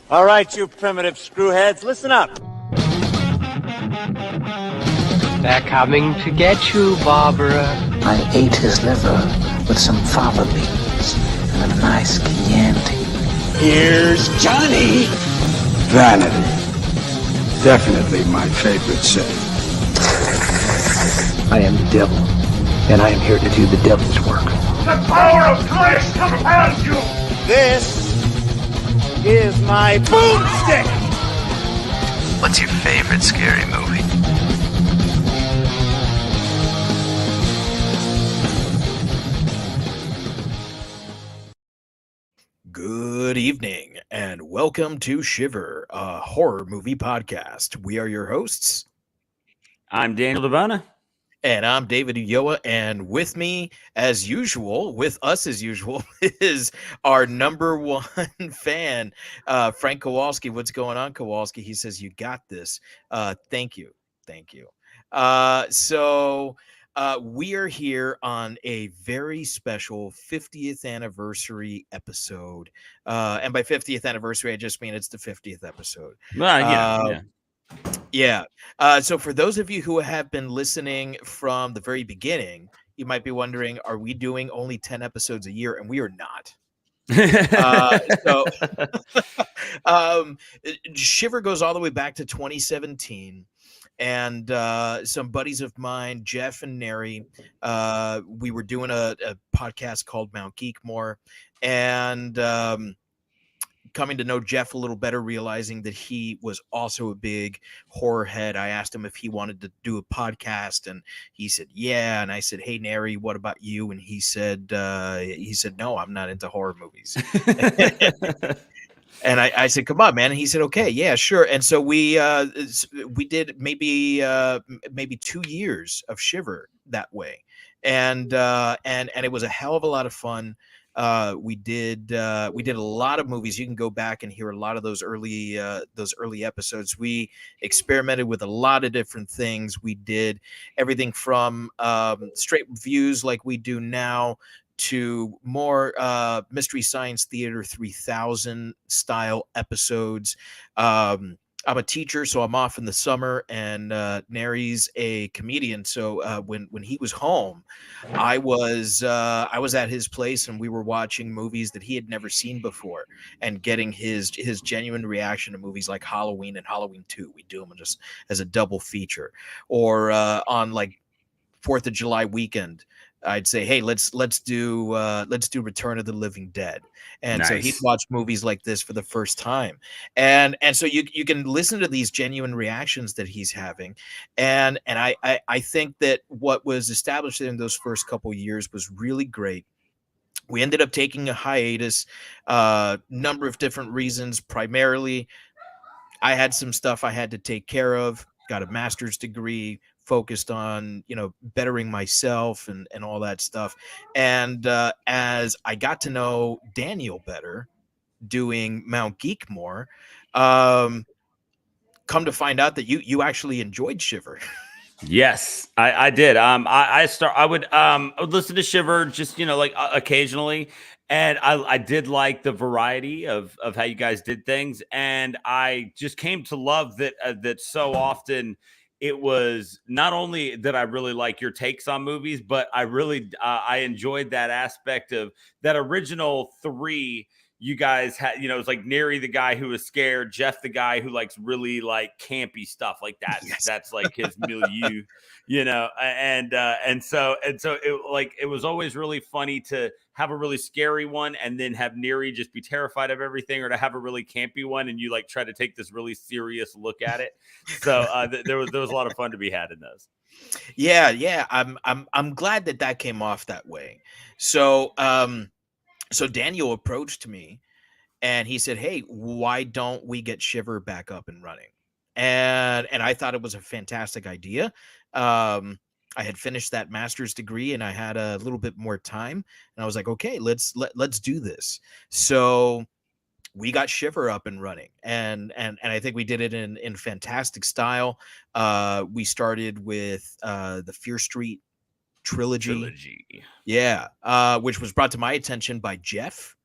All right, you primitive screwheads, listen up. They're coming to get you, Barbara. I ate his liver with some fava beans and a nice Chianti. Here's Johnny. Vanity. Definitely my favorite sin. I am the devil, and I am here to do the devil's work. The power of Christ compels you. This is my boomstick. What's your favorite scary movie? Good evening, and welcome to Shiver, a horror movie podcast. We are your hosts. I'm Daniel Devona. And I'm David Ulloa, and with me, as usual, with us as usual, is our number one fan, Frank Kowalski. What's going on, Kowalski? He says, you got this. Thank you. We are here on a very special 50th anniversary episode. And by 50th anniversary, I just mean it's the 50th episode. Yeah. So for those of you who have been listening from the very beginning, you might be wondering, are we doing only 10 episodes a year? And we are not. Shiver goes all the way back to 2017. And some buddies of mine, Jeff and Neri, we were doing a podcast called Mount Geekmore, and coming to know Jeff a little better, realizing that he was also a big horror head. I asked him if he wanted to do a podcast, and he said, yeah. And I said, hey, Neri, what about you? And he said, no, I'm not into horror movies. And I said, come on, man. And he said, okay, yeah, sure. And so we did maybe 2 years of Shiver that way. And it was a hell of a lot of fun. We did a lot of movies. You can go back and hear a lot of those early episodes. We experimented with a lot of different things. We did everything from straight reviews like we do now to more Mystery Science Theater 3000 style episodes. I'm a teacher, so I'm off in the summer, and Neri's a comedian. So when he was home, I was at his place, and we were watching movies that he had never seen before, and getting his genuine reaction to movies like Halloween and Halloween 2. We do them just as a double feature, or on like 4th of July weekend, I'd say, hey, let's do Return of the Living Dead. And Nice. So he'd watch movies like this for the first time. And so you can listen to these genuine reactions that he's having. And I think that what was established in those first couple years was really great. We ended up taking a hiatus, number of different reasons. Primarily, I had some stuff I had to take care of, got a master's degree, focused on, bettering myself and all that stuff. And as I got to know Daniel better doing Mount Geekmore, come to find out that you actually enjoyed Shiver. Yes, I did. I would listen to Shiver just occasionally, and I did like the variety of how you guys did things, and I just came to love that so often. It was not only that I really like your takes on movies, but I really I enjoyed that aspect of that original three. You guys had, it's like Neri, the guy who was scared, Jeff, the guy who likes really like campy stuff like that. Yes. That's like his milieu, and so it was always really funny to have a really scary one and then have Neri just be terrified of everything, or to have a really campy one and you like try to take this really serious look at it. So there was a lot of fun to be had in those. Yeah. I'm glad that came off that way. So so Daniel approached me and he said, hey, why don't we get Shiver back up and running? And I thought it was a fantastic idea. I had finished that master's degree and I had a little bit more time, and I was like, okay, let's do this. So we got Shiver up and running, and I think we did it in fantastic style. We started with the Fear Street trilogy. Yeah, which was brought to my attention by Jeff.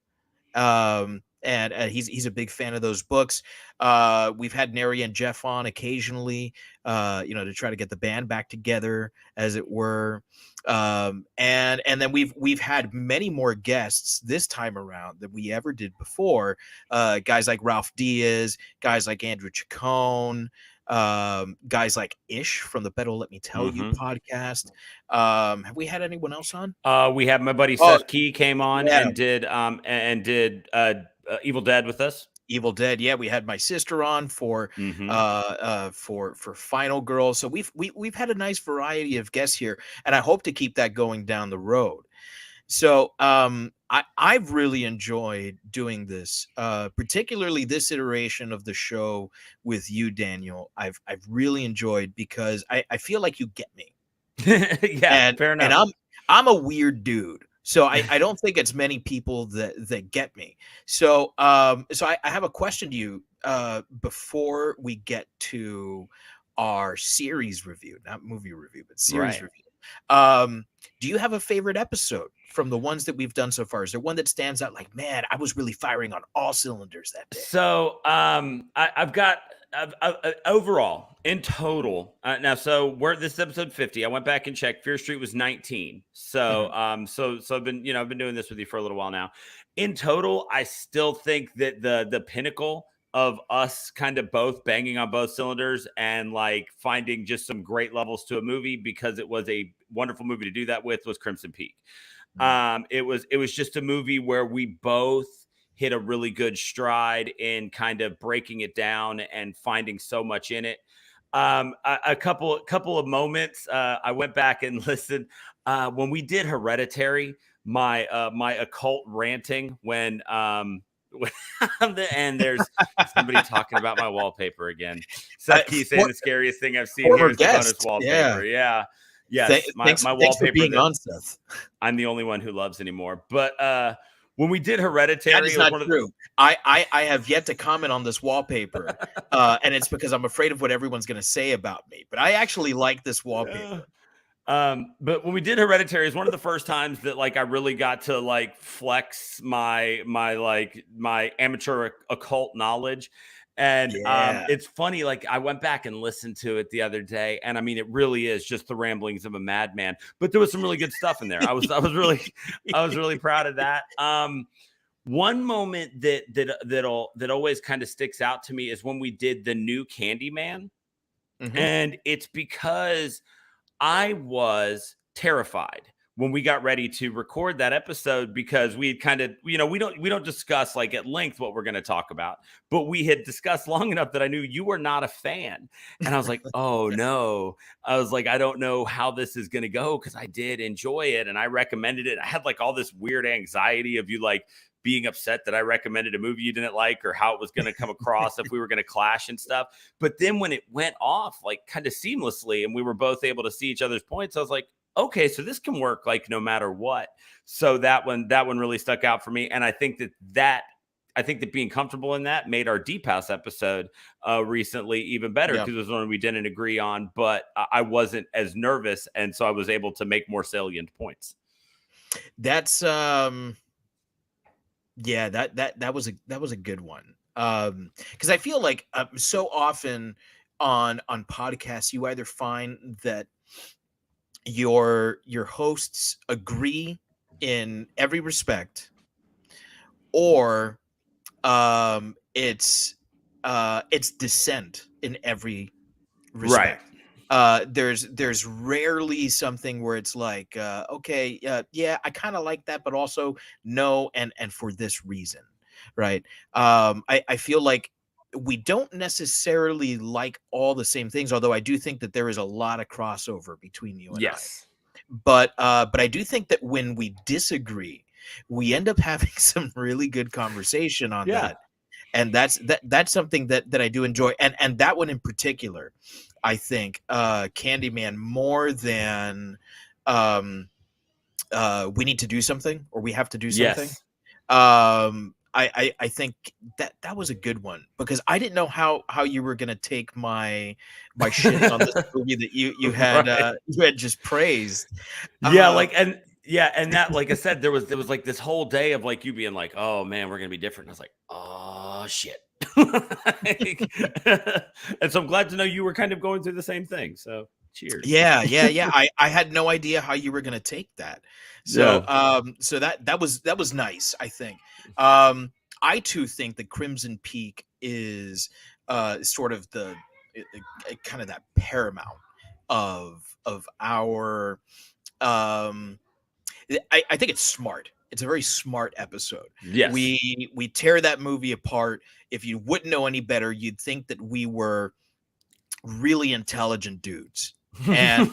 and he's a big fan of those books. We've had Neri and Jeff on occasionally, to try to get the band back together, as it were. And then we've had many more guests this time around than we ever did before. Guys like Ralph Diaz, guys like Andrew Chacon, guys like Ish from the Better Let Me Tell You podcast. Have we had anyone else on? We have my buddy Seth Key came on and did Evil Dead with us. Evil Dead, yeah. We had my sister on for Final Girl. So we've had a nice variety of guests here, and I hope to keep that going down the road. So I've really enjoyed doing this, particularly this iteration of the show with you, Daniel. I've really enjoyed, because I feel like you get me. Yeah, fair enough. And I'm a weird dude. So I don't think it's many people that get me. So I have a question to you before we get to our series review, not movie review, but series review. Do you have a favorite episode from the ones that we've done so far? Is there one that stands out like, man, I was really firing on all cylinders that day? So I've got overall in total now. So this is episode 50. I went back and checked. Fear Street was 19. So so I've been doing this with you for a little while now. In total, I still think that the pinnacle of us kind of both banging on both cylinders and like finding just some great levels to a movie, because it was a wonderful movie to do that with, was Crimson Peak. It was just a movie where we both hit a really good stride in kind of breaking it down and finding so much in it. A couple of moments. I went back and listened when we did Hereditary. My occult ranting when and there's somebody talking about my wallpaper again. Seth Key saying the scariest thing I've seen here is the bonus wallpaper. Yeah. Yes, my wallpaper. Being on, Seth. I'm the only one who loves anymore. But when we did Hereditary, that is not true. I have yet to comment on this wallpaper, and it's because I'm afraid of what everyone's going to say about me. But I actually like this wallpaper. But when we did Hereditary, it's one of the first times that like I really got to like flex my amateur occult knowledge. And it's funny, like I went back and listened to it the other day, and I mean, it really is just the ramblings of a madman. But there was some really good stuff in there. I was really proud of that. One moment that always kind of sticks out to me is when we did the new Candyman, and it's because I was terrified when we got ready to record that episode, because we had kind of, we don't discuss like at length what we're going to talk about, but we had discussed long enough that I knew you were not a fan. And I was like, oh no, I was like, I don't know how this is going to go, because I did enjoy it and I recommended it. I had like all this weird anxiety of you like being upset that I recommended a movie you didn't like, or how it was going to come across if we were going to clash and stuff. But then when it went off like kind of seamlessly and we were both able to see each other's points, I was like, okay, so this can work like no matter what. So that one really stuck out for me. And I think that being comfortable in that made our D-Pass episode recently even better, because it was one we didn't agree on, but I wasn't as nervous. And so I was able to make more salient points. That's that was a good one. Because I feel like so often on podcasts, you either find that your hosts agree in every respect, or it's dissent in every respect. Right. There's rarely something where it's like, okay, yeah, I kind of like that, but also no, and for this reason, right? I feel like we don't necessarily like all the same things, although I do think that there is a lot of crossover between you and I. But I do think that when we disagree, we end up having some really good conversation on that. And that's something that I do enjoy. And that one in particular, I think Candyman, more than we need to do something, or we have to do something. I think that was a good one, because I didn't know how you were gonna take my shit on this movie that you had you had just praised. Like, and Yeah, and that, like I said, there was like this whole day of like you being like, "Oh man, we're gonna be different." And I was like, "Oh shit!" And so I'm glad to know you were kind of going through the same thing. So cheers. Yeah. I had no idea how you were gonna take that. So Yeah. so that was nice, I think. I too think that Crimson Peak is sort of the kind of that paramount of our I think it's smart. It's a very smart episode. Yes. We tear that movie apart. If you wouldn't know any better, you'd think that we were really intelligent dudes. And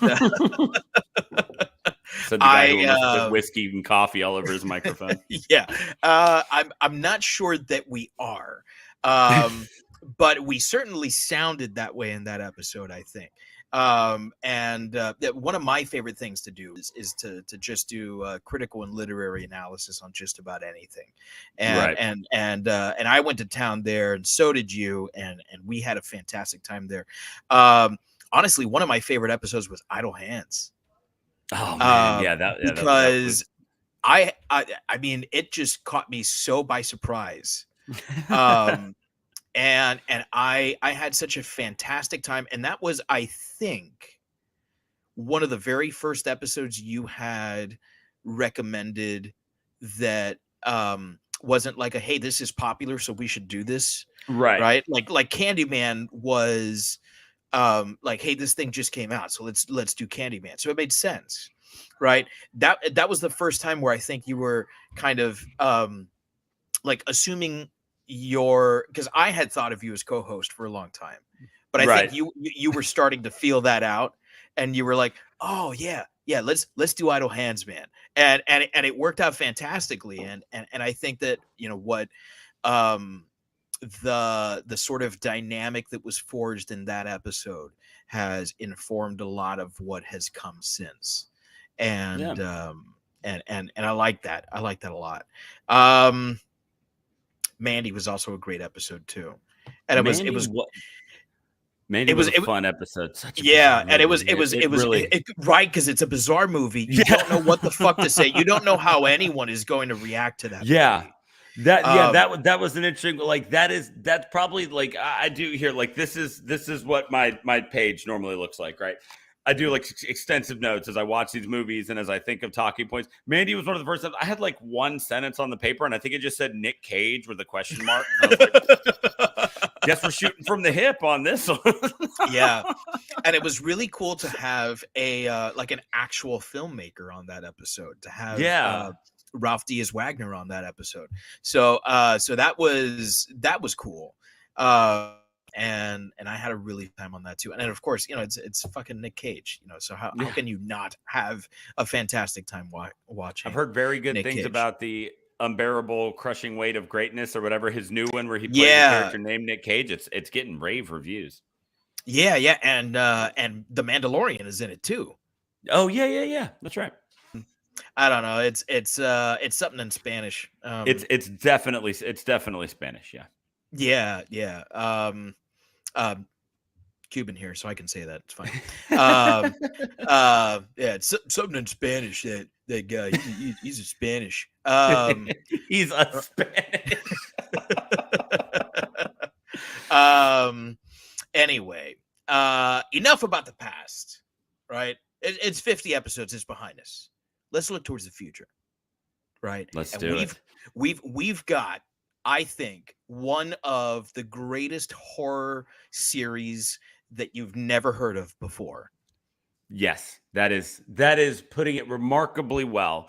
Said the guy who almost put whiskey and coffee all over his microphone. yeah, I'm not sure that we are, but we certainly sounded that way in that episode, I think. One of my favorite things to do is to just do critical and literary analysis on just about anything, and I went to town there, and so did you, and we had a fantastic time there. Honestly, one of my favorite episodes was Idle Hands. Oh man, because I mean, it just caught me so by surprise. And I had such a fantastic time, and that was, I think, one of the very first episodes you had recommended that wasn't like a, hey, this is popular, so we should do this, right? Like Candyman was like, hey, this thing just came out, so let's do Candyman. So it made sense, right? That was the first time where I think you were kind of like assuming because I had thought of you as co-host for a long time, but I think you were starting to feel that out, and you were like, oh yeah, let's do Idle Hands, man, and it worked out fantastically, and I think that what the sort of dynamic that was forged in that episode has informed a lot of what has come since, and I like that. I like that a lot. Mandy was also a great episode too, and Mandy was a fun episode. And it was right, because it's a bizarre movie. You don't know what the fuck to say. You don't know how anyone is going to react to that. Movie. That was an interesting, like that's probably, like I do here, like this is what my page normally looks like, right? I do like extensive notes as I watch these movies and as I think of talking points. Mandy was one of the first times I had like one sentence on the paper, and I think it just said Nick Cage with a question mark. I was like, guess we're shooting from the hip on this one. Yeah, and it was really cool to have a like an actual filmmaker on that episode, to have Ralph Diaz Wagner on that episode. So so that was cool. And I had a really time on that too. And then, of course, it's fucking Nick Cage, so how can you not have a fantastic time watching? I've heard very good Nick things Cage. about the Unbearable Crushing Weight of Greatness, or whatever, his new one where he plays a character named Nick Cage. It's getting rave reviews. Yeah, and The Mandalorian is in it too. Oh yeah. That's right. I don't know. It's something in Spanish. It's definitely Spanish. Yeah. Cuban here, so I can say that. It's fine. Yeah, it's something in Spanish. That guy, he's a Spanish. He's a Spanish. Anyway, enough about the past, right? It's 50 episodes. It's behind us. Let's look towards the future, right? Let's do it. We've got, I think, one of the greatest horror series that you've never heard of before. Yes, that is putting it remarkably well.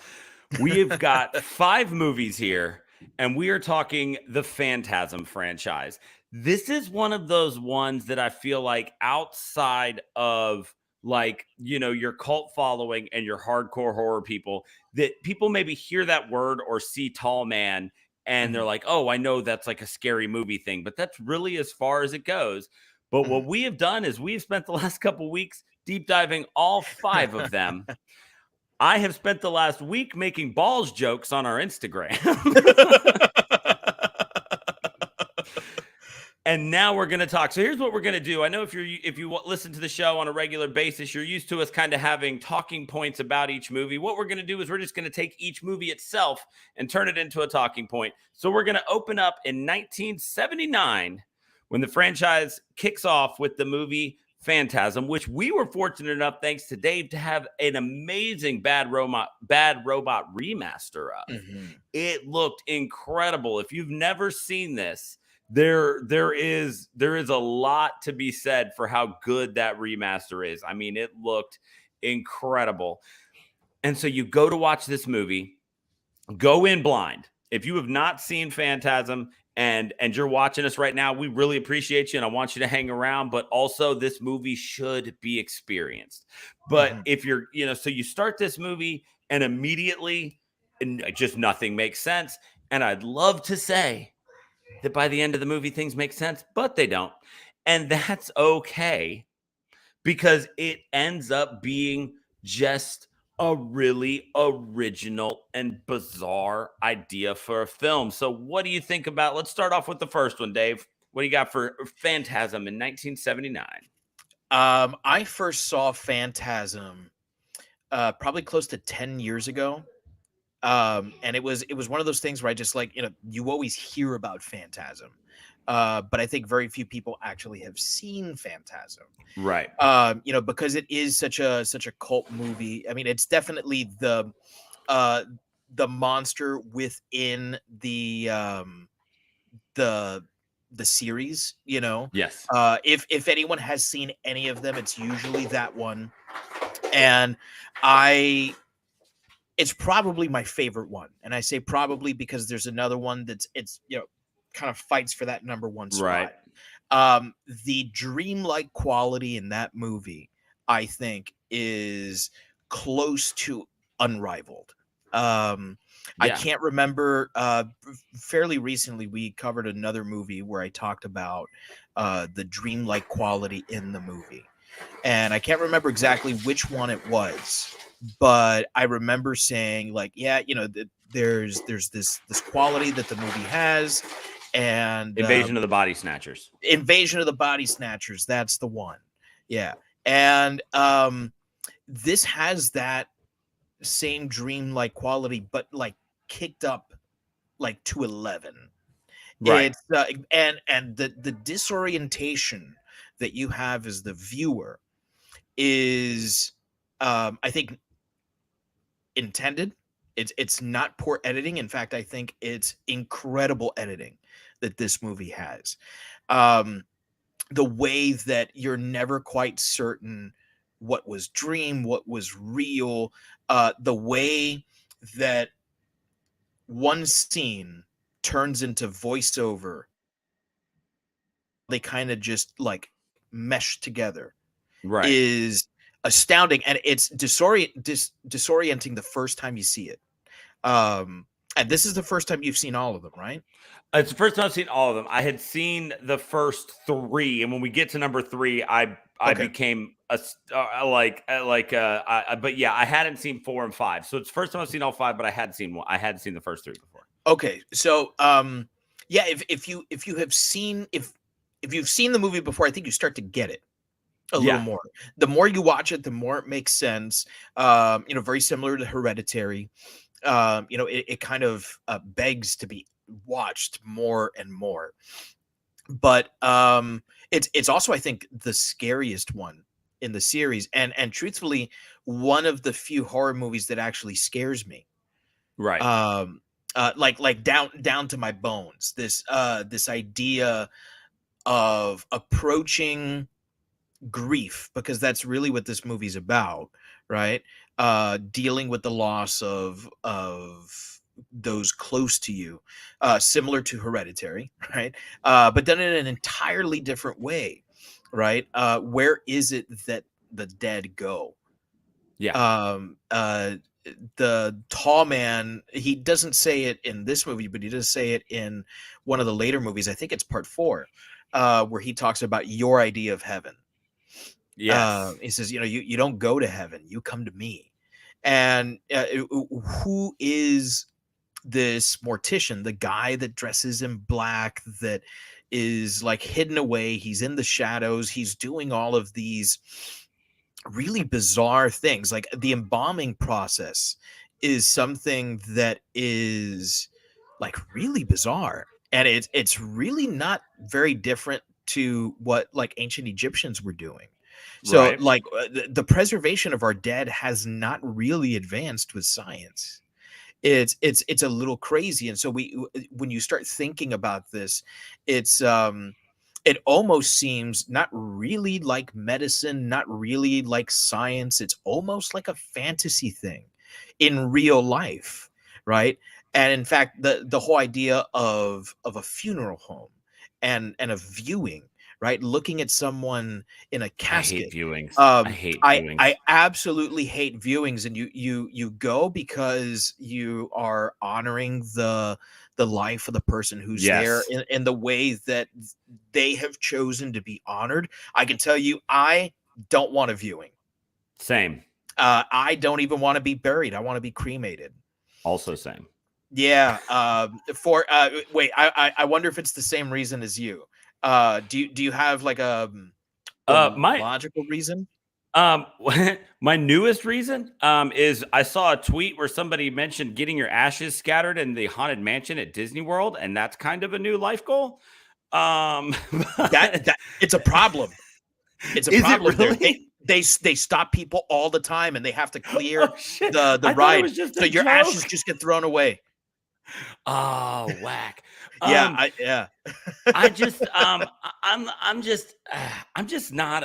We've got 5 movies here, and we are talking the Phantasm franchise. This is one of those ones that I feel like, outside of like, your cult following and your hardcore horror people, that people maybe hear that word or see Tall Man and they're like, oh, I know that's like a scary movie thing, but that's really as far as it goes. But what we have done is we've spent the last couple weeks deep diving all 5 of them. I have spent the last week making balls jokes on our Instagram. And now we're going to talk. So here's what we're going to do. I know if you listen to the show on a regular basis, you're used to us kind of having talking points about each movie. What we're going to do is we're just going to take each movie itself and turn it into a talking point. So we're going to open up in 1979 when the franchise kicks off with the movie Phantasm, which we were fortunate enough, thanks to Dave, to have an amazing Bad Robot remaster of. Mm-hmm. It looked incredible. If you've never seen this, there is a lot to be said for how good that remaster is. I mean, it looked incredible. And so you go to watch this movie, go in blind. If you have not seen Phantasm and you're watching us right now, we really appreciate you and I want you to hang around, but also this movie should be experienced. But if you're, so you start this movie and immediately just nothing makes sense. And I'd love to say that by the end of the movie, things make sense, but they don't. And that's okay because it ends up being just a really original and bizarre idea for a film. So what do you think about, let's start off with the first one, Dave. What do you got for Phantasm in 1979? I first saw Phantasm probably close to 10 years ago. And it was one of those things where I just you always hear about Phantasm, but I think very few people actually have seen Phantasm, right? Because it is such a cult movie. I mean, it's definitely the monster within the series. Yes. If anyone has seen any of them, it's usually that one, and it's probably my favorite one. And I say probably because there's another one that's kind of fights for that number one spot. Right. The dreamlike quality in that movie, I think, is close to unrivaled. I can't remember. Fairly recently, we covered another movie where I talked about the dreamlike quality in the movie. And I can't remember exactly which one it was. But I remember saying there's this quality that the movie has, and Invasion of the Body Snatchers. Invasion of the Body Snatchers. That's the one. Yeah. And this has that same dreamlike quality, but kicked up to 11. Right. It's and the disorientation that you have as the viewer is I think intended. It's not poor editing. In fact, I think it's incredible editing that this movie has. The way that you're never quite certain what was dream, what was real, the way that one scene turns into voiceover, they kind of just mesh together, right, is astounding, and it's disorienting the first time you see it. And this is the first time you've seen all of them, right? It's the first time I've seen all of them. I had seen the first 3, and when we get to number 3, I became but yeah, I hadn't seen 4 and 5. So it's the first time I've seen all 5, but I hadn't seen one. I hadn't seen the first 3 before. Okay, so yeah, if you've seen the movie before, I think you start to get it a little more. The more you watch it, the more it makes sense. Very similar to Hereditary. It kind of begs to be watched more and more. But it's also, I think, the scariest one in the series, and truthfully, one of the few horror movies that actually scares me. Right. Down to my bones. This idea of approaching grief, because that's really what this movie's about, right? Dealing with the loss of those close to you, similar to Hereditary, right? But done in an entirely different way, right? Where is it that the dead go? Yeah. The tall man, he doesn't say it in this movie, but he does say it in one of the later movies. I think it's part 4, where he talks about your idea of heaven. Yes. He says, you don't go to heaven, you come to me. And who is this mortician, the guy that dresses in black, that is like hidden away. He's in the shadows. He's doing all of these really bizarre things. Like the embalming process is something that is like really bizarre, and it's really not very different to what like ancient Egyptians were doing. So Right. like the preservation of our dead has not really advanced with science. It's a little crazy. And so when you start thinking about this, it's it almost seems not really like medicine, not really like science. It's almost like a fantasy thing in real life, right? And in fact, the whole idea of a funeral home and a viewing, right? Looking at someone in a I hate casket. viewings. I Um, hate I viewings. I absolutely hate viewings, and you go because you are honoring the life of the person who's there Yes. in the way that they have chosen to be honored. I can tell you, I don't want a viewing. Same. I don't even want to be buried. I want to be cremated. Also same. Yeah. For wait, I wonder if it's the same reason as you. Do you have like a My logical reason? um my newest reason is I saw a tweet where somebody mentioned getting your ashes scattered in the haunted mansion at Disney World, and that's kind of a new life goal. Um but That it's a problem. It's a is it problem there. really? They stop people all the time, and they have to clear Oh shit. the I thought it ride, was just so a your ashes joke. just get thrown away. Oh, whack. Yeah, Um yeah. I just I'm just not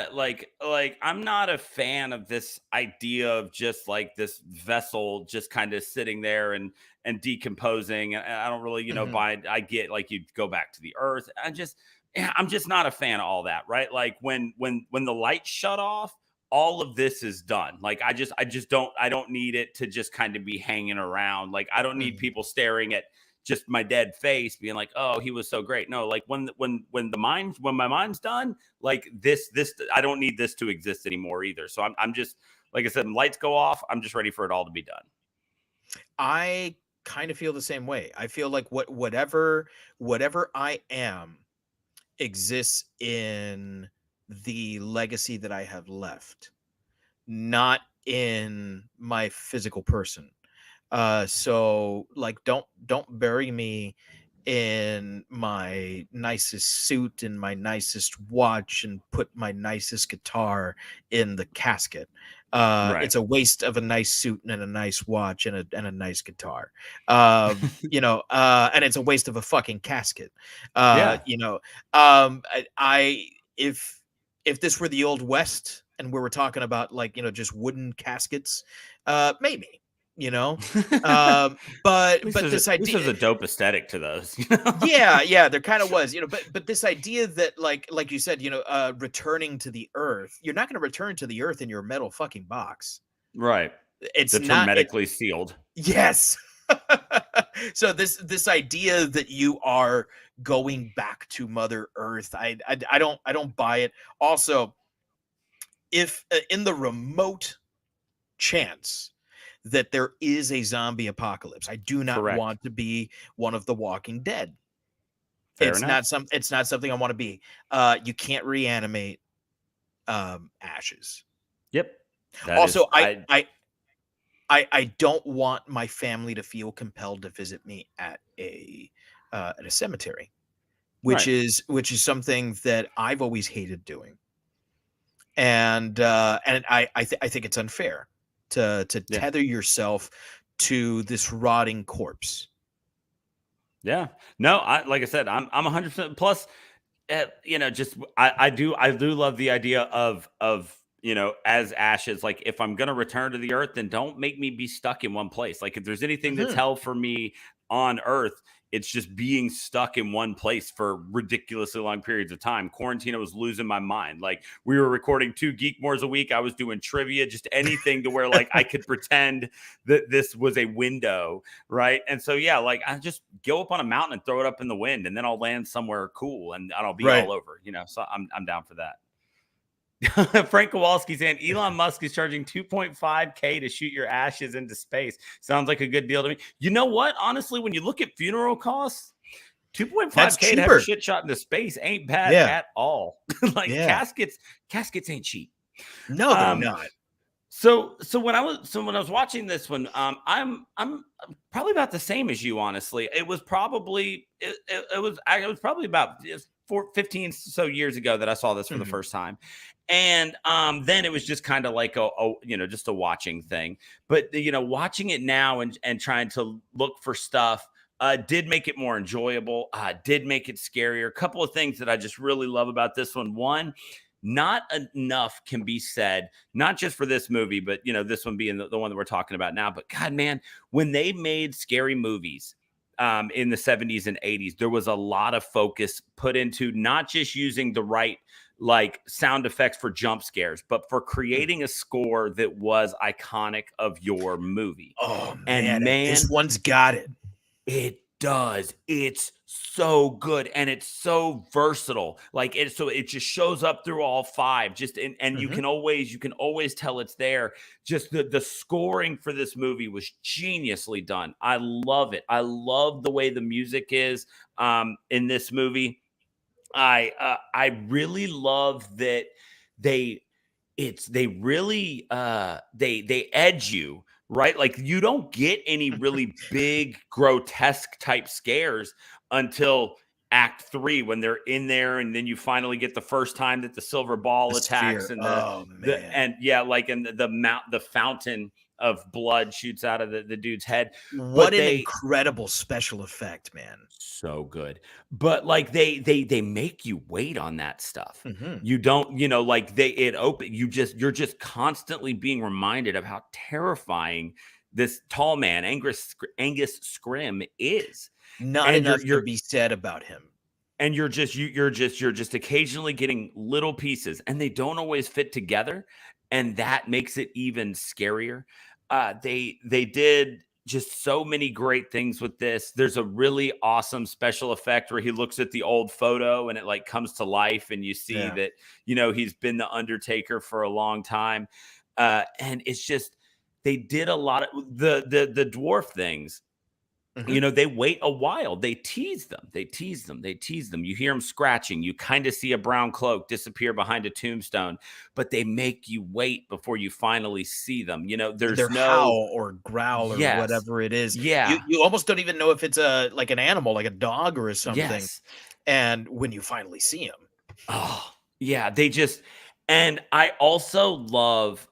I'm not a fan of this idea of just like this vessel just kind of sitting there and decomposing. And I don't really, Mhm. buy it. I get like you go back to the earth. I'm just not a fan of all that, right? Like when the lights shut off, all of this is done. Like I don't need it to just kind of be hanging around. Like I don't need Mhm. people staring at just my dead face being like, oh, he was so great. No, like when my mind's done, like this I don't need this to exist anymore either. So I'm just, like I said, when lights go off, I'm just ready for it all to be done. I kind of feel the same way. I feel like whatever I am exists in the legacy that I have left, not in my physical person. So like don't bury me in my nicest suit and my nicest watch and put my nicest guitar in the casket. Right. It's a waste of a nice suit and a nice watch and a nice guitar. And it's a waste of a fucking casket. Yeah. I if this were the old west and we were talking about like, just wooden caskets, maybe, you know. Um, At least but this at least idea, there's a dope aesthetic to those. yeah, there kind of was, but this idea that like you said, returning to the earth, you're not going to return to the earth in your metal fucking box. Right. It's That's not it. hermetically sealed. Yes. So this idea that you are going back to Mother Earth, I don't buy it. Also, if in the remote chance that there is a zombie apocalypse, I do not Correct. want to be one of the Walking Dead. Fair enough. It's not something I want to be. You can't reanimate ashes. Yep. That is Also, I I don't want my family to feel compelled to visit me at a cemetery, which right. is something that I've always hated doing. And I think it's unfair to Yeah. tether yourself to this rotting corpse. Yeah. No, like I said, I'm 100% plus. Just I do love the idea of as ashes. Like if I'm gonna return to the earth, then don't make me be stuck in one place. Like if there's anything that's Mhm. hell for me on earth, it's just being stuck in one place for ridiculously long periods of time. Quarantine, I was losing my mind. Like we were recording 2 Geek Mores a week. I was doing trivia, just anything to where like I could pretend that this was a window, right? And so yeah, like I just go up on a mountain and throw it up in the wind, and then I'll land somewhere cool and I'll be Right. all over, So I'm down for that. Frank Kowalski saying Elon Musk is charging 2.5K to shoot your ashes into space. Sounds like a good deal to me. You know what? Honestly, when you look at funeral costs, That's 2.5K to have your cheaper. shit shot into space ain't bad Yeah. at all. Like Yeah. caskets ain't cheap. No, they're not. So when I was watching this one, I'm probably about the same as you. Honestly, it was probably about 15 so years ago that I saw this for the first time, and then it was just kind of like just a watching thing. But watching it now and trying to look for stuff. Did make it more enjoyable. Did make it scarier. A couple of things that I just really love about this one. One, not enough can be said, not just for this movie, but this one being the one that we're talking about now. But God, man, when they made scary movies in the 70s and 80s, there was a lot of focus put into not just using the right like sound effects for jump scares, but for creating a score that was iconic of your movie. Oh And man, this one's got it. It does. It's so good and it's so versatile. Like it just shows up through all five. Just and you can always tell it's there. Just the scoring for this movie was geniusly done. I love it. I love the way the music is in this movie. I really love that they really they edge you, right? Like you don't get any really big grotesque type scares until act 3 when they're in there, and then you finally get the first time that the silver ball attacks and the fountain of blood shoots out of the dude's head. What an incredible special effect, man. So good. But like they make you wait on that stuff. You don't, you're just constantly being reminded of how terrifying this tall man, Angus Scrim, is. Not enough to be said about him. And you're just occasionally getting little pieces, and they don't always fit together, and that makes it even scarier. They did just so many great things with this. There's a really awesome special effect where he looks at the old photo and it like comes to life, and you see that he's been the Undertaker for a long time, and it's just they did a lot of the dwarf things. They wait a while. They tease them. You hear them scratching. You kind of see a brown cloak disappear behind a tombstone, but they make you wait before you finally see them. There's Their no howl or growl or whatever it is. Yeah. You almost don't even know if it's like an animal, like a dog or something. Yes. And when you finally see him. Oh, yeah. And I also love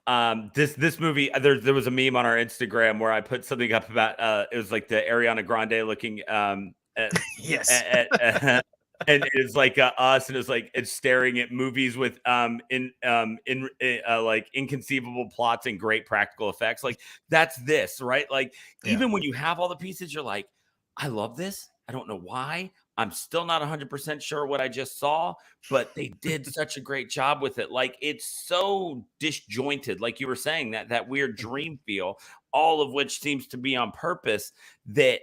this movie. There was a meme on our Instagram where I put something up about it was like the Ariana Grande looking yes. And it's like us, and it's like it's staring at movies with like inconceivable plots and great practical effects. Like that's this, right? Like even when you have all the pieces, you're like, I love this. I don't know why. I'm still not 100% sure what I just saw, but they did such a great job with it. Like it's so disjointed, like you were saying, that weird dream feel, all of which seems to be on purpose. That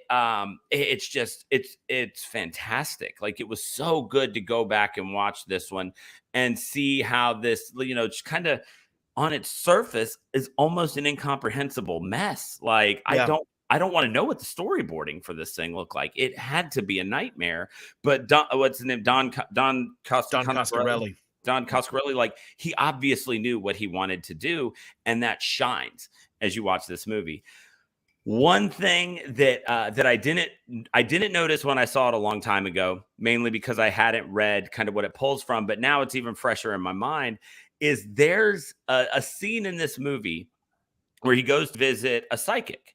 it's fantastic. Like it was so good to go back and watch this one and see how this, just kind of on its surface is almost an incomprehensible mess. Like I don't want to know what the storyboarding for this thing looked like. It had to be a nightmare. But what's his name? Don Coscarelli. Don Coscarelli, like he obviously knew what he wanted to do, and that shines as you watch this movie. One thing that I didn't notice when I saw it a long time ago, mainly because I hadn't read kind of what it pulls from, but now it's even fresher in my mind, is there's a scene in this movie where he goes to visit a psychic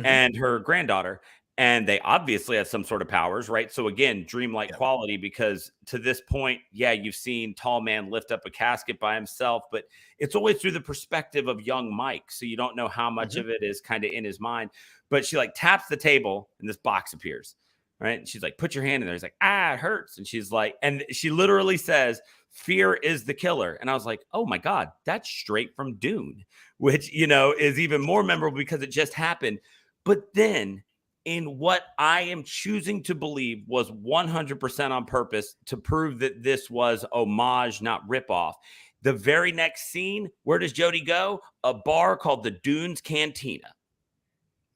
and her granddaughter, and they obviously have some sort of powers, right? So again, dreamlike quality, because to this point, you've seen tall man lift up a casket by himself, but it's always through the perspective of young Mike. So you don't know how much of it is kind of in his mind, but she like taps the table and this box appears, right? And she's like, put your hand in there. He's like, it hurts. And she's like, and she literally says, fear is the killer. And I was like, oh my God, that's straight from Dune, which, is even more memorable because it just happened. But then in what I am choosing to believe was 100% on purpose to prove that this was homage, not ripoff. The very next scene, where does Jodie go? A bar called the Dunes Cantina.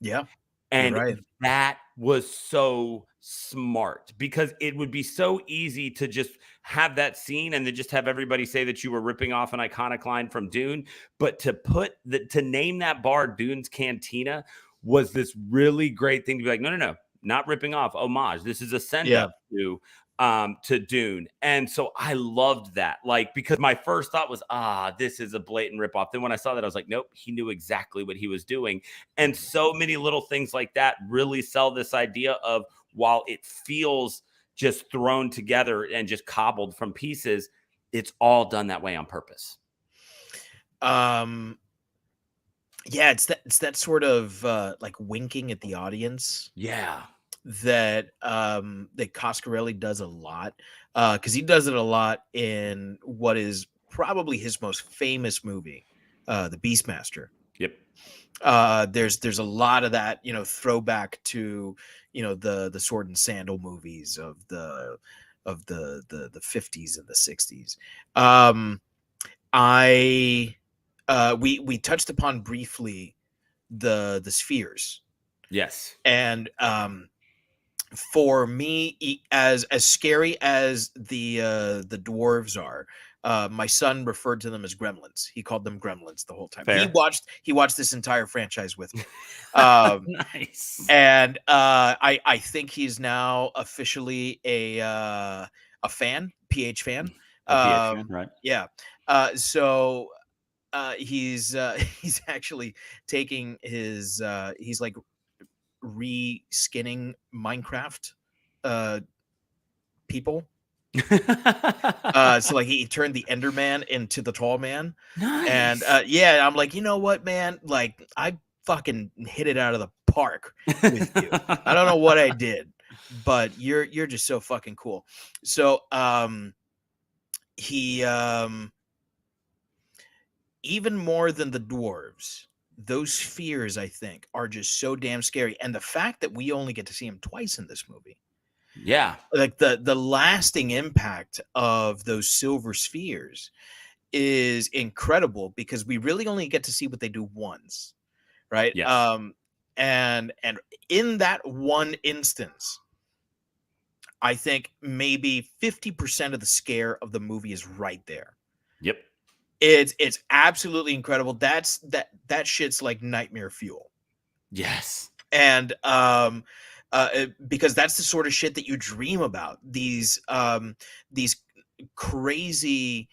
Yeah. And that was so smart, because it would be so easy to just have that scene and then just have everybody say that you were ripping off an iconic line from Dune. But to name that bar Dune's Cantina was this really great thing to be like, no, no, no, not ripping off, homage. This is a send Yeah. up to Dune. And so I loved that. Like, because my first thought was, this is a blatant ripoff. Then when I saw that, I was like, nope, he knew exactly what he was doing. And so many little things like that really sell this idea of, while it feels just thrown together and just cobbled from pieces, it's all done that way on purpose. Yeah, it's that sort of like winking at the audience. Yeah. That Coscarelli does a lot, because he does it a lot in what is probably his most famous movie, The Beastmaster. Yep. There's a lot of that, throwback to, the sword and sandal movies of the 50s and the 60s. We touched upon briefly the spheres. Yes. And for me, as scary as the dwarves are, my son referred to them as gremlins. He called them gremlins the whole time. Fair. He watched this entire franchise with me. Nice. And I think he's now officially a fan, PH fan. Right. Yeah. So he's actually taking his he's like re-skinning Minecraft people. So like he turned the Enderman into the Tall Man. Nice. And yeah, I'm like, you know what, man? Like, I fucking hit it out of the park with you. I don't know what I did, but you're just so fucking cool. So he even more than the dwarves, those spheres, I think, are just so damn scary. And the fact that we only get to see him twice in this movie. Yeah. Like the lasting impact of those silver spheres is incredible, because we really only get to see what they do once. Right. Yes. And in that one instance, I think maybe 50% of the scare of the movie is right there. Yep. It's absolutely incredible. That shit's like nightmare fuel. Yes. And because that's the sort of shit that you dream about. These crazy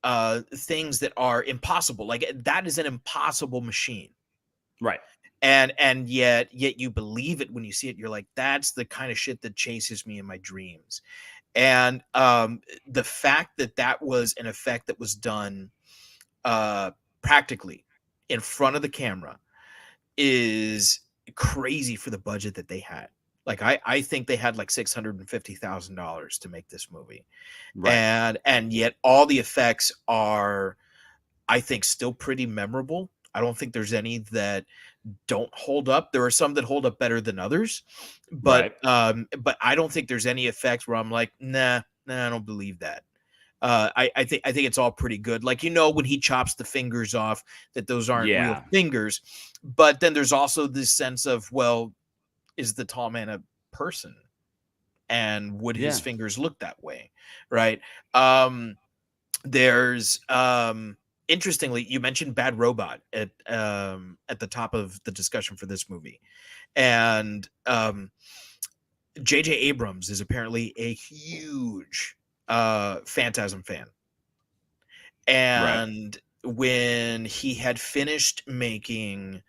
things that are impossible. Like, that is an impossible machine. Right. And yet you believe it when you see it. You're like, that's the kind of shit that chases me in my dreams. And the fact that was an effect that was done practically in front of the camera is crazy for the budget that they had. Like, I think they had like $650,000 to make this movie. Right. And yet all the effects are, I think, still pretty memorable. I don't think there's any that don't hold up. There are some that hold up better than others, but I don't think there's any effects where I'm like, nah, I don't believe that. I think it's all pretty good. Like, when he chops the fingers off, that those aren't real fingers. But then there's also this sense of, well, is the Tall Man a person? And would his fingers look that way? Right. There's interestingly, you mentioned Bad Robot at the top of the discussion for this movie. And J.J. Abrams is apparently a huge Phantasm fan. And when he had finished making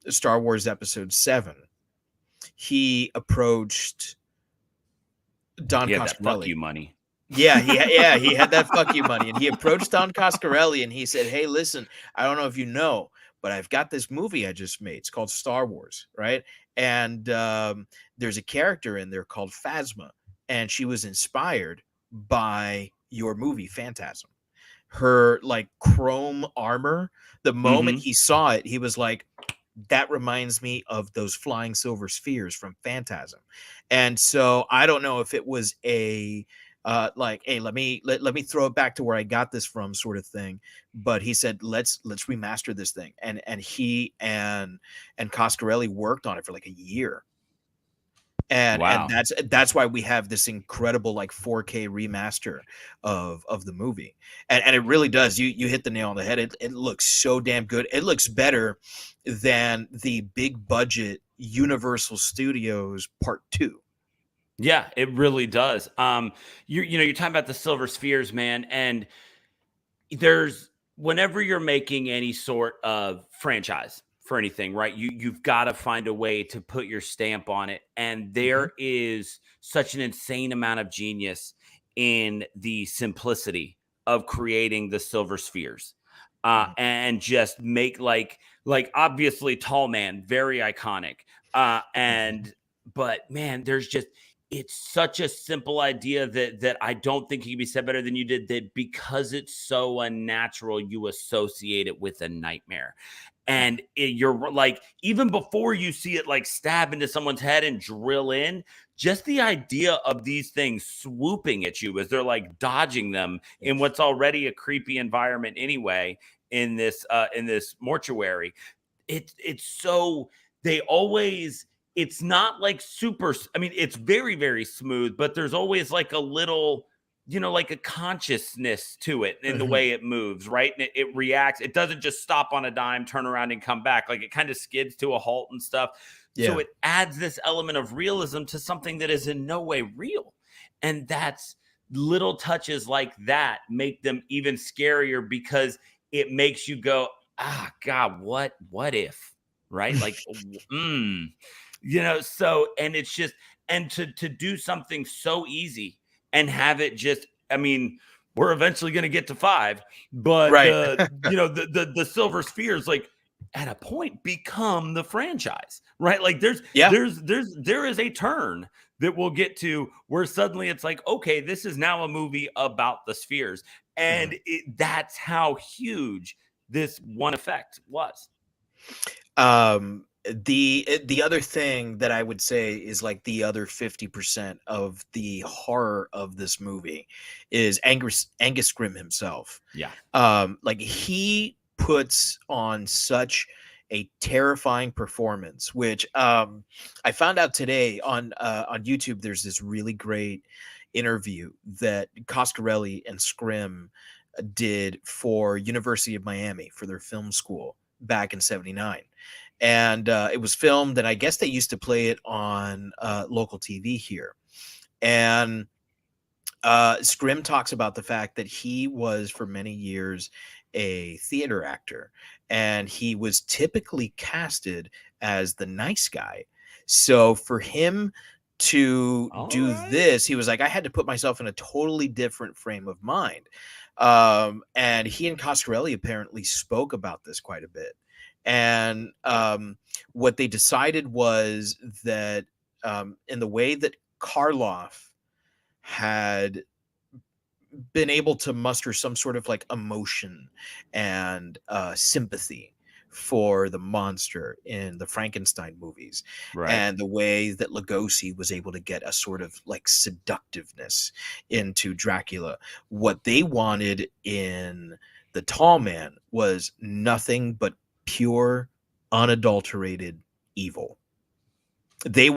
Star Wars Episode 7, he approached Don Coscarelli. That fuck you money. Yeah, he had that fuck you money. And he approached Don Coscarelli and he said, hey, listen, I don't know if you know, but I've got this movie I just made. It's called Star Wars, right? And there's a character in there called Phasma, and she was inspired by your movie Phantasm. Her like chrome armor, the moment he saw it, he was like, that reminds me of those flying silver spheres from Phantasm. And so I don't know if it was a like, hey, let me throw it back to where I got this from, sort of thing. But he said, let's remaster this thing. And he and Coscarelli worked on it for like a year. And Wow. that's why we have this incredible like 4K remaster of the movie. And it really does. You hit the nail on the head. It looks so damn good. It looks better than the big budget Universal Studios Part 2. Yeah, it really does. You're talking about the silver spheres, man, and there's whenever you're making any sort of franchise for anything, right? You've got to find a way to put your stamp on it, and Mhm. there is such an insane amount of genius in the simplicity of creating the silver spheres, Mhm. and just make obviously Tall Man, very iconic, Mhm. and but man, there's just it's such a simple idea that I don't think can be said better than you did, that because it's so unnatural, you associate it with a nightmare. And you're like, even before you see it like stab into someone's head and drill in, just the idea of these things swooping at you as they're like dodging them in what's already a creepy environment anyway, in this mortuary. It's so they always it's not like super. I mean, it's very, very smooth, but there's always like a little, like a consciousness to it in the Mhm. way it moves, right? And it reacts. It doesn't just stop on a dime, turn around, and come back. Like it kind of skids to a halt and stuff. So Yeah. it adds this element of realism to something that is in no way real. And that's little touches like that make them even scarier because it makes you go, God, what if? Right? Like, so and it's just and to do something so easy and have it just, I mean, we're eventually going to get to 5, but Right. the silver spheres, like, at a point become the franchise, right? Like Yeah. there is a turn that we'll get to where suddenly it's like, okay, this is now a movie about the spheres, Mhm. and that's how huge this one effect was. The other thing that I would say is like the other 50% of the horror of this movie is Angus Grimm himself. Yeah. Like he puts on such a terrifying performance, which I found out today on YouTube. There's this really great interview that Coscarelli and Scrim did for University of Miami for their film school back in '79, and it was filmed. And I guess they used to play it on local TV here. And Scrim talks about the fact that he was for many years a theater actor, and he was typically casted as the nice guy. So for him to All do right. this, he was like, I had to put myself in a totally different frame of mind. And he and Coscarelli apparently spoke about this quite a bit. And what they decided was that in the way that Karloff had been able to muster some sort of like emotion and sympathy for the monster in the Frankenstein movies, Right. and the way that Lugosi was able to get a sort of like seductiveness into Dracula. What they wanted in the Tall Man was nothing but pure, unadulterated evil. Eh, They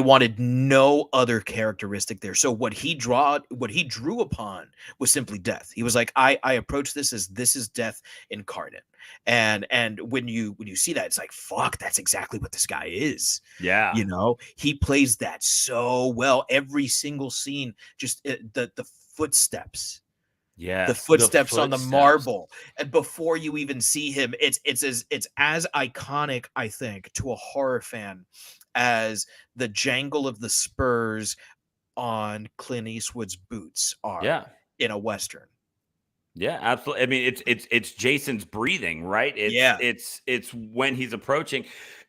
wanted no other characteristic there. So what he drew upon was simply death. He was like, I approach this as this is death incarnate. And when you see that, it's like, fuck, that's exactly what this guy is. Yeah. He plays that so well. Every single scene, just the footsteps, the Yes. The footsteps on the footsteps. marble, and before you even see him, it's as iconic, I think, to a horror fan as the jangle of the spurs on Clint Eastwood's boots are Yeah. in a western. Yeah, absolutely. I mean, it's Jason's breathing, right? It's Yeah. it's it's when he's approaching.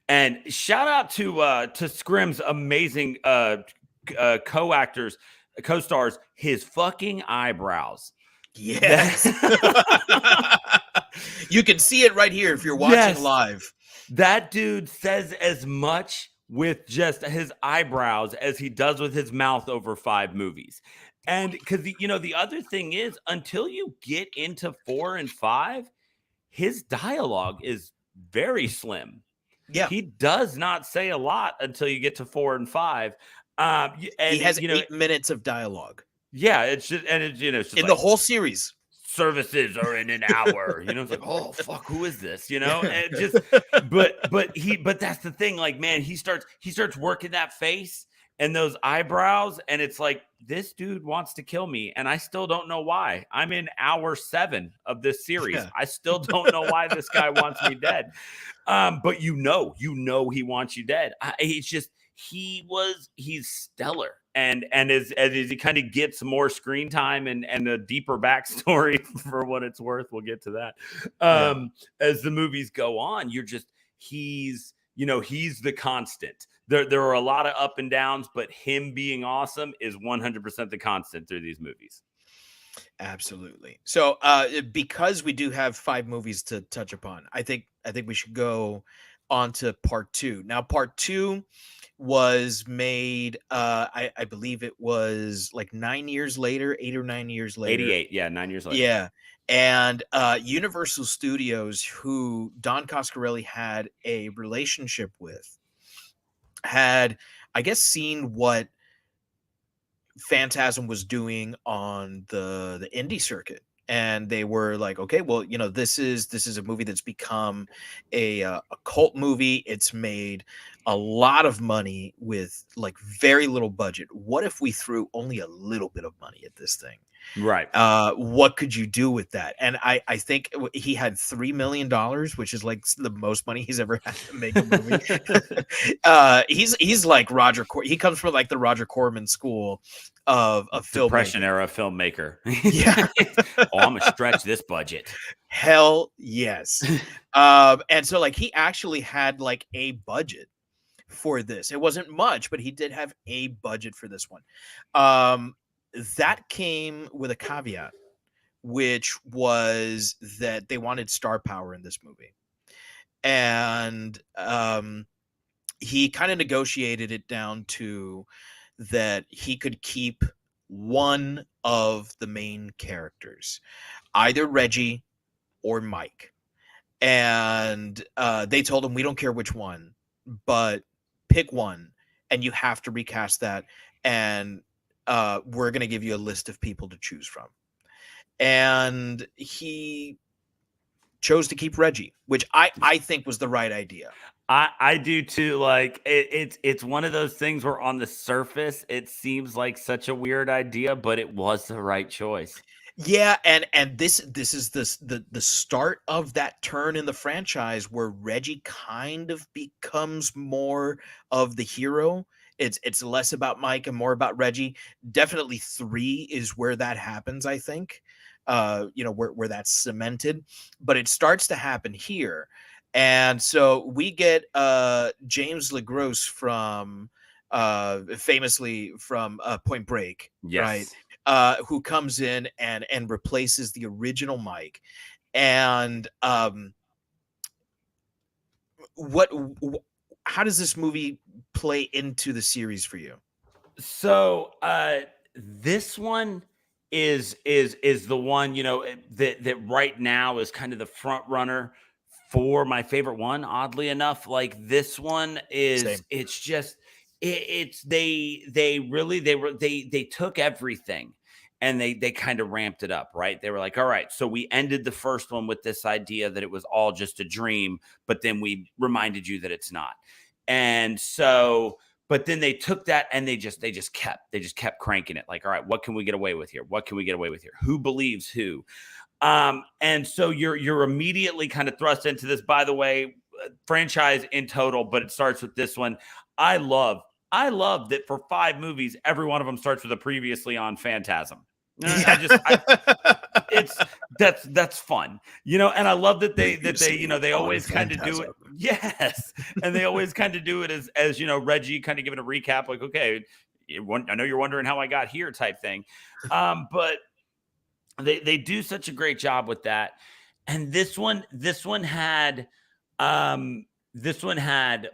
And shout out to Scrim's amazing co-actors, co-stars, his fucking eyebrows. Yes. That You can see it right here if you're watching yes. live. That dude says as much with just his eyebrows as he does with his mouth over 5 movies. And because the other thing is, until you get into 4 and 5, his dialogue is very slim. Yeah. He does not say a lot until you get to 4 and 5. And He has you know, 8 minutes of dialogue yeah, it's just, and it's, you know, it's just in like, the whole series. services are in an hour. You know, it's like, oh fuck, who is this? You know, and just, but that's the thing. Like, man, he starts working that face and those eyebrows, and it's like, this dude wants to kill me, and I still don't know why. I'm in hour 7 of this series. Yeah. I still don't know why this guy wants me dead. But you know, he wants you dead. It's just, he's stellar. And as he kind of gets more screen time and a deeper backstory, for what it's worth, we'll get to that. As the movies go on, he's the constant. There are a lot of up and downs, but him being awesome is 100% the constant through these movies. Absolutely. So, because we do have 5 movies to touch upon, I think we should go on to part 2. Now, part 2 was made, I believe it was like 9 years later, 8 or 9 years later. 88, yeah, 9 years later. Yeah. And Universal Studios, who Don Coscarelli had a relationship with, had, I guess, seen what Phantasm was doing on the indie circuit, and they were like, okay, well, this is a movie that's become a cult movie. It's made a lot of money with like very little budget. What if we threw only a little bit of money at this thing? Right. What could you do with that? And I think he had $3 million, which is like the most money he's ever had to make a movie. He's like he comes from like the Roger Corman school of Depression filmmaking. era filmmaker. Yeah. Oh, I'm gonna stretch this budget. Hell yes. And so like he actually had like a budget for this. It wasn't much, but he did have a budget for this one. That came with a caveat, which was that they wanted star power in this movie. And he kind of negotiated it down to that he could keep one of the main characters, either Reggie or Mike. And they told him, we don't care which one, but pick one, and you have to recast that. And we're going to give you a list of people to choose from. And he chose to keep Reggie, which I think was the right idea. I do too. Like it's one of those things where on the surface it seems like such a weird idea, but it was the right choice. Yeah, and this is the start of that turn in the franchise where Reggie kind of becomes more of the hero. It's less about Mike and more about Reggie. Definitely 3 is where that happens, I think. Where that's cemented, but it starts to happen here. And so we get James LeGros from famously from Point Break, yes. Right? Who comes in and replaces the original Mike. And how does this movie play into the series for you? So this one is the one, that right now is kind of the front runner for my favorite one. Oddly enough, like this one is Same. It's just they took everything and they kind of ramped it up, right? They were like, all right, so we ended the first one with this idea that it was all just a dream, but then we reminded you that it's not. And so, but then they took that and they just kept cranking it. Like, all right, what can we get away with here? What can we get away with here? Who believes who? And so you're immediately kind of thrust into this, by the way, franchise in total, but it starts with this one. I love that for 5 movies, every one of them starts with a previously on Phantasm. That's fun, and I love that they always kind of do it. Yes. And they always kind of do it as Reggie kind of giving a recap, like, okay, I know you're wondering how I got here type thing. But they do such a great job with that. And this one had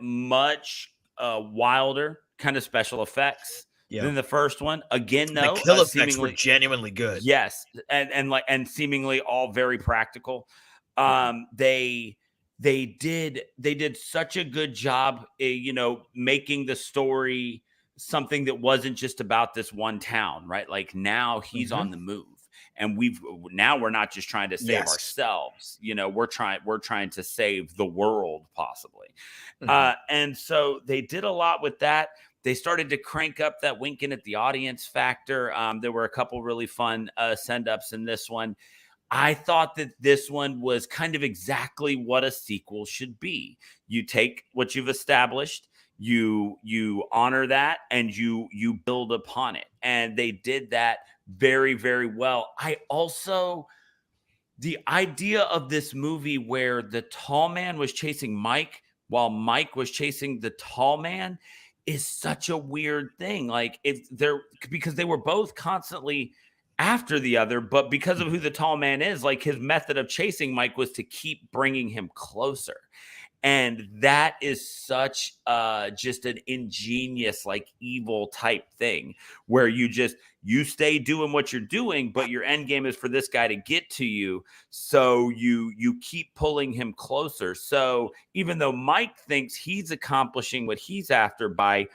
much wilder kind of special effects than the first one. Again, though, the kill effects were genuinely good. Yes, and seemingly all very practical. They they did such a good job, making the story something that wasn't just about this one town, right? Like now he's on the move, and we're not just trying to save ourselves, we're trying to save the world possibly. And so they did a lot with that. They started to crank up that winking at the audience factor. There were a couple really fun send-ups in this one. I thought that this one was kind of exactly what a sequel should be. You take what you've established, you honor that, and you build upon it. And they did that very, very well. The idea of this movie where the tall man was chasing Mike while Mike was chasing the tall man is such a weird thing. Like because they were both constantly after the other, but because of who the tall man is, like his method of chasing Mike was to keep bringing him closer. And that is such just an ingenious, like evil type thing where you stay doing what you're doing, but your end game is for this guy to get to you. So you keep pulling him closer. So even though Mike thinks he's accomplishing what he's after by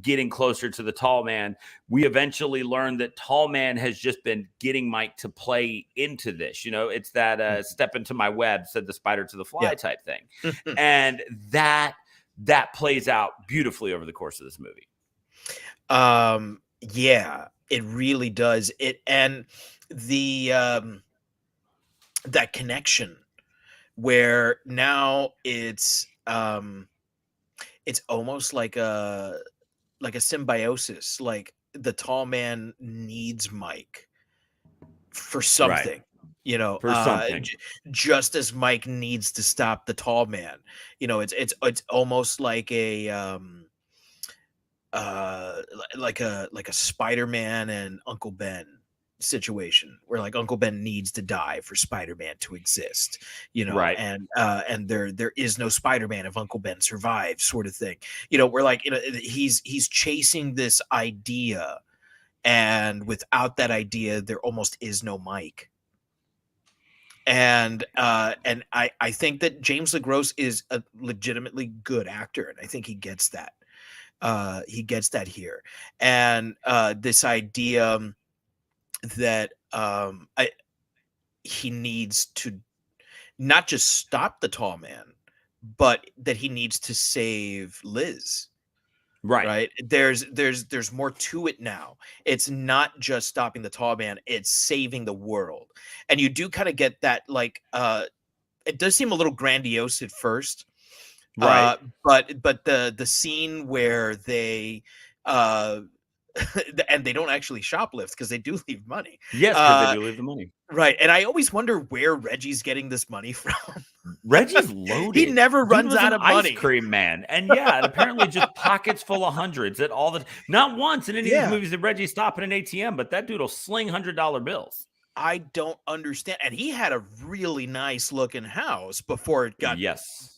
getting closer to the tall man, we eventually learn that tall man has just been getting Mike to play into this. It's that step into my web, said the spider to the fly type thing. And that plays out beautifully over the course of this movie. Yeah, it really does. And the that connection where now it's almost like a symbiosis. Like the tall man needs Mike for something, for something. Just as Mike needs to stop the tall man. It's almost like a like a Spider-Man and Uncle Ben situation where like Uncle Ben needs to die for Spider-Man to exist, right? And there is no Spider-Man if Uncle Ben survives, sort of thing. We're like, he's chasing this idea, and without that idea, there almost is no Mike. And I think that James LeGros is a legitimately good actor, and I think he gets that. He gets that here, and this idea that he needs to not just stop the tall man, but that he needs to save Liz. Right. There's more to it now. It's not just stopping the tall man, it's saving the world. And you do kind of get that, like, it does seem a little grandiose at first. Right. But the scene where they and they don't actually shoplift because they do leave money. Yes, because they do leave the money. Right. And I always wonder where Reggie's getting this money from. Reggie's loaded. He never runs out of money. Ice cream man. And and apparently just pockets full of hundreds at all not once in any of these movies did Reggie stop at an ATM, but that dude will sling $100 bills. I don't understand. And he had a really nice looking house before it got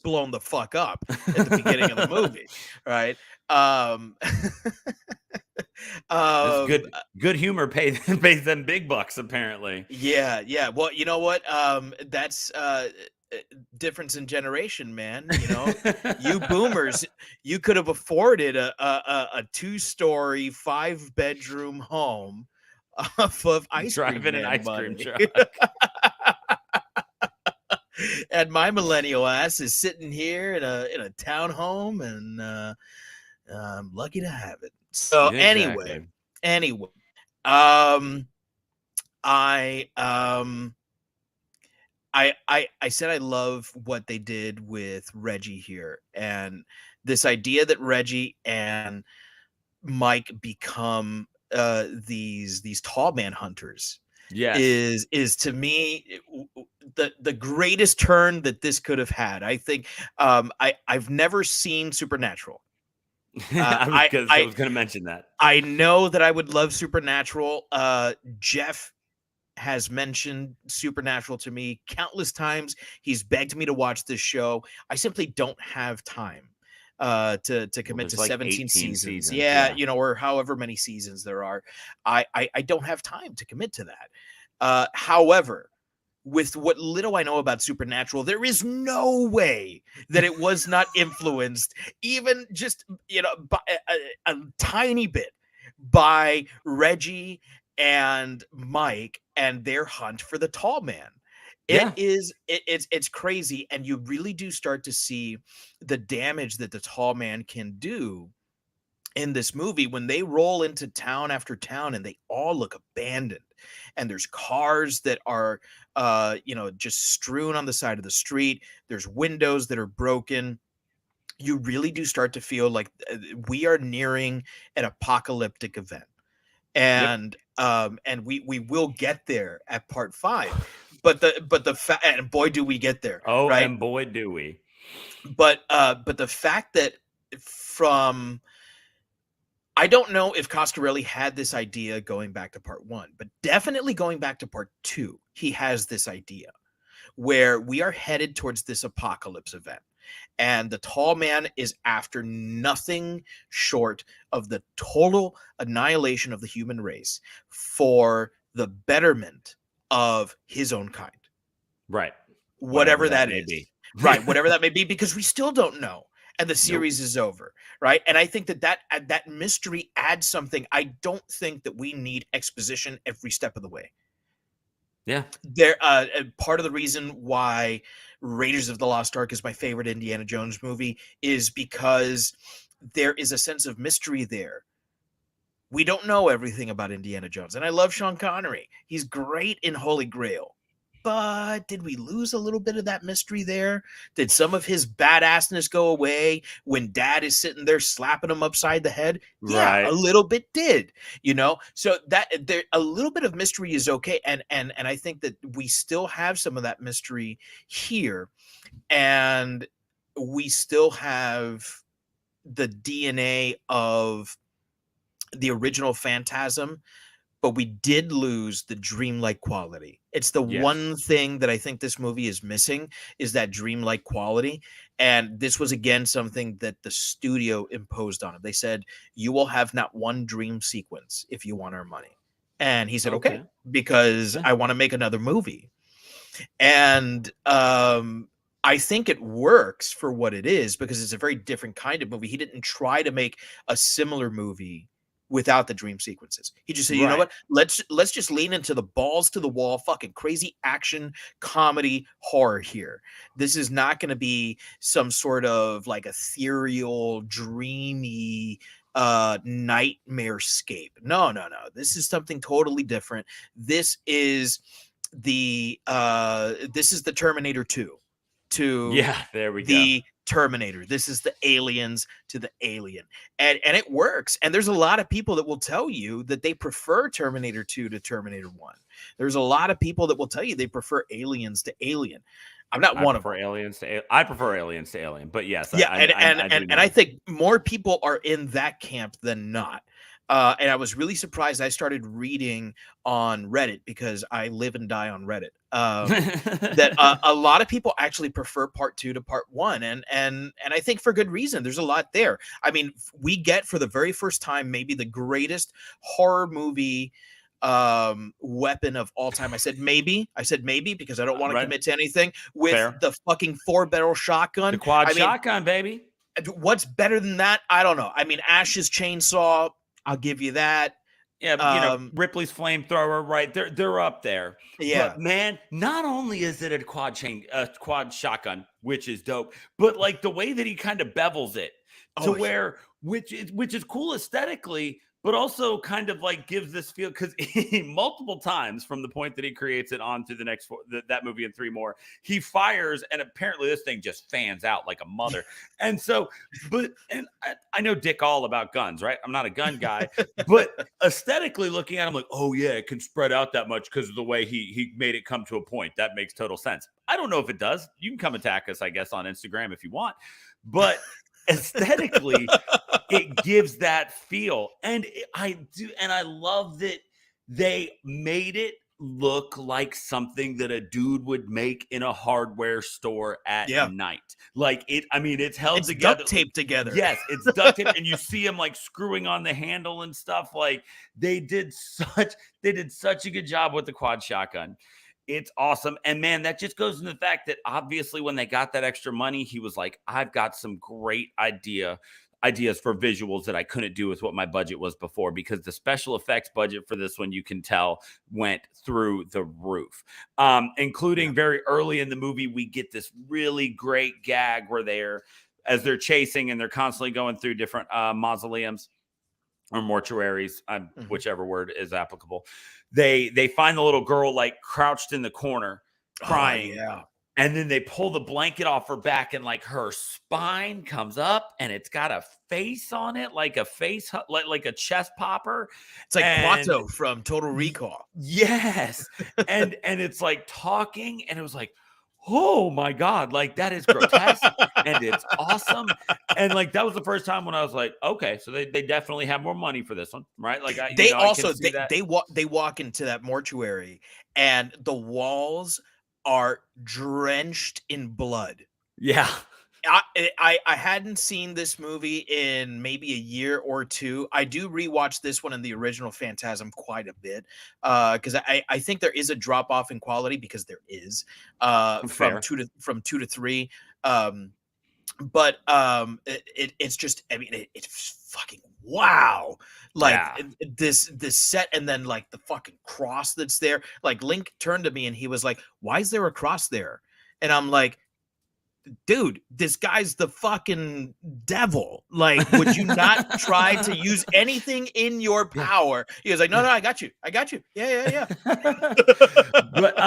blown the fuck up at the beginning of the movie. Right. Good humor pays them big bucks, apparently. Yeah. Well, you know what? That's difference in generation, man. You boomers, you could have afforded a 2-story 5-bedroom home off of driving an ice cream truck. And my millennial ass is sitting here in a townhome, and I'm lucky to have it. So anyway, I said I love what they did with Reggie here, and this idea that Reggie and Mike become these tall man hunters is to me the greatest turn that this could have had. I think I've never seen Supernatural. I was going to mention that. I know that I would love Supernatural. Jeff has mentioned Supernatural to me countless times. He's begged me to watch this show. I simply don't have time to commit to 17 seasons. Yeah, or however many seasons there are. I don't have time to commit to that. However, with what little I know about Supernatural, there is no way that it was not influenced, even just, by a tiny bit, by Reggie and Mike and their hunt for the tall man. It's crazy, and you really do start to see the damage that the tall man can do in this movie when they roll into town after town and they all look abandoned, and there's cars that are just strewn on the side of the street. There's windows that are broken. You really do start to feel like we are nearing an apocalyptic event, and we will get there at part 5, but the and boy do we get there. Oh, right? and boy do we. But the fact that I don't know if Coscarelli had this idea going back to part 1, but definitely going back to part 2, he has this idea where we are headed towards this apocalypse event. And the tall man is after nothing short of the total annihilation of the human race for the betterment of his own kind. Right. Whatever that is. Right. Whatever that may be, because we still don't know. And the series is over, right? And I think that mystery adds something. I don't think that we need exposition every step of the way. Yeah. There, part of the reason why Raiders of the Lost Ark is my favorite Indiana Jones movie is because there is a sense of mystery there. We don't know everything about Indiana Jones, and I love Sean Connery. He's great in Holy Grail. But did we lose a little bit of that mystery there? Did some of his badassness go away when Dad is sitting there slapping him upside the head? Yeah, a little bit did, So that there a little bit of mystery is okay, and I think that we still have some of that mystery here, and we still have the DNA of the original Phantasm. But we did lose the dreamlike quality. It's the one thing that I think this movie is missing, is that dreamlike quality. And this was, again, something that the studio imposed on him. They said, you will have not one dream sequence if you want our money. And he said, okay, because I want to make another movie. And I think it works for what it is, because it's a very different kind of movie. He didn't try to make a similar movie without the dream sequences. He just said, you know what? Let's just lean into the balls to the wall, fucking crazy action, comedy, horror here. This is not going to be some sort of like ethereal, dreamy nightmarescape. No. This is something totally different. This is the Terminator 2 to there we the go. Terminator. This is the Aliens to the Alien, and it works. And there's a lot of people that will tell you that they prefer Terminator 2 to Terminator 1. There's a lot of people that will tell you they prefer Aliens to Alien. I'm not one of them. I prefer Aliens to Alien, but yes, I think more people are in that camp than not. And I was really surprised. I started reading on Reddit, because I live and die on Reddit. That a lot of people actually prefer part 2 to part 1, and I think for good reason. There's a lot there. I mean, we get for the very first time maybe the greatest horror movie weapon of all time. I said maybe because I don't want to commit to anything, with the fucking 4-barrel shotgun, the quad shotgun, baby. What's better than that? I don't know. I mean, Ash's chainsaw, I'll give you that. Yeah, Ripley's flamethrower, right? They're up there. Yeah, but man, not only is it a quad shotgun, which is dope, but like the way that he kind of bevels it to where, which is cool aesthetically, but also kind of like gives this feel, because multiple times from the point that he creates it on to the next that movie and 3 more, he fires, and apparently this thing just fans out like a mother. And so, I know dick all about guns, right? I'm not a gun guy, but aesthetically looking at him, like, oh yeah, it can spread out that much because of the way he made it come to a point. That makes total sense. I don't know if it does. You can come attack us, I guess, on Instagram if you want, but aesthetically it gives that feel, and I love that they made it look like something that a dude would make in a hardware store at night. Like it's held together, duct taped together. Yes, it's duct tape, and you see him like screwing on the handle and stuff. Like they did such a good job with the quad shotgun. It's awesome. And man, that just goes into the fact that obviously when they got that extra money, he was like, I've got some great ideas for visuals that I couldn't do with what my budget was before, because the special effects budget for this one, you can tell, went through the roof. Including very early in the movie, we get this really great gag where as they're chasing and they're constantly going through different mausoleums or mortuaries, whichever word is applicable. They find the little girl like crouched in the corner crying. Oh, yeah. And then they pull the blanket off her back and like her spine comes up and it's got a face on it, like a face, like a chest popper. It's like Quato from Total Recall. Yes. and it's like talking, and it was like, oh my God, like that is grotesque and it's awesome. And like, that was the first time when I was like, okay, so they definitely have more money for this one, right? Like they walk into that mortuary and the walls are drenched in blood. Yeah. I hadn't seen this movie in maybe a year or two. I do rewatch this one and the original Phantasm quite a bit, because I think there is a drop off in quality, because there is from 2 to 3. But it's just, I mean, it's fucking wow. Like this set, and then like the fucking cross that's there. Like Link turned to me and he was like, "Why is there a cross there?" And I'm like, dude, this guy's the fucking devil. Like, would you not try to use anything in your power? He was like, no, I got you. Yeah. But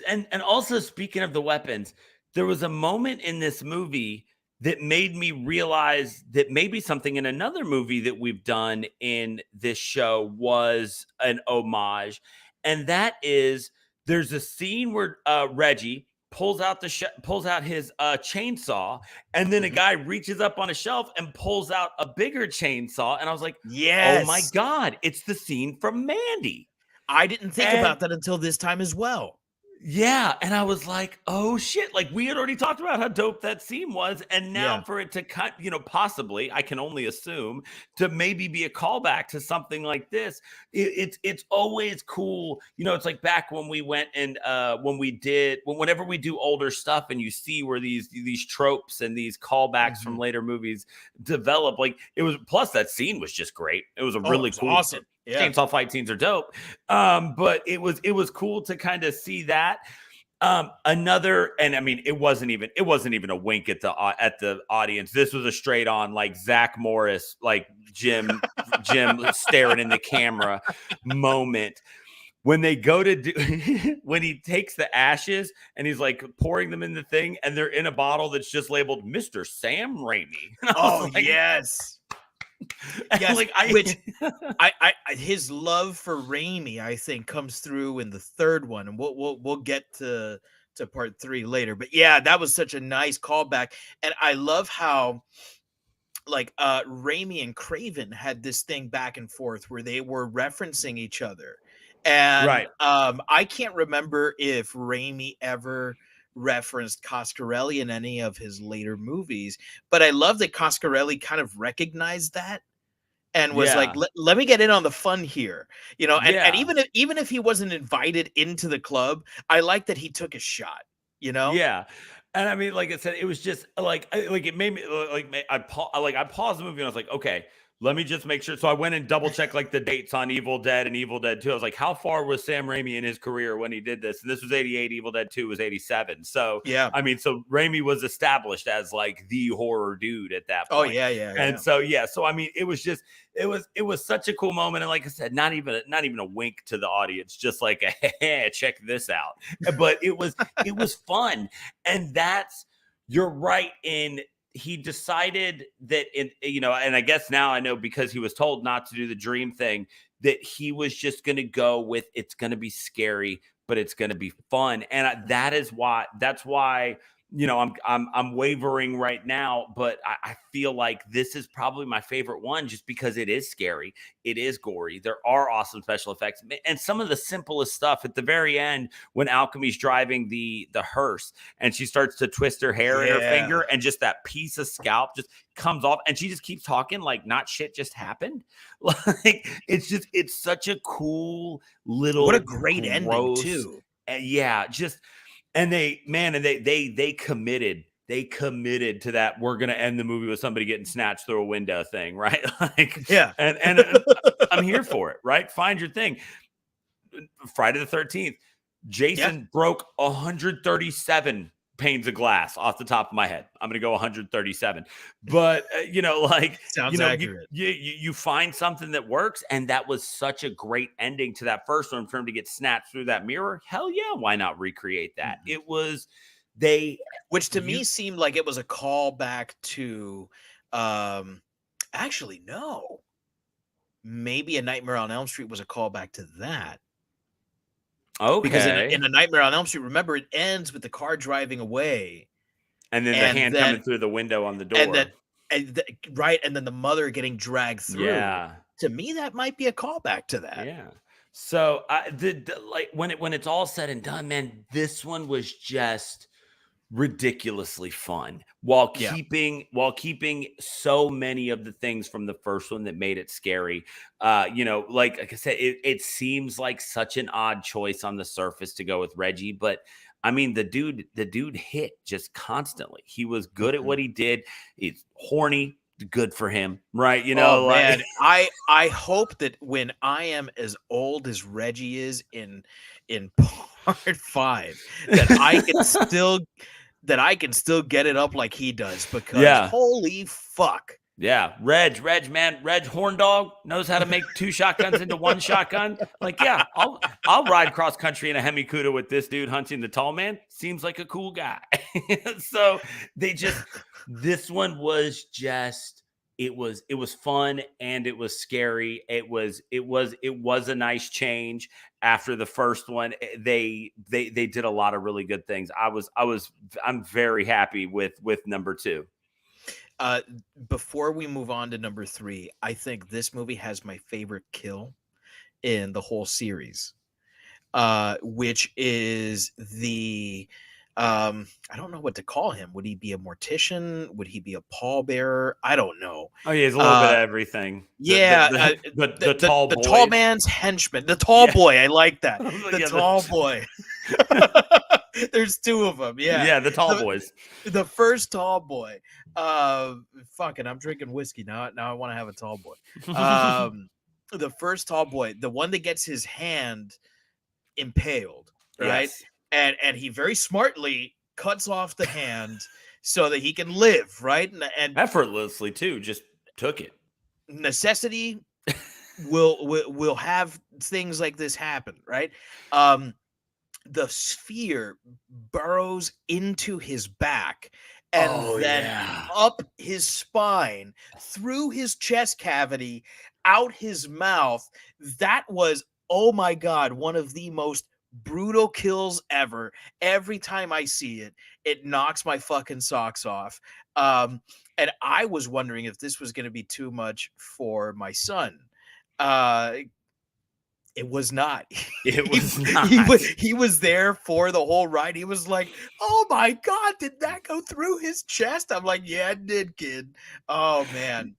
and also, speaking of the weapons, there was a moment in this movie that made me realize that maybe something in another movie that we've done in this show was an homage. And that is, there's a scene where Reggie pulls out his chainsaw, and then a guy reaches up on a shelf and pulls out a bigger chainsaw. And I was like, yes, oh my God, it's the scene from Mandy. I didn't think about that until this time as well. Yeah. And I was like, oh shit. Like, we had already talked about how dope that scene was. And now for it to cut, possibly, I can only assume, to maybe be a callback to something like this. It's always cool. It's like back when we went and whenever we do older stuff and you see where these tropes and these callbacks from later movies develop, like it was, plus that scene was just great. It was really cool. Awesome. Yeah. Chainsaw fight scenes are dope. But it was cool to kind of see that. Another, and I mean, it wasn't even a wink at the audience. This was a straight on, like, Zach Morris, like Jim staring in the camera moment. When they go to when he takes the ashes and he's like pouring them in the thing, and they're in a bottle that's just labeled Mr. Sam Raimi. Oh, like, yes. Yes, like, his love for Raimi, I think, comes through in the third one, and we'll get to part 3 later. But yeah, that was such a nice callback, and I love how like Raimi and Craven had this thing back and forth where they were referencing each other, and I can't remember if Raimi ever referenced Coscarelli in any of his later movies, but I love that Coscarelli kind of recognized that and was like, let me get in on the fun here, and even if he wasn't invited into the club, I like that he took a shot, Yeah. And I mean, like I said, it was just like it made me I paused the movie and I was like, okay, let me just make sure. So I went and double checked like the dates on Evil Dead and Evil Dead 2. I was like, how far was Sam Raimi in his career when he did this? And this was 88. Evil Dead 2 was 87. So yeah, I mean, so Raimi was established as like the horror dude at that point. Oh yeah. And so I mean, it was just it was such a cool moment. And like I said, not even a wink to the audience, just like hey, check this out. But it was fun. And you're right in. He decided that and I guess now I know, because he was told not to do the dream thing, that he was just going to go with, it's going to be scary, but it's going to be fun. And that's why, I'm wavering right now, but I feel like this is probably my favorite one, just because it is scary. It is gory. There are awesome special effects, and some of the simplest stuff at the very end when Alchemy's driving the hearse and she starts to twist her hair in her finger, and just that piece of scalp just comes off, and she just keeps talking like not shit just happened. Like it's such a cool little, what a great ending too. yeah, just and they committed to that. We're gonna end the movie with somebody getting snatched through a window thing, right? Like, Yeah. and I'm here for it, right? Find your thing. Friday the 13th, Jason broke 137 panes of glass off the top of my head. I'm going to go 137. But, Sounds accurate. You find something that works. And that was such a great ending to that first one for him to get snatched through that mirror. Hell yeah. Why not recreate that? Mm-hmm. It was, which to me seemed like it was a callback to, actually, no. Maybe A Nightmare on Elm Street was a callback to that. Okay. Because in A Nightmare on Elm Street, remember, it ends with the car driving away. And then the hand coming through the window on the door. Right, and then the mother getting dragged through. Yeah. To me, that might be a callback to that. Yeah. So when it's all said and done, man, this one was just ridiculously fun while keeping so many of the things from the first one that made it scary. Like I said, it seems like such an odd choice on the surface to go with Reggie, but I mean, the dude hit just constantly. He was good at what he did. He's horny. Good for him, right? Man, I hope that when I am as old as Reggie is in part 5, that I can still get it up like he does, because holy fuck. Yeah, Reg, man, Reg Horn Dog knows how to make 2 shotguns into 1 shotgun. Like, yeah, I'll ride cross country in a Hemi Cuda with this dude hunting the tall man. Seems like a cool guy. So this one was just, it was fun and it was scary. It was a nice change after the first one. They did a lot of really good things. I'm very happy with number 2. Before we move on to number 3, I think this movie has my favorite kill in the whole series, which is the I don't know what to call him. Would he be a mortician? Would he be a pallbearer? I don't know. Oh, yeah, he's a little bit of everything. The tall boy. The tall man's henchman. The tall boy. I like that. The tall boy. There's 2 of them. Yeah. Yeah, the tall boys. The first tall boy. Fucking, I'm drinking whiskey now. Now I want to have a tall boy. The first tall boy, the one that gets his hand impaled, right? Yes. And he very smartly cuts off the hand so that he can live, right? And effortlessly too, just took it. Necessity will have things like this happen, right? The sphere burrows into his back and up his spine, through his chest cavity, out his mouth. That was, oh my God, one of the most brutal kills ever. Every time I see it, it knocks my fucking socks off. And I was wondering if this was going to be too much for my son. It was not. It was not. He was there for the whole ride. He was like, "Oh my God, did that go through his chest?" I'm like, "Yeah, it did, kid." Oh man.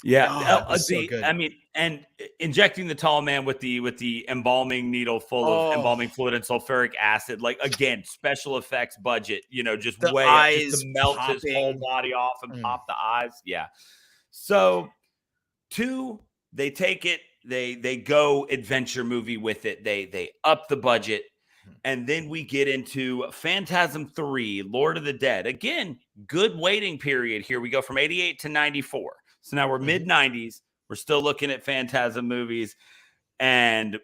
Yeah. So good. I mean, and injecting the tall man with the embalming needle full of embalming fluid and sulfuric acid, like, again, special effects budget, just the way eyes just to melt popping. his whole body off and pop the eyes. Yeah. So 2, they take it. They go adventure movie with it. They up the budget. And then we get into Phantasm 3, Lord of the Dead. Again, good waiting period here. We go from 88 to 94. So now we're mid-90s. We're still looking at Phantasm movies. And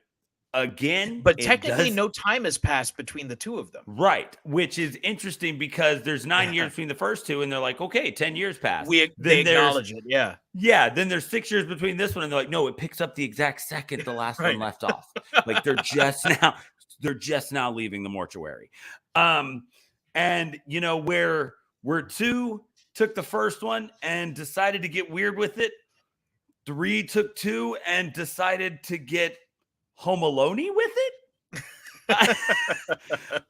again, but technically no time has passed between the 2 of them. Right, which is interesting because there's 9 years between the first 2, and they're like, okay, 10 years passed. They acknowledge it, yeah. Yeah, then there's 6 years between this one, and they're like, no, it picks up the exact second the last one left off. Like, they're just now leaving the mortuary. And where 2 took the first one and decided to get weird with it, 3 took 2 and decided to get Home Alone-y with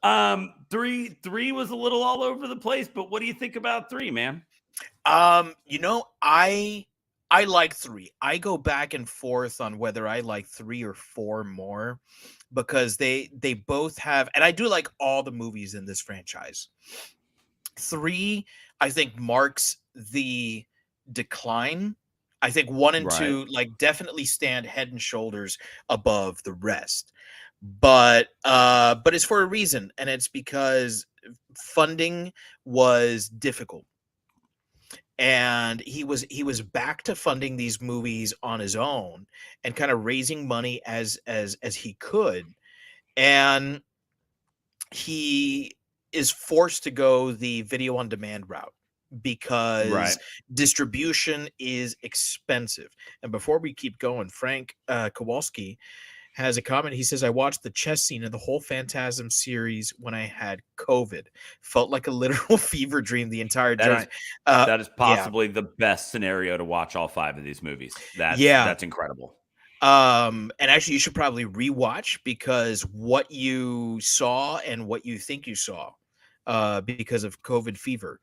it. 3 was a little all over the place, but what do you think about 3, man? I like 3. I go back and forth on whether I like 3 or 4 more. because they both have, and I do like all the movies in this franchise. 3, I think, marks the decline. I think 1 and Right. 2 like definitely stand head and shoulders above the rest. But it's for a reason, and it's because funding was difficult. And he was back to funding these movies on his own and kind of raising money as he could. And he is forced to go the video on demand route because Right. distribution is expensive. And before we keep going, Frank Kowalski has a comment. He says, I watched the chess scene in the whole Phantasm series when I had COVID. Felt like a literal fever dream the entire time. That is Yeah. possibly the best scenario to watch all 5 of these movies. Yeah. That's incredible. And actually, you should probably rewatch, because what you saw and what you think you saw, because of COVID fever,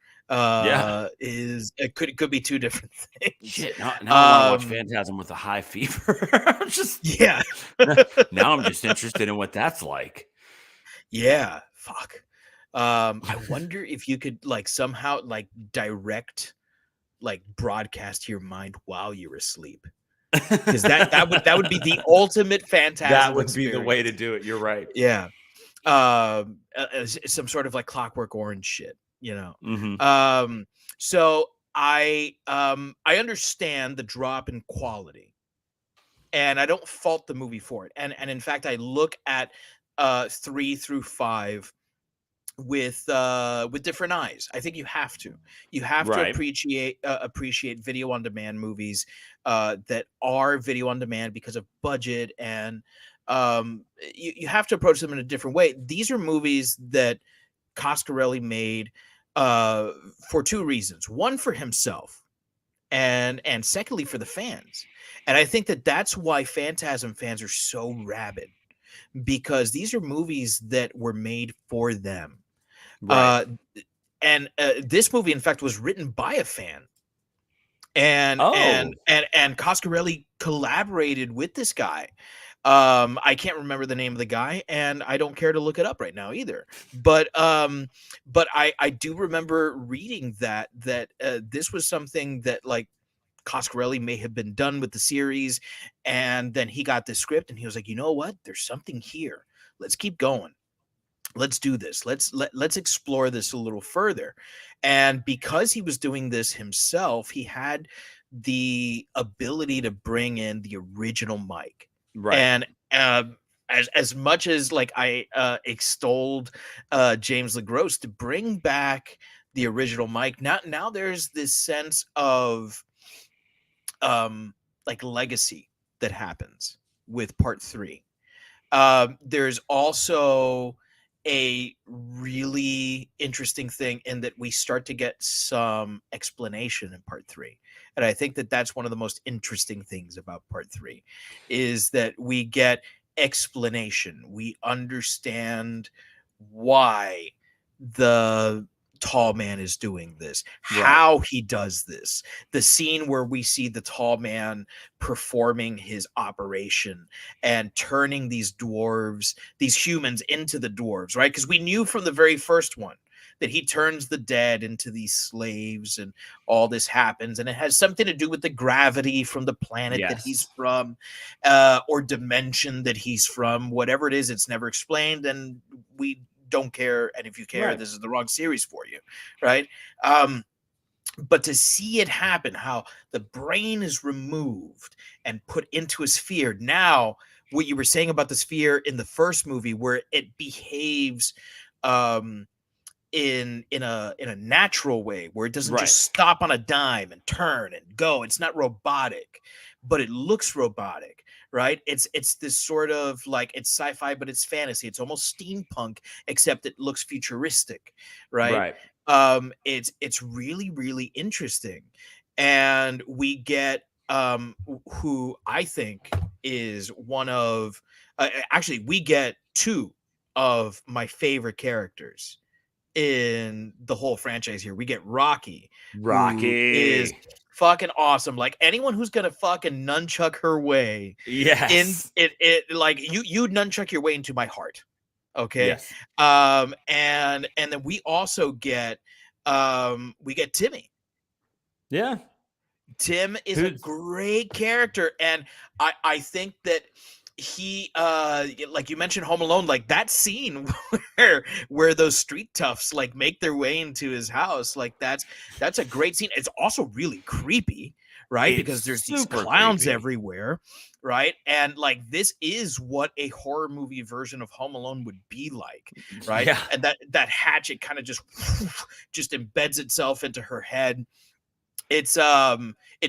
is it could be 2 different things. Shit, now I want to watch Phantasm with a high fever. Yeah. Now I'm just interested in what that's like. Yeah. Fuck. I wonder if you could like somehow like direct, like broadcast to your mind while you're asleep. Because that would be the ultimate Phantasm. That would be the way to do it. You're right. Yeah. Some sort of like Clockwork Orange shit, you know. Mm-hmm. So I understand the drop in quality, and I don't fault the movie for it. And in fact, I look at 3 through 5 with different eyes. I think you have to Right. appreciate video on demand movies that are video on demand because of budget, and you have to approach them in a different way. These are movies that Coscarelli made for 2 reasons: 1, for himself, and secondly, for the fans. And I think that that's why Phantasm fans are so rabid, because these are movies that were made for them. Right. And this movie, in fact, was written by a fan, and Coscarelli collaborated with this guy. I can't remember the name of the guy, and I don't care to look it up right now either. But I do remember reading that this was something that like Coscarelli may have been done with the series, and then he got the script and he was like, you know what? There's something here. Let's keep going. Let's do this. Let's explore this a little further. And because he was doing this himself, he had the ability to bring in the original Mike. Right. And as much as like I extolled James LeGros to bring back the original Mike, now there's this sense of like legacy that happens with part 3. There's also a really interesting thing in that we start to get some explanation in part 3. And I think that that's one of the most interesting things about part 3 is that we get explanation. We understand why the tall man is doing this, how he does this. The scene where we see the tall man performing his operation and turning these dwarves, these humans, into the dwarves, right? Because we knew from the very first one that he turns the dead into these slaves, and all this happens, and it has something to do with the gravity from the planet that he's from, or dimension that he's from. Whatever it is, it's never explained, and we don't care. And if you care, this is the wrong series for you, right? But to see it happen, how the brain is removed and put into a sphere. Now, what you were saying about the sphere in the first movie, where it behaves in a natural way, where it doesn't just stop on a dime and turn and go. It's not robotic, but it looks robotic, right? It's this sort of like, it's sci-fi, but it's fantasy. It's almost steampunk, except it looks futuristic, right? It's really, really interesting. And we get who I think is one of actually, we get 2 of my favorite characters in the whole franchise here. We get Rocky, who is fucking awesome. Like anyone who's gonna fucking nunchuck her way in Yes. it like you nunchuck your way into my heart. Okay. Yes. And then we also get Timmy. Yeah. Tim is a Who's great character, and I think that he like you mentioned Home Alone, like that scene where those street toughs like make their way into his house, like that's a great scene. It's also really creepy, right? it's Because there's these super clowns creepy. everywhere, right? And like this is what a horror movie version of Home Alone would be like, right? Yeah. And that hatchet kind of just embeds itself into her head. It's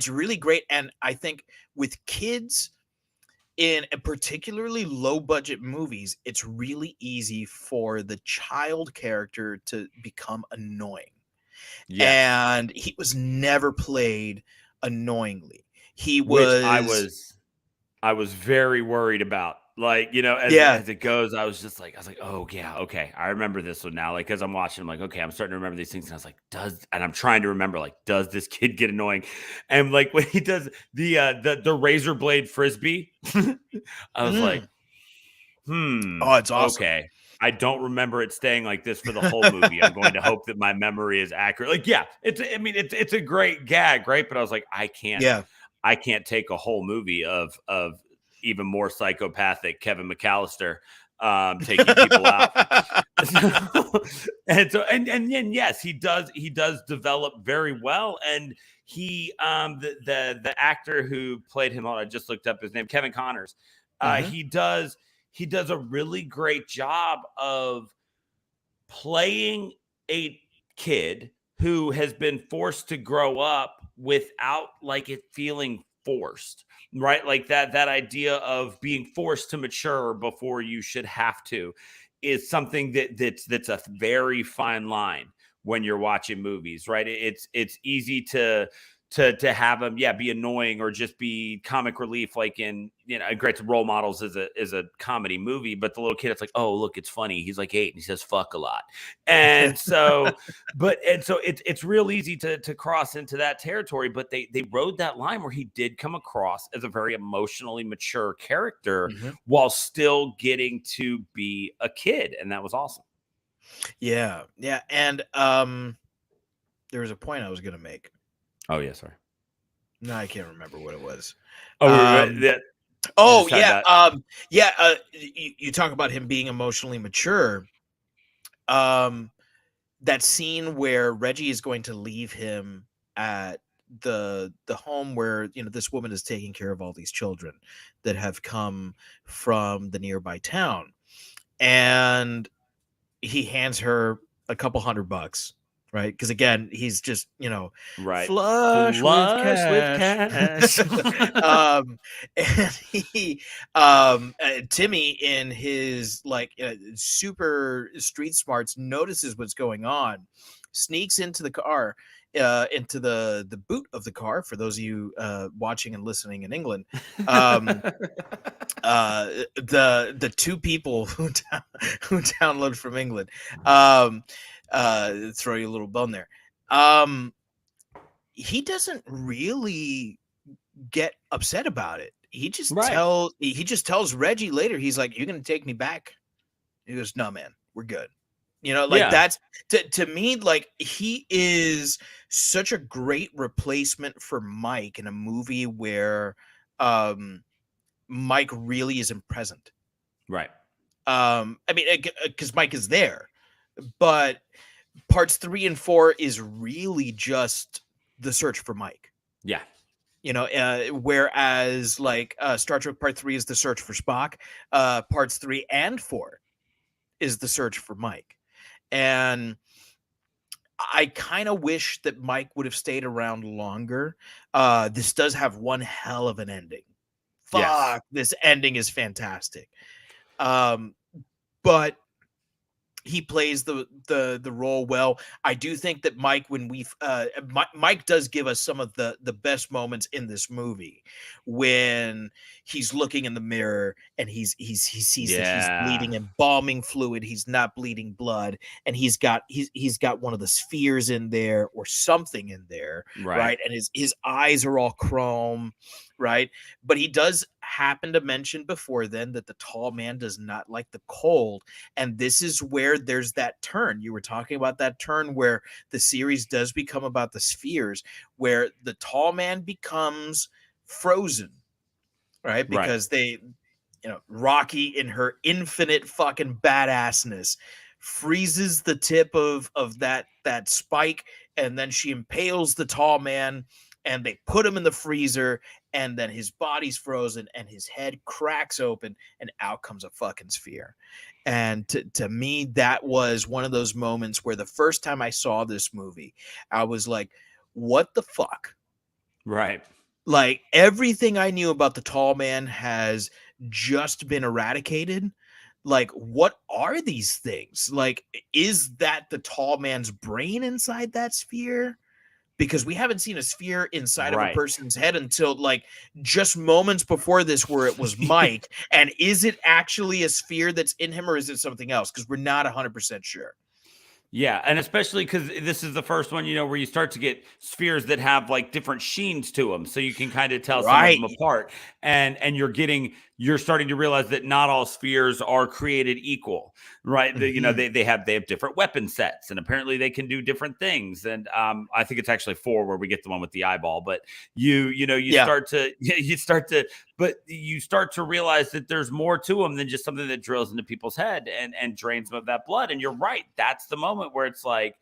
really great, and I think with kids in particularly low budget movies, it's really easy for the child character to become annoying. Yes. And he was never played annoyingly. He Which was I was very worried about. Like, yeah. as it goes, I was like, oh yeah, okay. I remember this one now. Like as I'm watching, I'm like, okay, I'm starting to remember these things. And I was like, and I'm trying to remember, like, does this kid get annoying? And like when he does the razor blade frisbee, I was like, Oh, it's awesome. okay. I don't remember it staying like this for the whole movie. I'm going to hope that my memory is accurate. Like, yeah, it's a great gag, right? But I was like, I can't take a whole movie of even more psychopathic Kevin McAllister taking people out. And yes, he does develop very well. And he the actor who played him, I just looked up his name, Kevin Connors. He does a really great job of playing a kid who has been forced to grow up without like it feeling forced, right? Like that idea of being forced to mature before you should have to is something that's a very fine line when you're watching movies, right? It's easy to have them, be annoying or just be comic relief, like in great Role Models is a comedy movie, but the little kid, it's like, oh look, it's funny, he's like 8 and he says fuck a lot, and so it's real easy to cross into that territory. But they rode that line where he did come across as a very emotionally mature character while still getting to be a kid, and that was awesome. Yeah, and there was a point I was gonna make. Oh yeah, sorry. No, I can't remember what it was. You talk about him being emotionally mature. That scene where Reggie is going to leave him at the home where this woman is taking care of all these children that have come from the nearby town, and he hands her a couple $100, right? Because again, he's just Right, flush with cash. And he Timmy, in his like super street smarts, notices what's going on, sneaks into the car, into the boot of the car. For those of you watching and listening in England, the two people who download from England, throw you a little bone there. He doesn't really get upset about it. He just tells Reggie later, he's like, "You're gonna take me back?" He goes, "No, man, we're good." That's to me, like, he is such a great replacement for Mike in a movie where Mike really isn't present. Right. I mean, because Mike is there, but parts 3 and 4 is really just the search for Mike. Yeah. Whereas like Star Trek Part 3 is the search for Spock, parts 3 and 4 is the search for Mike. And I kind of wish that Mike would have stayed around longer. This does have one hell of an ending. Fuck, this ending is fantastic. But he plays the role well. I do think that Mike, when Mike does give us some of the best moments in this movie, when he's looking in the mirror and he sees that he's bleeding embalming fluid, he's not bleeding blood, and he's got one of the spheres in there or something in there, right? And his eyes are all chrome, right? But he does happen to mention before then that the tall man does not like the cold. And this is where there's that turn. You were talking about that turn where the series does become about the spheres, where the tall man becomes frozen, right? Because they, Rocky, in her infinite fucking badassness, freezes the tip of that spike, and then she impales the tall man, and they put him in the freezer, and then his body's frozen and his head cracks open and out comes a fucking sphere. And to me, that was one of those moments where the first time I saw this movie, I was like, what the fuck? Right. Like, everything I knew about the tall man has just been eradicated. Like, what are these things? Like, is that the tall man's brain inside that sphere? Because we haven't seen a sphere inside of a person's head until like just moments before this, where it was Mike. And is it actually a sphere that's in him, or is it something else? Because we're not 100% sure. Yeah, and especially because this is the first one, where you start to get spheres that have like different sheens to them, so you can kind of tell some of them apart, and you're starting to realize that not all spheres are created equal, right? Mm-hmm. They have different weapon sets, and apparently they can do different things. And I think it's actually 4 where we get the one with the eyeball, but you start to realize that there's more to them than just something that drills into people's head and drains them of that blood. And you're right. That's the moment where it's like,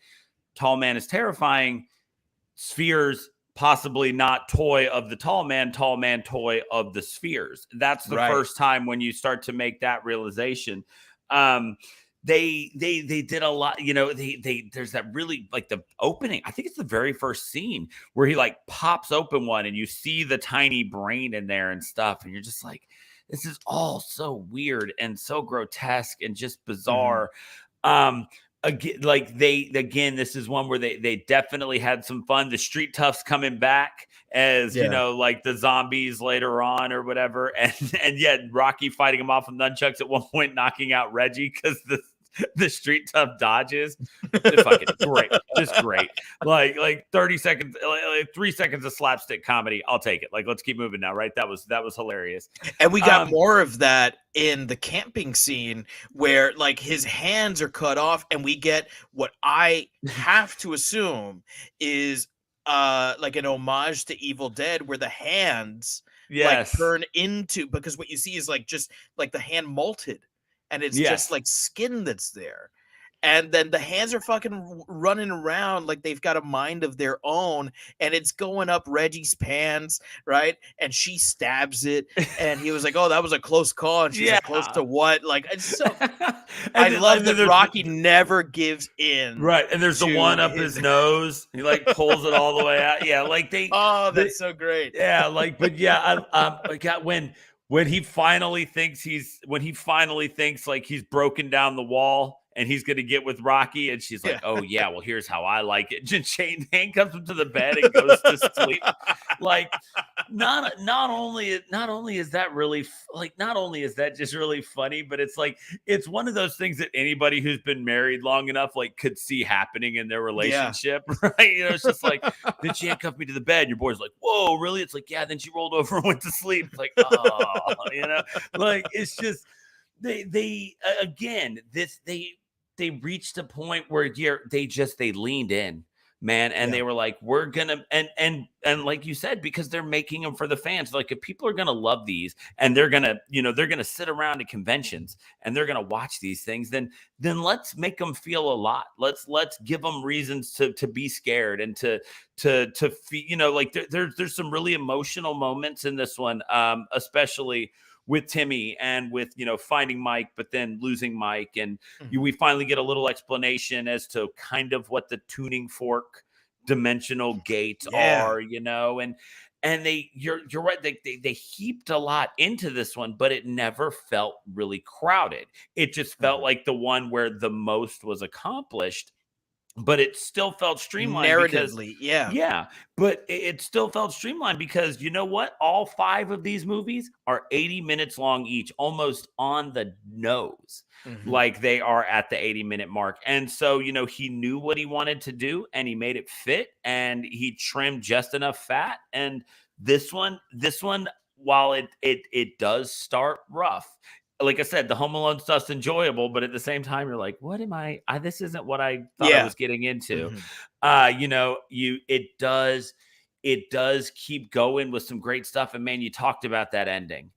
tall man is terrifying. Spheres, possibly not toy of the tall man, toy of the spheres. That's the first time when you start to make that realization. They did a lot, there's that really, like, the opening, I think it's the very first scene where he like pops open one and you see the tiny brain in there and stuff. And you're just like, this is all so weird and so grotesque and just bizarre. Again, this is one where they definitely had some fun. The street toughs coming back as, like the zombies later on or whatever. And yet Rocky fighting him off with nunchucks at one point, knocking out Reggie because the street tough dodges. Fucking great. Just great. Like 30 seconds, like 3 seconds of slapstick comedy. I'll take it. Like, let's keep moving now, right? That was hilarious. And we got more of that in the camping scene where like his hands are cut off, and we get what I have to assume is like an homage to Evil Dead, where the hands like turn into, because what you see is like just like the hand molted. And it's just like skin that's there. And then the hands are fucking running around like they've got a mind of their own. And it's going up Reggie's pants, right? And she stabs it. And he was like, oh, that was a close call. And she's like, close to what? Like, it's so... I love that Rocky never gives in. Right. And there's the one up his nose. He like pulls it all the way out. Yeah. Like that's so great. Yeah. Like, but yeah, I got when he finally thinks like he's broken down the wall and he's going to get with Rocky, and she's like, oh yeah, well, here's how I like it. Jane handcuffs him to the bed and goes to sleep. Like, not only is that just really funny, but it's like, it's one of those things that anybody who's been married long enough like could see happening in their relationship, right? It's just like, then she handcuffed me to the bed. Your boy's like, whoa, really? It's like, yeah. Then she rolled over and went to sleep. It's like, oh, like, it's just they reached a point where they leaned in, man. And they were like, we're gonna, and like you said, because they're making them for the fans. Like, if people are gonna love these and they're gonna sit around at conventions and they're gonna watch these things, then let's make them feel a lot. Let's give them reasons to be scared and to feel, like there's some really emotional moments in this one, especially with Timmy and with, finding Mike, but then losing Mike. And we finally get a little explanation as to kind of what the tuning fork dimensional gates are, And you're right. They heaped a lot into this one, but it never felt really crowded. It just felt like the one where the most was accomplished, but it still felt streamlined because Narratively, yeah. yeah, but it still felt streamlined because you know what? All 5 of these movies are 80 minutes long each, almost on the nose. Like they are at the 80-minute mark. And so, he knew what he wanted to do and he made it fit and he trimmed just enough fat. And this one, while it does start rough, like I said, the Home Alone stuff's enjoyable, but at the same time, you're like, what am I this isn't what I thought I was getting into. It does keep going with some great stuff. And man, you talked about that ending.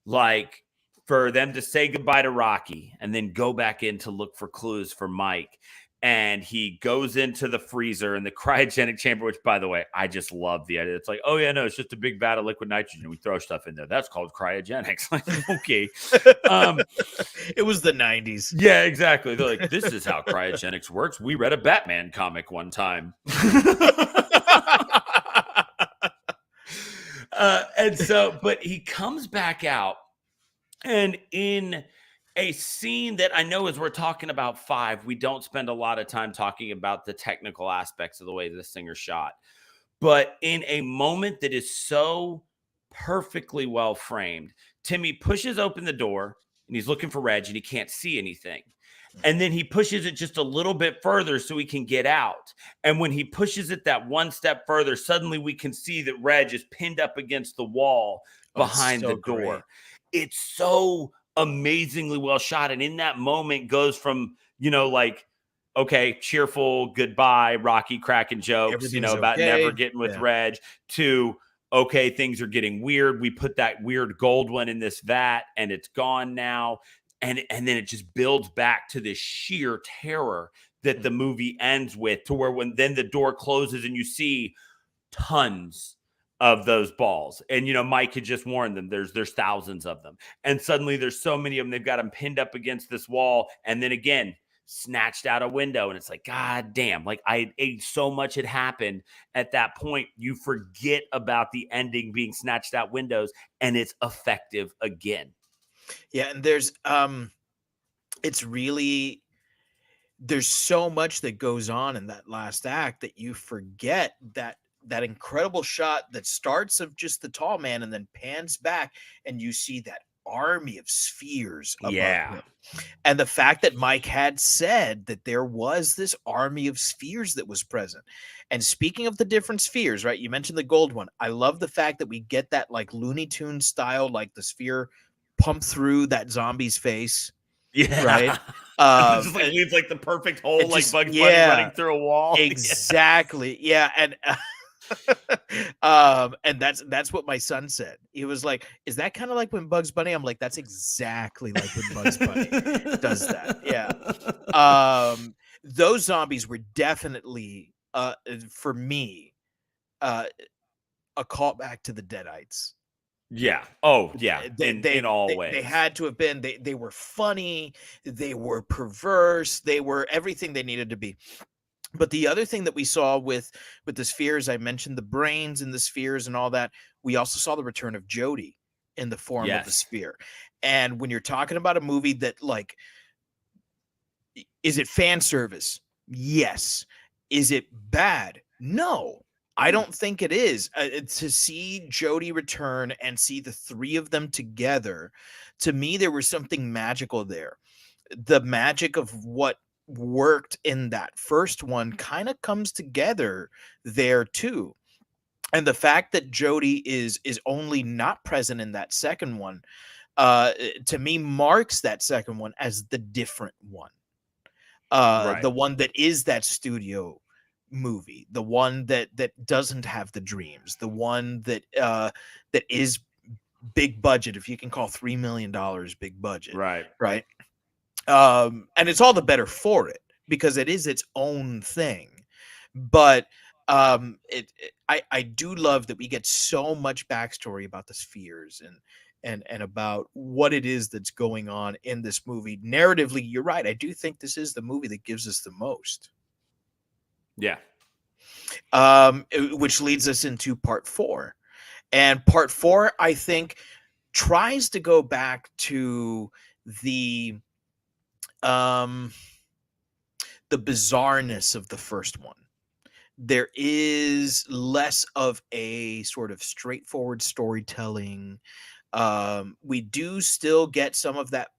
Like for them to say goodbye to Rocky and then go back in to look for clues for Mike. And he goes into the freezer in the cryogenic chamber, which, by the way, I just love the idea. It's like, oh, yeah, no, it's just a big vat of liquid nitrogen. We throw stuff in there. That's called cryogenics. Like, okay. It was the 90s. Yeah, exactly. They're like, this is how cryogenics works. We read a Batman comic one time. And so, but he comes back out. And in a scene that I know as we're talking about 5, we don't spend a lot of time talking about the technical aspects of the way this thing is shot. But in a moment that is so perfectly well framed, Timmy pushes open the door and he's looking for Reg and he can't see anything. And then he pushes it just a little bit further so he can get out. And when he pushes it that one step further, suddenly we can see that Reg is pinned up against the wall behind the door. Great. It's so amazingly well shot. And in that moment goes from, like, okay, cheerful goodbye, Rocky cracking jokes, about never getting with Reg, to, okay, things are getting weird. We put that weird gold one in this vat and it's gone now. And then it just builds back to this sheer terror that the movie ends with, to where when then the door closes and you see tons of those balls. And, Mike had just warned them, there's thousands of them. And suddenly there's so many of them, they've got them pinned up against this wall. And then again, snatched out a window. And it's like, God damn, like so much had happened at that point. You forget about the ending being snatched out windows and it's effective again. Yeah. And there's so much that goes on in that last act that you forget that incredible shot that starts of just the tall man and then pans back and you see that army of spheres above him. And the fact that Mike had said that there was this army of spheres that was present. And speaking of the different spheres, right? You mentioned the gold one. I love the fact that we get that like Looney Tunes style, like the sphere pump through that zombie's face. Yeah. Right. Just like leaves like the perfect hole, like Bugs Bunny running through a wall. Exactly. Yeah. And that's what my son said. He was like, is that kind of like when Bugs Bunny? I'm like, that's exactly like when Bugs Bunny does that. Yeah. Those zombies were definitely for me a callback to the Deadites. Yeah. Oh, yeah. In all ways. They had to have been. They were funny. They were perverse. They were everything they needed to be. But the other thing that we saw with the spheres, I mentioned the brains and the spheres and all that. We also saw the return of Jodie in the form of the sphere. And when you're talking about a movie that, like, is it fan service? Yes. Is it bad? No. I don't think it is. To see Jodie return and see the 3 of them together, to me, there was something magical there. The magic of what worked in that first one kind of comes together there too. And the fact that Jodie is only not present in that second one, to me, marks that second one as the different one. The one that is that studio movie, the one that doesn't have the dreams, the one that is big budget, if you can call $3 million big budget. Right. And it's all the better for it because it is its own thing. But I do love that we get so much backstory about the spheres and about what it is that's going on in this movie. Narratively, you're right. I do think this is the movie that gives us the most. Yeah. Which leads us into part 4. And part 4, I think, tries to go back to the bizarreness of the first one. There is less of a sort of straightforward storytelling. We do still get some of that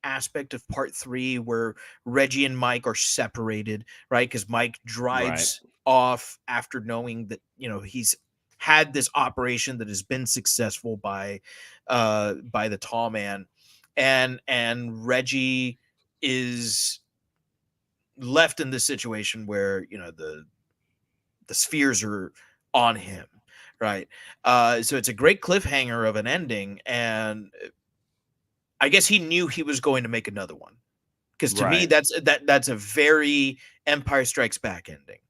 aspect of part 3 where Reggie and Mike are separated, right? Because Mike drives off after knowing that, he's had this operation that has been successful by the tall man, and Reggie is left in this situation where the spheres are on him, right? So it's a great cliffhanger of an ending, and I guess he knew he was going to make another one, because to me that's a very Empire Strikes Back ending.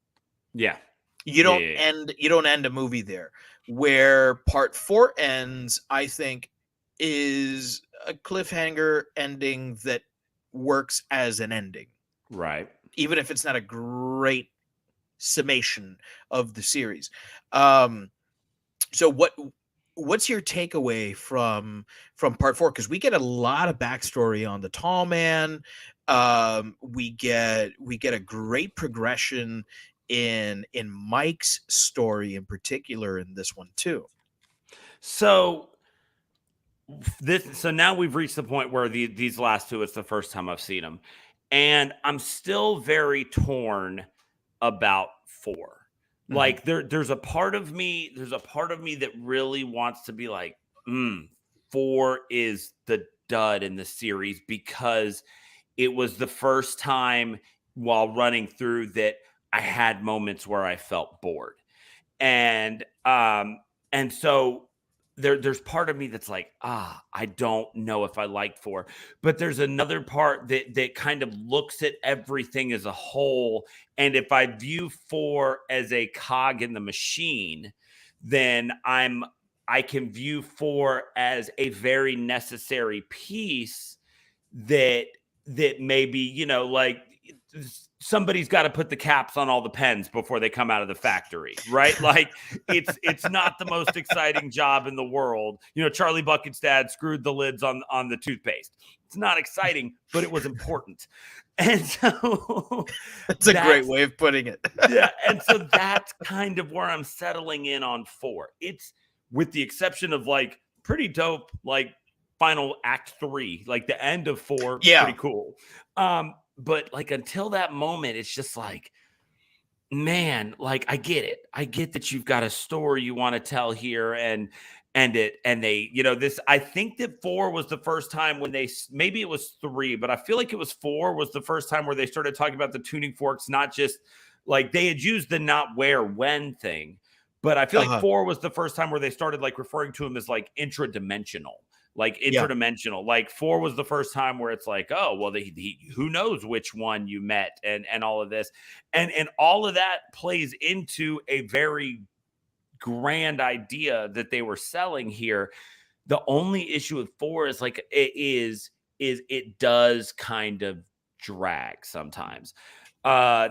Yeah. You don't end a movie there. Where part 4 ends, I think, is a cliffhanger ending that works as an ending. Right. Even if it's not a great summation of the series. So what's your takeaway from part 4? Because we get a lot of backstory on the tall man. We get a great progression in Mike's story in particular in this one too. So now we've reached the point where these last two, it's the first time I've seen them, and I'm still very torn about 4. Mm-hmm. Like there's a part of me that really wants to be like, 4 is the dud in the series, because it was the first time while running through that I had moments where I felt bored. And so there's part of me that's like, I don't know if I like 4, but there's another part that kind of looks at everything as a whole. And if I view 4 as a cog in the machine, then I can view 4 as a very necessary piece that maybe, like, somebody's got to put the caps on all the pens before they come out of the factory, right? Like it's not the most exciting job in the world. Charlie Bucket's dad screwed the lids on the toothpaste. It's not exciting, but it was important. And so that's a great way of putting it. Yeah. And so that's kind of where I'm settling in on 4. It's, with the exception of like pretty dope, like final act 3, like the end of 4, pretty cool. But like until that moment, it's just like, man, like I get it. I get that you've got a story you want to tell here, and they, this. I think that 4 was the first time when maybe it was 3, but I feel like it was 4 was the first time where they started talking about the tuning forks, not just like they had used the not where when thing, but I feel like 4 was the first time where they started like referring to him as like intradimensional. Like interdimensional. Like 4 was the first time where it's like, oh, well, who knows which one you met, and all of this, and all of that plays into a very grand idea that they were selling here. The only issue with 4 is like it does kind of drag sometimes. There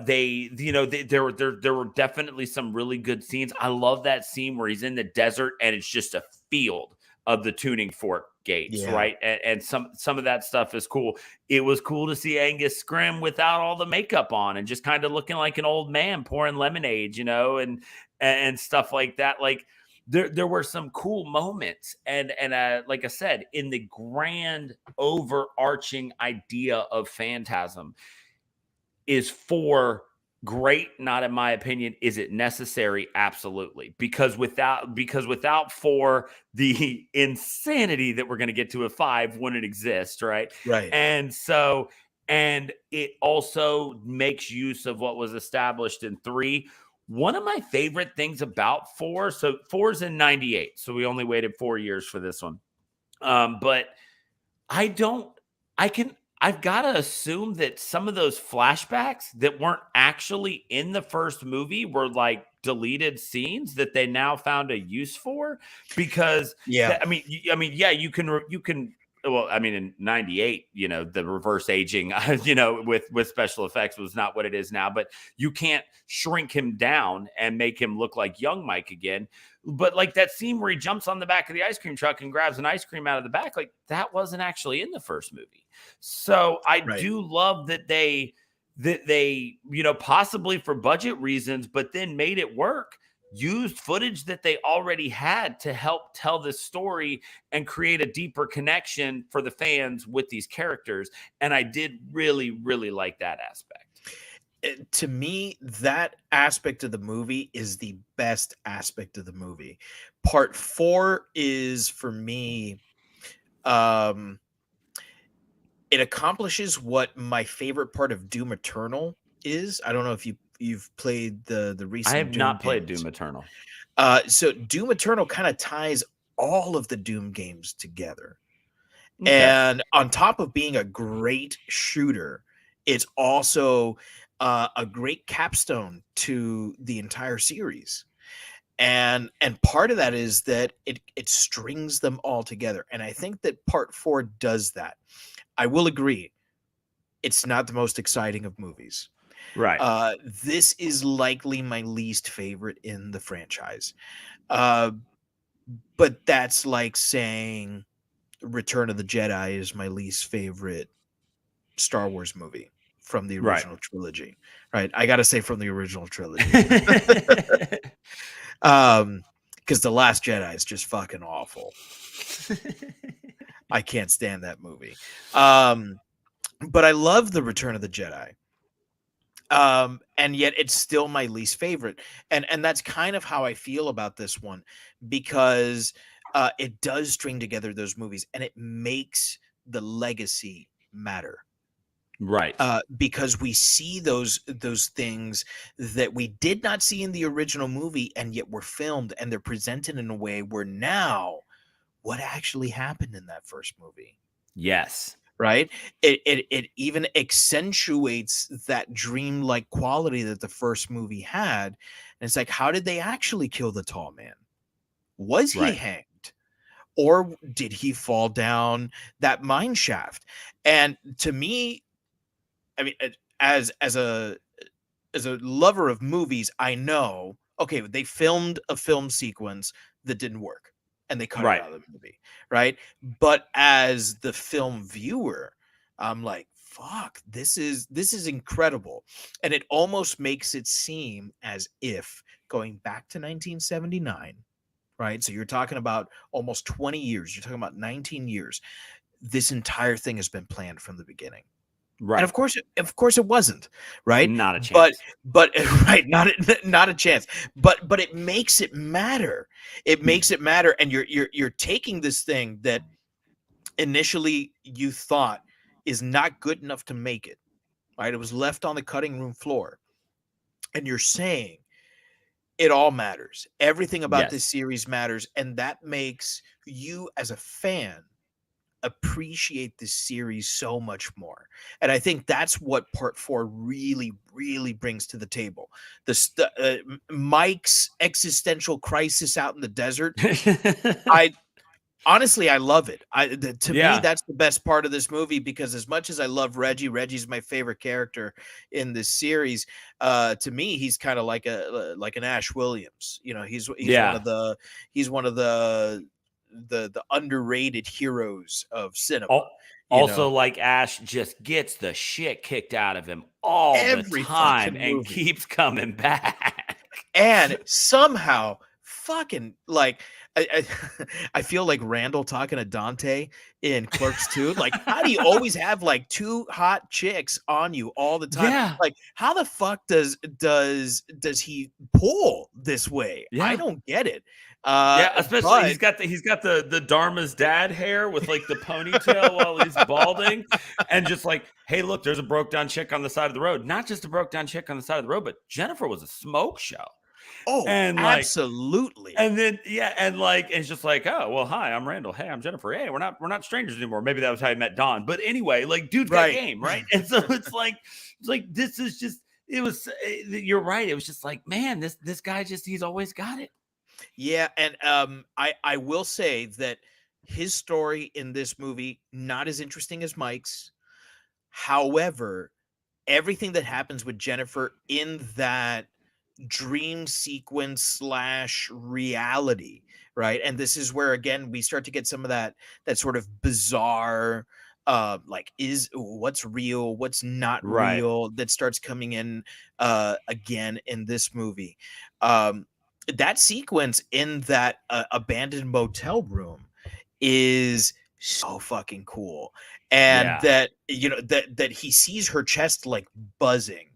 were definitely some really good scenes. I love that scene where he's in the desert and it's just a field of the tuning fork gates, right? And some of that stuff is cool. It was cool to see Angus Scrimm without all the makeup on and just kind of looking like an old man pouring lemonade, and stuff like that. Like there were some cool moments, and like I said, in the grand overarching idea of Phantasm, is 4 great? Not in my opinion. Is it necessary? Absolutely. Because without 4, the insanity that we're going to get to at 5 wouldn't exist, right? Right. And so, and it also makes use of what was established in 3. One of my favorite things about 4, so 4's in 98, so we only waited 4 years for this one. But I've got to assume that some of those flashbacks that weren't actually in the first movie were like deleted scenes that they now found a use for, because you can well, I mean, in '98, the reverse aging, with special effects was not what it is now. But you can't shrink him down and make him look like young Mike again. But like that scene where he jumps on the back of the ice cream truck and grabs an ice cream out of the back, like that wasn't actually in the first movie. So I do love that they, possibly for budget reasons, but then made it work, used footage that they already had to help tell this story and create a deeper connection for the fans with these characters. And I did really, really like that aspect. To me, that aspect of the movie is the best aspect of the movie. Part 4 is, for me, it accomplishes what my favorite part of Doom Eternal is. I don't know if you've played the recent. I have Doom not played games. Doom Eternal. So Doom Eternal kind of ties all of the Doom games together. Okay. And on top of being a great shooter, it's also a great capstone to the entire series. And part of that is that it strings them all together. And I think that part 4 does that. I will agree, it's not the most exciting of movies. Right. This is likely my least favorite in the franchise. But that's like saying Return of the Jedi is my least favorite Star Wars movie from the original trilogy. Right? I got to say from the original trilogy. Because The Last Jedi is just fucking awful. I can't stand that movie. But I love The Return of the Jedi. And yet it's still my least favorite. And that's kind of how I feel about this one, because it does string together those movies and it makes the legacy matter. Right. Because we see those things that we did not see in the original movie, and yet were filmed and they're presented in a way where now what actually happened in that first movie. Yes. Right. It even accentuates that dreamlike quality that the first movie had. And it's like, how did they actually kill the tall man? Was he hanged? Or did he fall down that mine shaft? And to me, I mean, as a lover of movies, I know, okay, they filmed a film sequence that didn't work and they cut it out of the movie, right? But as the film viewer, I'm like, fuck, this is incredible. And it almost makes it seem as if going back to 1979, right? So you're talking about almost 20 years, you're talking about 19 years. This entire thing has been planned from the beginning. Right. And of course it wasn't, right? Not a chance. But right, not a chance. But it makes it matter. It makes it matter, and you're taking this thing that initially you thought is not good enough to make it, right? It was left on the cutting room floor, and you're saying it all matters. Everything about this series matters, and that makes you as a fan appreciate this series so much more. And I think that's what part 4 really, really brings to the table. Mike's existential crisis out in the desert. I love it. To me, that's the best part of this movie, because as much as I love Reggie's my favorite character in this series. To me, he's kind of like an Ash Williams. He's one of the underrated heroes of cinema. Also, like Ash just gets the shit kicked out of him all the time and keeps coming back. And somehow fucking like I feel like Randall talking to Dante in Clerks 2. Like, how do you always have like 2 hot chicks on you all the time? Yeah. Like, how the fuck does he pull this way? Yeah. I don't get it. Especially he's got the Dharma's dad hair with like the ponytail while he's balding, and just like, hey, look, there's a broke down chick on the side of the road. Not just a broke down chick on the side of the road, but Jennifer was a smoke show. Oh, and absolutely. And then and it's just like, oh well, hi, I'm Randall. Hey, I'm Jennifer. Hey, we're not strangers anymore. Maybe that was how I met Don. But anyway, like, dude's got game, right? And so it's like this is just, it was. You're right. It was just like, man, this guy he's always got it. Yeah, and I will say that his story in this movie, not as interesting as Mike's. However, everything that happens with Jennifer in that dream sequence slash reality, right? And this is where again we start to get some of that sort of bizarre like is what's real, what's not Right. real, that starts coming in again in this movie. That sequence in that abandoned motel room is so fucking cool. And Yeah. that, you know, that he sees her chest like buzzing,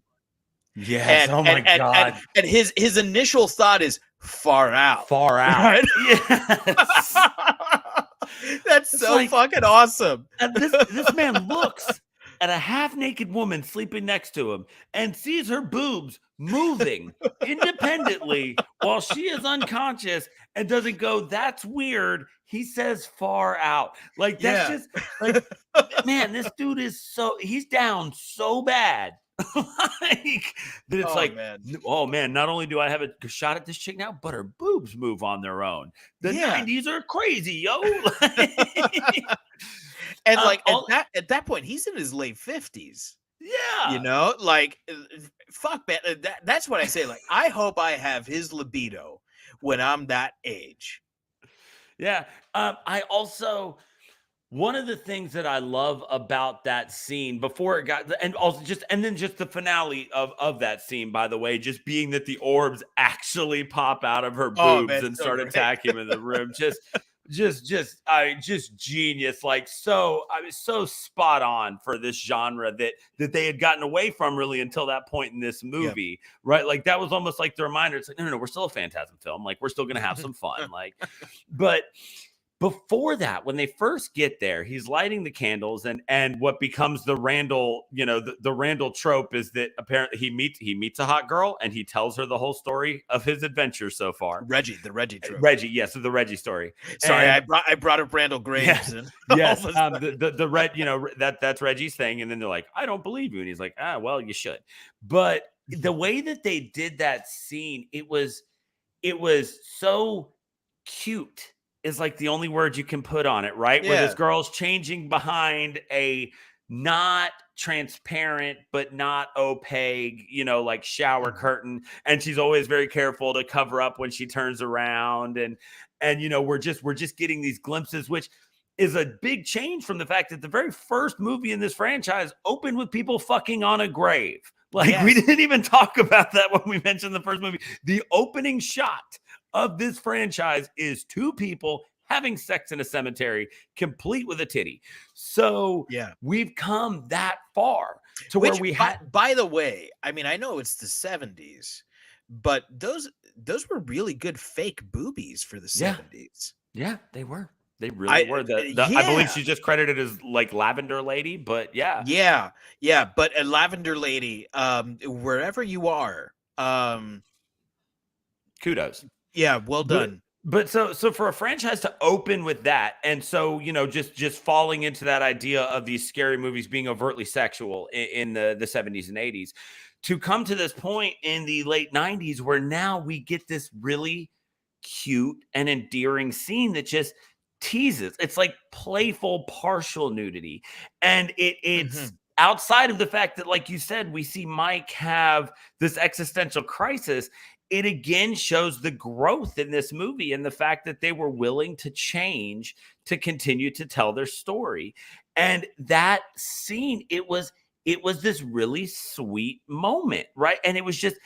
Yes. Oh my God. and his initial thought is far out. Far out. Right? Yes. That's It's so like, fucking awesome. and this man looks at a half-naked woman sleeping next to him and sees her boobs moving independently while she is unconscious and doesn't go, "That's weird." He says far out. Like, that's Yeah. just like, man, this dude is he's down so bad. Like that it's Oh, like, man. oh man, not only do I have a shot at this chick now, but her boobs move on their own. The Yeah. 90s are crazy, yo. And like at that point, he's in his late 50s. Yeah. You know, like fuck, man. That's what I say. Like, I hope I have his libido when I'm that age. Yeah. I also, one of the things that I love about that scene before it got, and also then just the finale of that scene, by the way, just being that the orbs actually pop out of her boobs Man, and so start great. attacking him in the room. Just genius. Like, I was so spot on for this genre that they had gotten away from really until that point in this movie, right? Like, that was almost like the reminder. It's like, no, we're still a Phantasm film. Like, we're still going to have some fun. Like, but before that, when they first get there, he's lighting the candles, and what becomes the Randall, you know, the Randall trope is that apparently he meets a hot girl and he tells her the whole story of his adventures so far. The Reggie trope. Reggie, yes, the Reggie story. Sorry, And, I brought up Randall Graves. Yeah, And yes, the red, you know, that's Reggie's thing, and then they're like, "I don't believe you," and he's like, well, you should. But the way that they did that scene, it was so cute, is like the only word you can put on it, right? Where this girl's changing behind a not transparent but not opaque, you know, like shower curtain, and she's always very careful to cover up when she turns around, and you know, we're just getting these glimpses, which is a big change from the fact that the very first movie in this franchise opened with people fucking on a grave. Like, we didn't even talk about that when we mentioned the first movie. The opening shot of this franchise is two people having sex in a cemetery, complete with a titty. So we've come that far to where we had. By the way, I mean, I know it's the 70s, but those were really good fake boobies for the 70s. Yeah, they were. They really were. I believe she's just credited as like Lavender Lady, but yeah. But a Lavender Lady, wherever you are, kudos. Yeah, well done. But so for a franchise to open with that, and so, you know, just falling into that idea of these scary movies being overtly sexual in the 70s and 80s, to come to this point in the late 90s where now we get this really cute and endearing scene that just teases. It's like playful partial nudity, and it's outside of the fact that, like you said, we see Mike have this existential crisis. It again shows the growth in this movie and the fact that they were willing to change to continue to tell their story. And that scene, it was this really sweet moment, right? And it was just,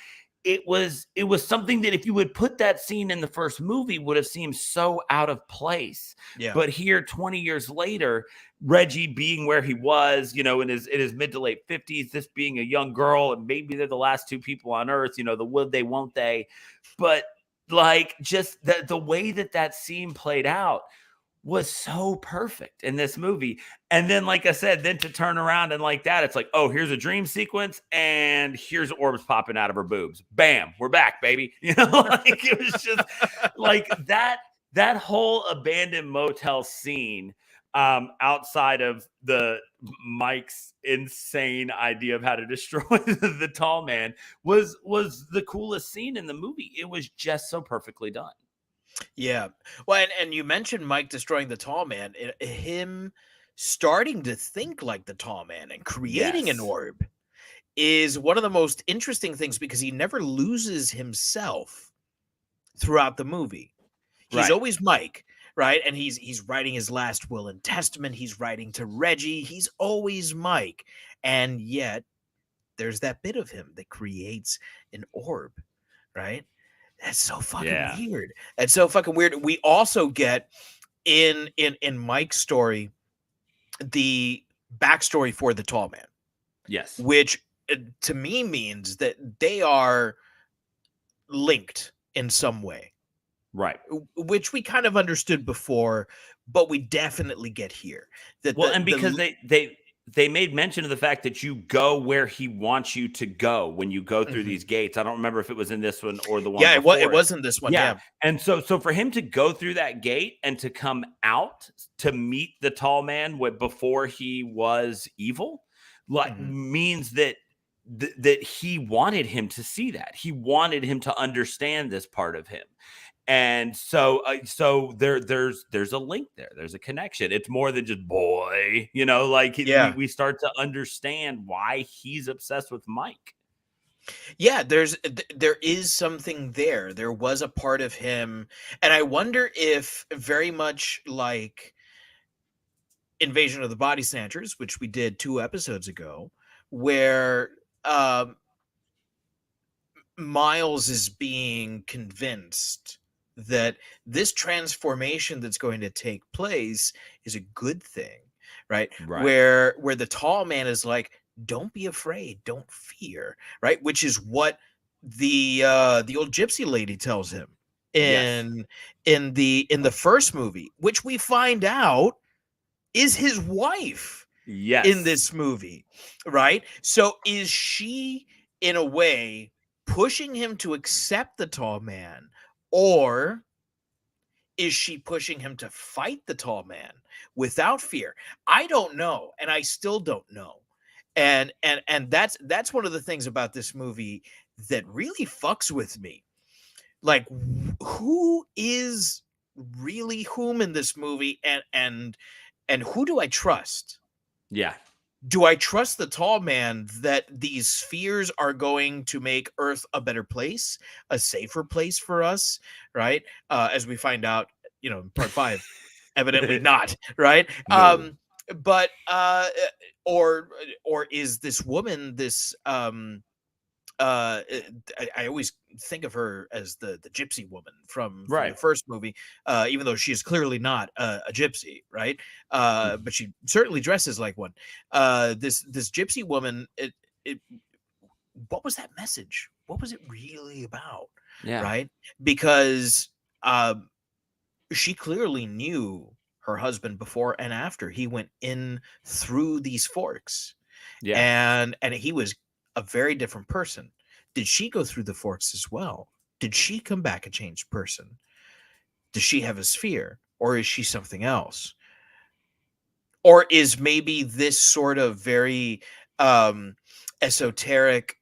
it was something that if you would put that scene in the first movie would have seemed so out of place. Yeah. But here, 20 years later, Reggie being where he was, you know, in his mid to late 50s, this being a young girl, and maybe they're the last two people on earth, you know, the would they, won't they? But like, just the way that scene played out was so perfect in this movie. And then, like I said, then to turn around and like that, it's like, oh, here's a dream sequence and here's orbs popping out of her boobs. Bam, we're back, baby. You know, like it was just like that whole abandoned motel scene, outside of the Mike's insane idea of how to destroy the tall man, was the coolest scene in the movie. It was just so perfectly done. Yeah. Well, and you mentioned Mike destroying the tall man. Him starting to think like the tall man and creating an Yes. orb is one of the most interesting things because he never loses himself throughout the movie. He's Right. always Mike, right? And he's writing his last will and testament. He's writing to Reggie. He's always Mike. And yet there's that bit of him that creates an orb, right? That's so fucking Yeah. weird. That's so fucking weird. We also get in Mike's story the backstory for the tall man, Yes. which to me means that they are linked in some way, Right. which we kind of understood before, but we definitely get here that Well, and because the they made mention of the fact that you go where he wants you to go when you go through Mhm. these gates. I don't remember if it was in this one or the one yeah, before it wasn't this one. Yeah. Yeah. And so for him to go through that gate and to come out to meet the tall man before he was evil, like Mhm. means that that he wanted him to see that. He wanted him to understand this part of him. And so there's a link there. There's a connection. It's more than just boy, like Yeah. we start to understand why he's obsessed with Mike. Yeah, there is something there. There was a part of him, and I wonder if very much like Invasion of the Body Snatchers, which we did 2 episodes ago, where Miles is being convinced that this transformation that's going to take place is a good thing, right? Right. Where the tall man is like, don't be afraid, don't fear, right? Which is what the old gypsy lady tells him Yes. in the first movie, which we find out is his wife Yes. in this movie, right? So is she in a way pushing him to accept the tall man, or is she pushing him to fight the tall man without fear? I don't know, and I still don't know. And that's one of the things about this movie that really fucks with me. Like, who is really whom in this movie, and who do I trust? Yeah. Do I trust the tall man that these spheres are going to make Earth a better place, a safer place for us, right? As we find out, in part 5, evidently not, right? No. But or is this woman this I always think of her as the gypsy woman from the Right. first movie, even though she is clearly not a gypsy, right? Mm. But she certainly dresses like one. This gypsy woman, it what was that message? What was it really about? Yeah. Right? Because she clearly knew her husband before and after he went in through these forks, Yeah. and he was a very different person. Did she go through the forks as well? Did she come back a changed person? Does she have a sphere, or is she something else? Or is maybe this sort of very esoteric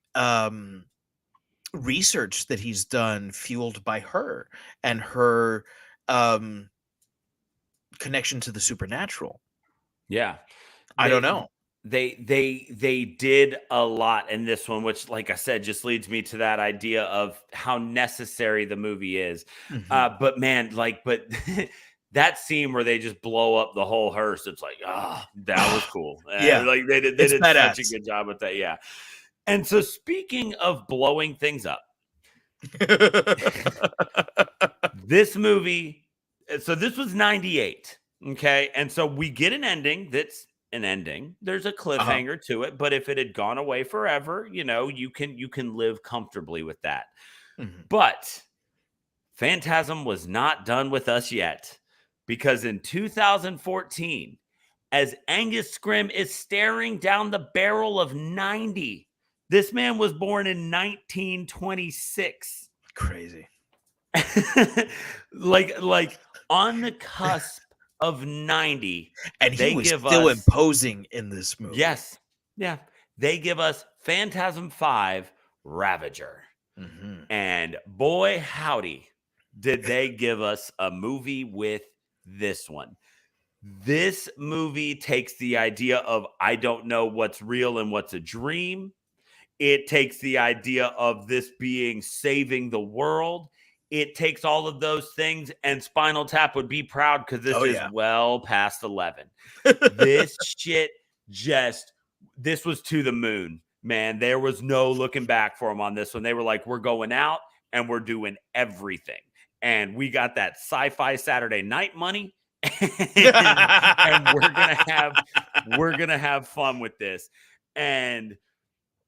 research that he's done fueled by her and her um connection to the supernatural? Yeah. I don't know. They did a lot in this one, which, like I said, just leads me to that idea of how necessary the movie is. Mhm. But man, but that scene where they just blow up the whole hearse, it's like, that was cool. Yeah, Like they it's did such a badass. good job with that. Yeah. And so speaking of blowing things up, this movie, so this was 98. Okay. And so we get an ending that's an ending. There's a Uh-huh. cliffhanger to it, but if it had gone away forever, you can live comfortably with that. Mhm. But Phantasm was not done with us yet, because in 2014, as Angus Scrimm is staring down the barrel of 90, this man was born in 1926. Crazy. like on the cusp of 90, And he they was give still us imposing in this movie. yes, yeah, they give us Phantasm 5 Ravager. Mhm. And boy howdy, did they give us a movie with this one. This movie takes the idea of I don't know what's real and what's a dream. It takes the idea of this being saving the world. It takes all of those things, and Spinal Tap would be proud because this Oh, is yeah. well past 11. This shit this was to the moon, man. There was no looking back for them on this one. They were like, we're going out and we're doing everything. And we got that sci-fi Saturday night money. and we're gonna have fun with this. And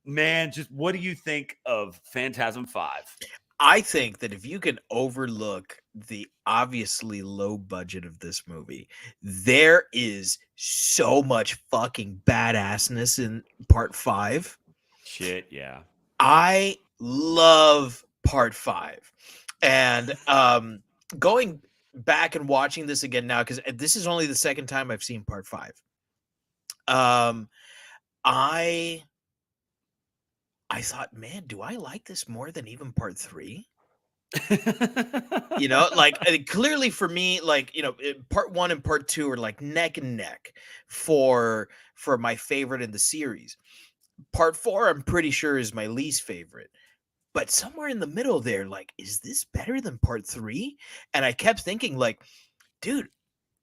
man, just what do you think of Phantasm 5? I think that if you can overlook the obviously low budget of this movie, there is so much fucking badassness in part 5. Shit, yeah. I love part 5. And going back and watching this again now, because this is only the second time I've seen part 5. I thought, man, do I like this more than even part 3? Like clearly for me, like, part 1 and part 2 are like neck and neck for my favorite in the series. Part 4, I'm pretty sure, is my least favorite. But somewhere in the middle there, like, is this better than part 3? And I kept thinking, like, dude,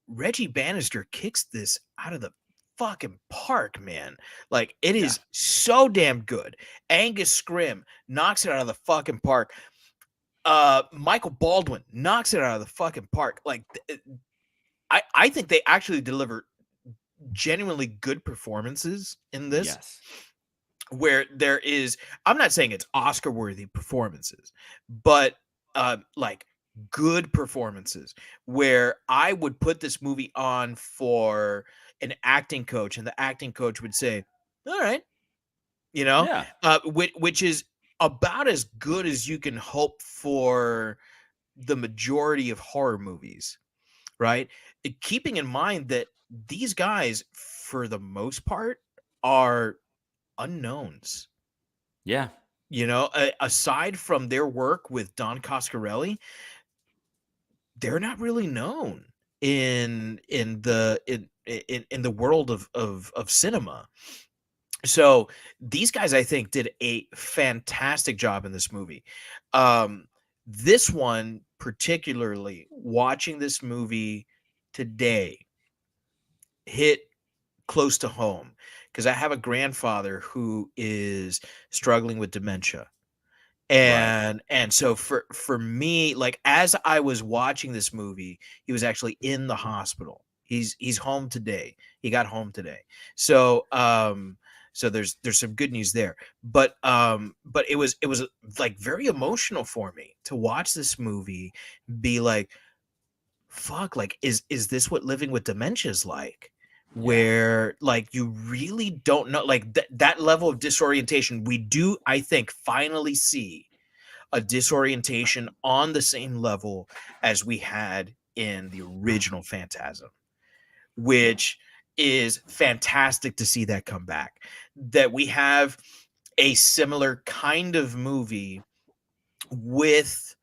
Reggie Bannister kicks this out of the fucking park, man. Like, it is so damn good. Angus Scrim knocks it out of the fucking park. Michael Baldwin knocks it out of the fucking park. Like, I think they actually deliver genuinely good performances in this. Yes. Where there is, I'm not saying it's Oscar-worthy performances, but like good performances where I would put this movie on for an acting coach, and the acting coach would say, all right, which is about as good as you can hope for the majority of horror movies, right? Keeping in mind that these guys, for the most part, are unknowns. Yeah. Aside from their work with Don Coscarelli, they're not really known in the world of cinema. So these guys, I think, did a fantastic job in this movie. This one, particularly, watching this movie today, hit close to home because I have a grandfather who is struggling with dementia. And so for me, like, as I was watching this movie, he was actually in the hospital. He's home today. He got home today. So so there's some good news there. But it was like very emotional for me to watch this movie, be like, fuck, like, is this what living with dementia is like? Where like you really don't know, like that level of disorientation. We do, I think, finally see a disorientation on the same level as we had in the original Phantasm, which is fantastic to see that come back. That we have a similar kind of movie with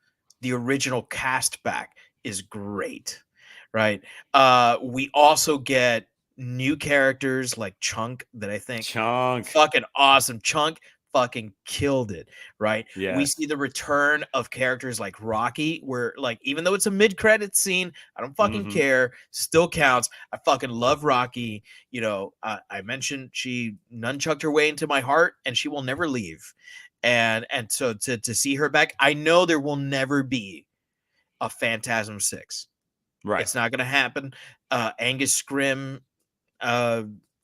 the original cast back is great, right? We also get new characters like Chunk that I think fucking awesome. Chunk fucking killed it, right? Yeah. We see the return of characters like Rocky, where, like, even though it's a mid-credit scene, I don't fucking care, still counts. I fucking love Rocky. I mentioned she nunchucked her way into my heart and she will never leave. And so to see her back, I know there will never be a Phantasm 6. Right. It's not going to happen. Angus Scrim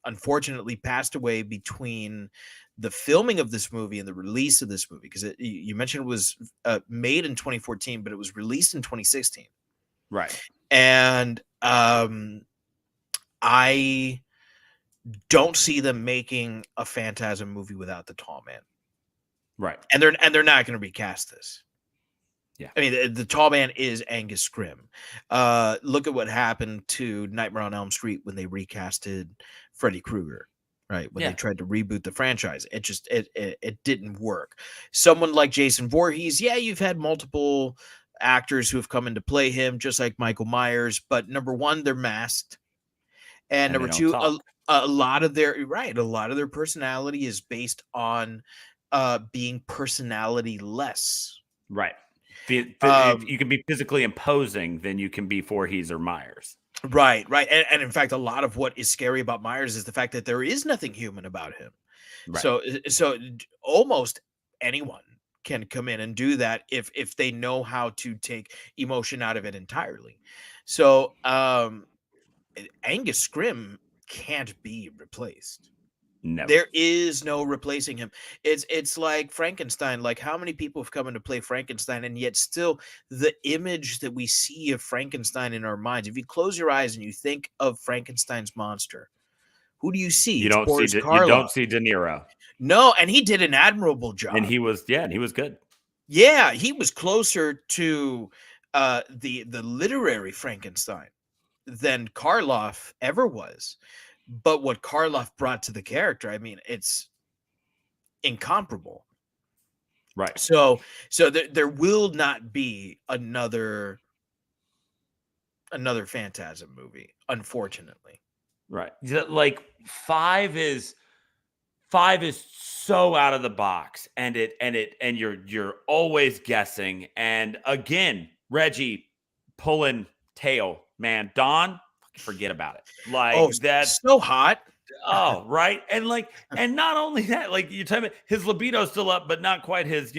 unfortunately passed away between the filming of this movie and the release of this movie, because you mentioned it was made in 2014, but it was released in 2016. Right. And I don't see them making a Phantasm movie without the Tall Man. Right. And they're not going to recast this. Yeah. I mean, the Tall Man is Angus Scrim. Look at what happened to Nightmare on Elm Street when they recasted Freddy Krueger, right? When they tried to reboot the franchise, it didn't work. Someone like Jason Voorhees, you've had multiple actors who have come in to play him, just like Michael Myers. But number one, they're masked, and they number don't two, talk. a lot of their personality is based on being personality less. Right. If Um, you can be physically imposing than you can be Voorhees or Myers. right, and in fact, a lot of what is scary about Myers is the fact that there is nothing human about him. Right. So almost anyone can come in and do that if they know how to take emotion out of it entirely. So Angus Scrimm can't be replaced. Never. There is no replacing him. It's like Frankenstein. Like, how many people have come in to play Frankenstein, and yet still the image that we see of Frankenstein in our minds. If you close your eyes and you think of Frankenstein's monster, who do you see? It's Boris you Karloff. don't see De Niro. No, and he did an admirable job. And he was good. Yeah, he was closer to the literary Frankenstein than Karloff ever was. But what Karloff brought to the character, I mean, it's incomparable. Right. So there will not be another Phantasm movie, unfortunately. Right. Like 5 is so out of the box, and you're always guessing. And again, Reggie pulling tail, man. Dawn, forget about it. Like that's so hot. Oh, right. And not only that, like you're talking about, his libido's still up, but not quite his,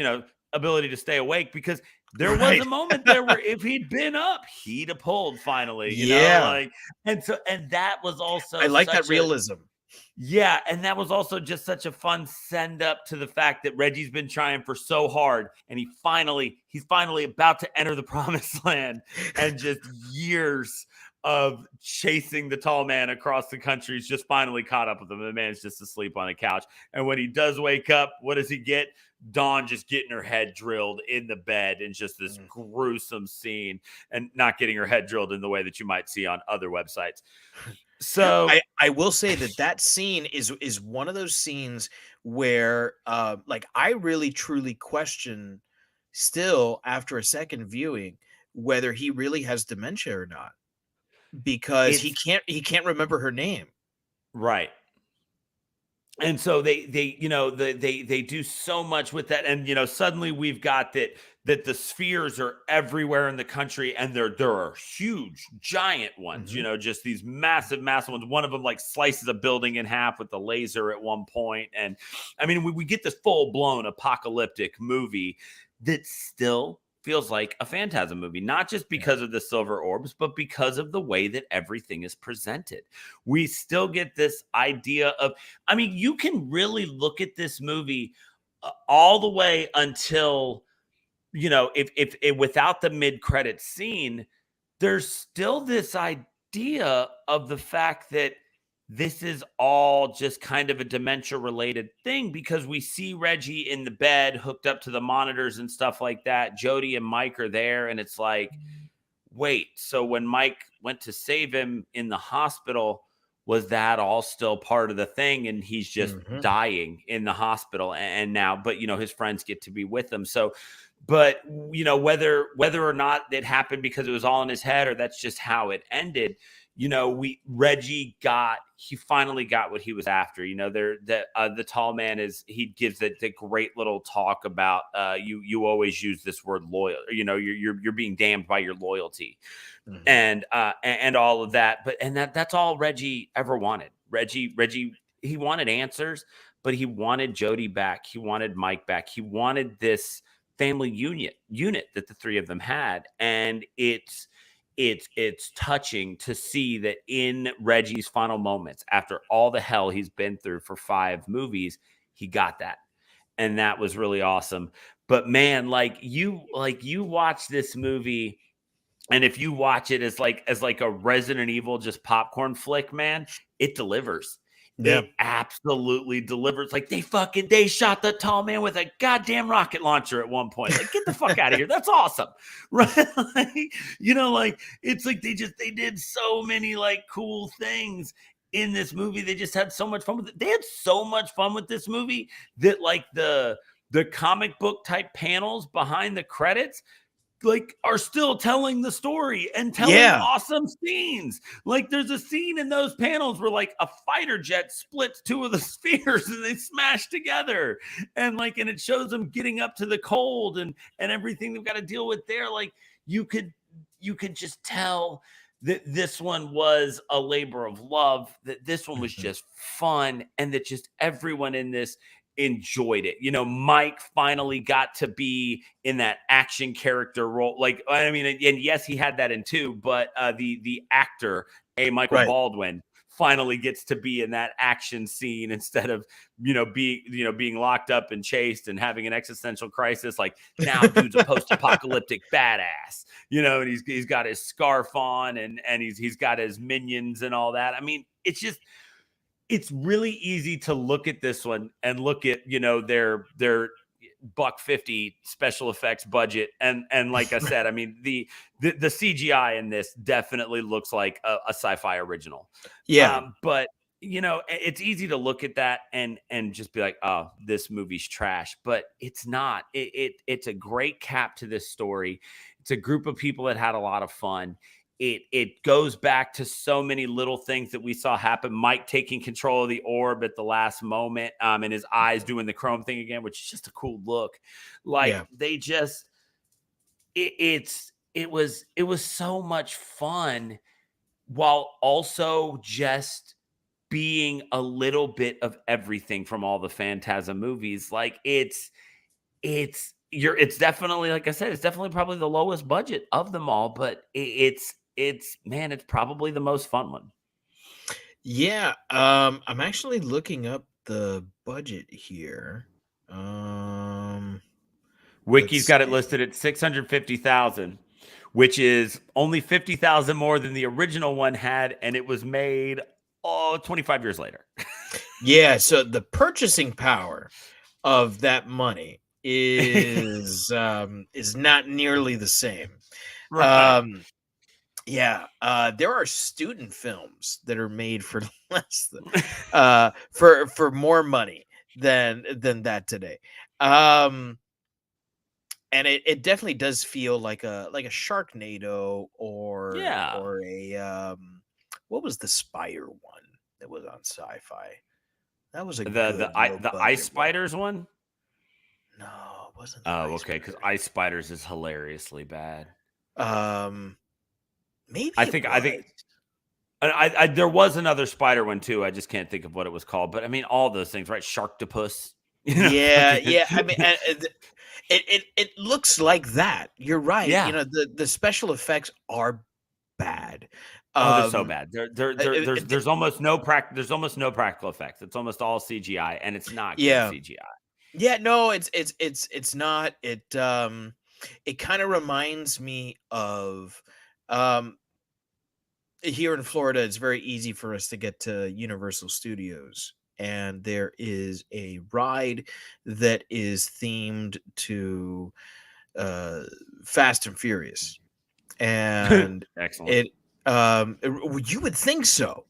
ability to stay awake, because there was a moment there where if he'd been up, he'd have pulled finally, you know, and that was also, I like that realism. Yeah. And that was also just such a fun send up to the fact that Reggie's been trying for so hard, and he's finally about to enter the promised land, and just years of chasing the tall man across the country is just finally caught up with him. The man's just asleep on a couch. And when he does wake up, what does he get? Dawn just getting her head drilled in the bed, and just this gruesome scene, and not getting her head drilled in the way that you might see on other websites. So I will say that scene is one of those scenes where like I really truly question still after a second viewing whether he really has dementia or not, because he can't remember her name. Right. And so they do so much with that. And, suddenly we've got that the spheres are everywhere in the country, and there are huge, giant ones, just these massive ones. One of them like slices a building in half with the laser at one point. And I mean, we get this full blown apocalyptic movie that still feels like a Phantasm movie, not just because of the silver orbs, but because of the way that everything is presented. We still get this idea of, I mean, you can really look at this movie all the way until, if without the mid-credit scene, there's still this idea of the fact that this is all just kind of a dementia-related thing, because we see Reggie in the bed hooked up to the monitors and stuff like that. Jodie and Mike are there, and it's like, wait, so when Mike went to save him in the hospital, was that all still part of the thing? And he's just dying in the hospital, and now, but his friends get to be with him. So, but whether or not it happened because it was all in his head, or that's just how it ended, Reggie finally got what he was after. The tall man he gives the great little talk about you always use this word loyal, you're being damned by your loyalty, and all of that. But that's all Reggie ever wanted. Reggie, he wanted answers, but he wanted Jodie back. He wanted Mike back. He wanted this family unit that the three of them had, and it's touching to see that in Reggie's final moments, after all the hell he's been through for 5 movies, he got that. And that was really awesome. But man, like you watch this movie, and if you watch it as like a Resident Evil just popcorn flick, man, it delivers. Yeah. It absolutely delivers. Like they shot the tall man with a goddamn rocket launcher at one point. Like, get the fuck out of here. That's awesome. Right? It's like they did so many like cool things in this movie. They just had so much fun with it. They had so much fun with this movie that like the comic book type panels behind the credits, like are still telling the story and telling Yeah. awesome scenes. Like there's a scene in those panels where like a fighter jet splits two of the spheres and they smash together. And like, and it shows them getting up to the cold and everything they've got to deal with there. Like you could just tell that this one was a labor of love, that this one was just fun, and that just everyone in this enjoyed it. You know, Mike finally got to be in that action character role. Like, I mean, and yes, he had that in two, but the actor, Michael Baldwin, finally gets to be in that action scene instead of being locked up and chased and having an existential crisis. Like now, dude's a post-apocalyptic badass, and he's got his scarf on and he's got his minions and all that. I mean, it's really easy to look at this one and look at, their $150 special effects budget. And like I said, I mean, the CGI in this definitely looks like a sci-fi original. Yeah. But it's easy to look at that and just be like, oh, this movie's trash, but it's not. It's a great cap to this story. It's a group of people that had a lot of fun. It goes back to so many little things that we saw happen. Mike taking control of the orb at the last moment, and his eyes doing the chrome thing again, which is just a cool look. Like they just, it was so much fun, while also just being a little bit of everything from all the Phantasm movies. Like it's definitely, like I said, it's definitely probably the lowest budget of them all, but it's probably the most fun one. Yeah. I'm actually looking up the budget here. Wiki's got it listed at 650,000, which is only 50,000 more than the original one had, and it was made 25 years later. Yeah, so the purchasing power of that money is not nearly the same. Right. Yeah, there are student films that are made for less than for more money than that today. And it definitely does feel like a Sharknado or a what was the spider one that was on Sci-Fi? That was the Ice Spiders one. No, it wasn't. Oh, okay, because Ice Spiders is hilariously bad. Maybe I think there was another spider one too. I just can't think of what it was called. But I mean, all those things, right? Sharktopus. Yeah. I mean, it looks like that. You're right. Yeah. The special effects are bad. Oh, they're so bad. There's almost no practical effects. It's almost all CGI, and it's not good CGI. Yeah, no, it's not. It kind of reminds me of here in Florida. It's very easy for us to get to Universal Studios, and there is a ride that is themed to Fast and Furious, and excellent. You would think so,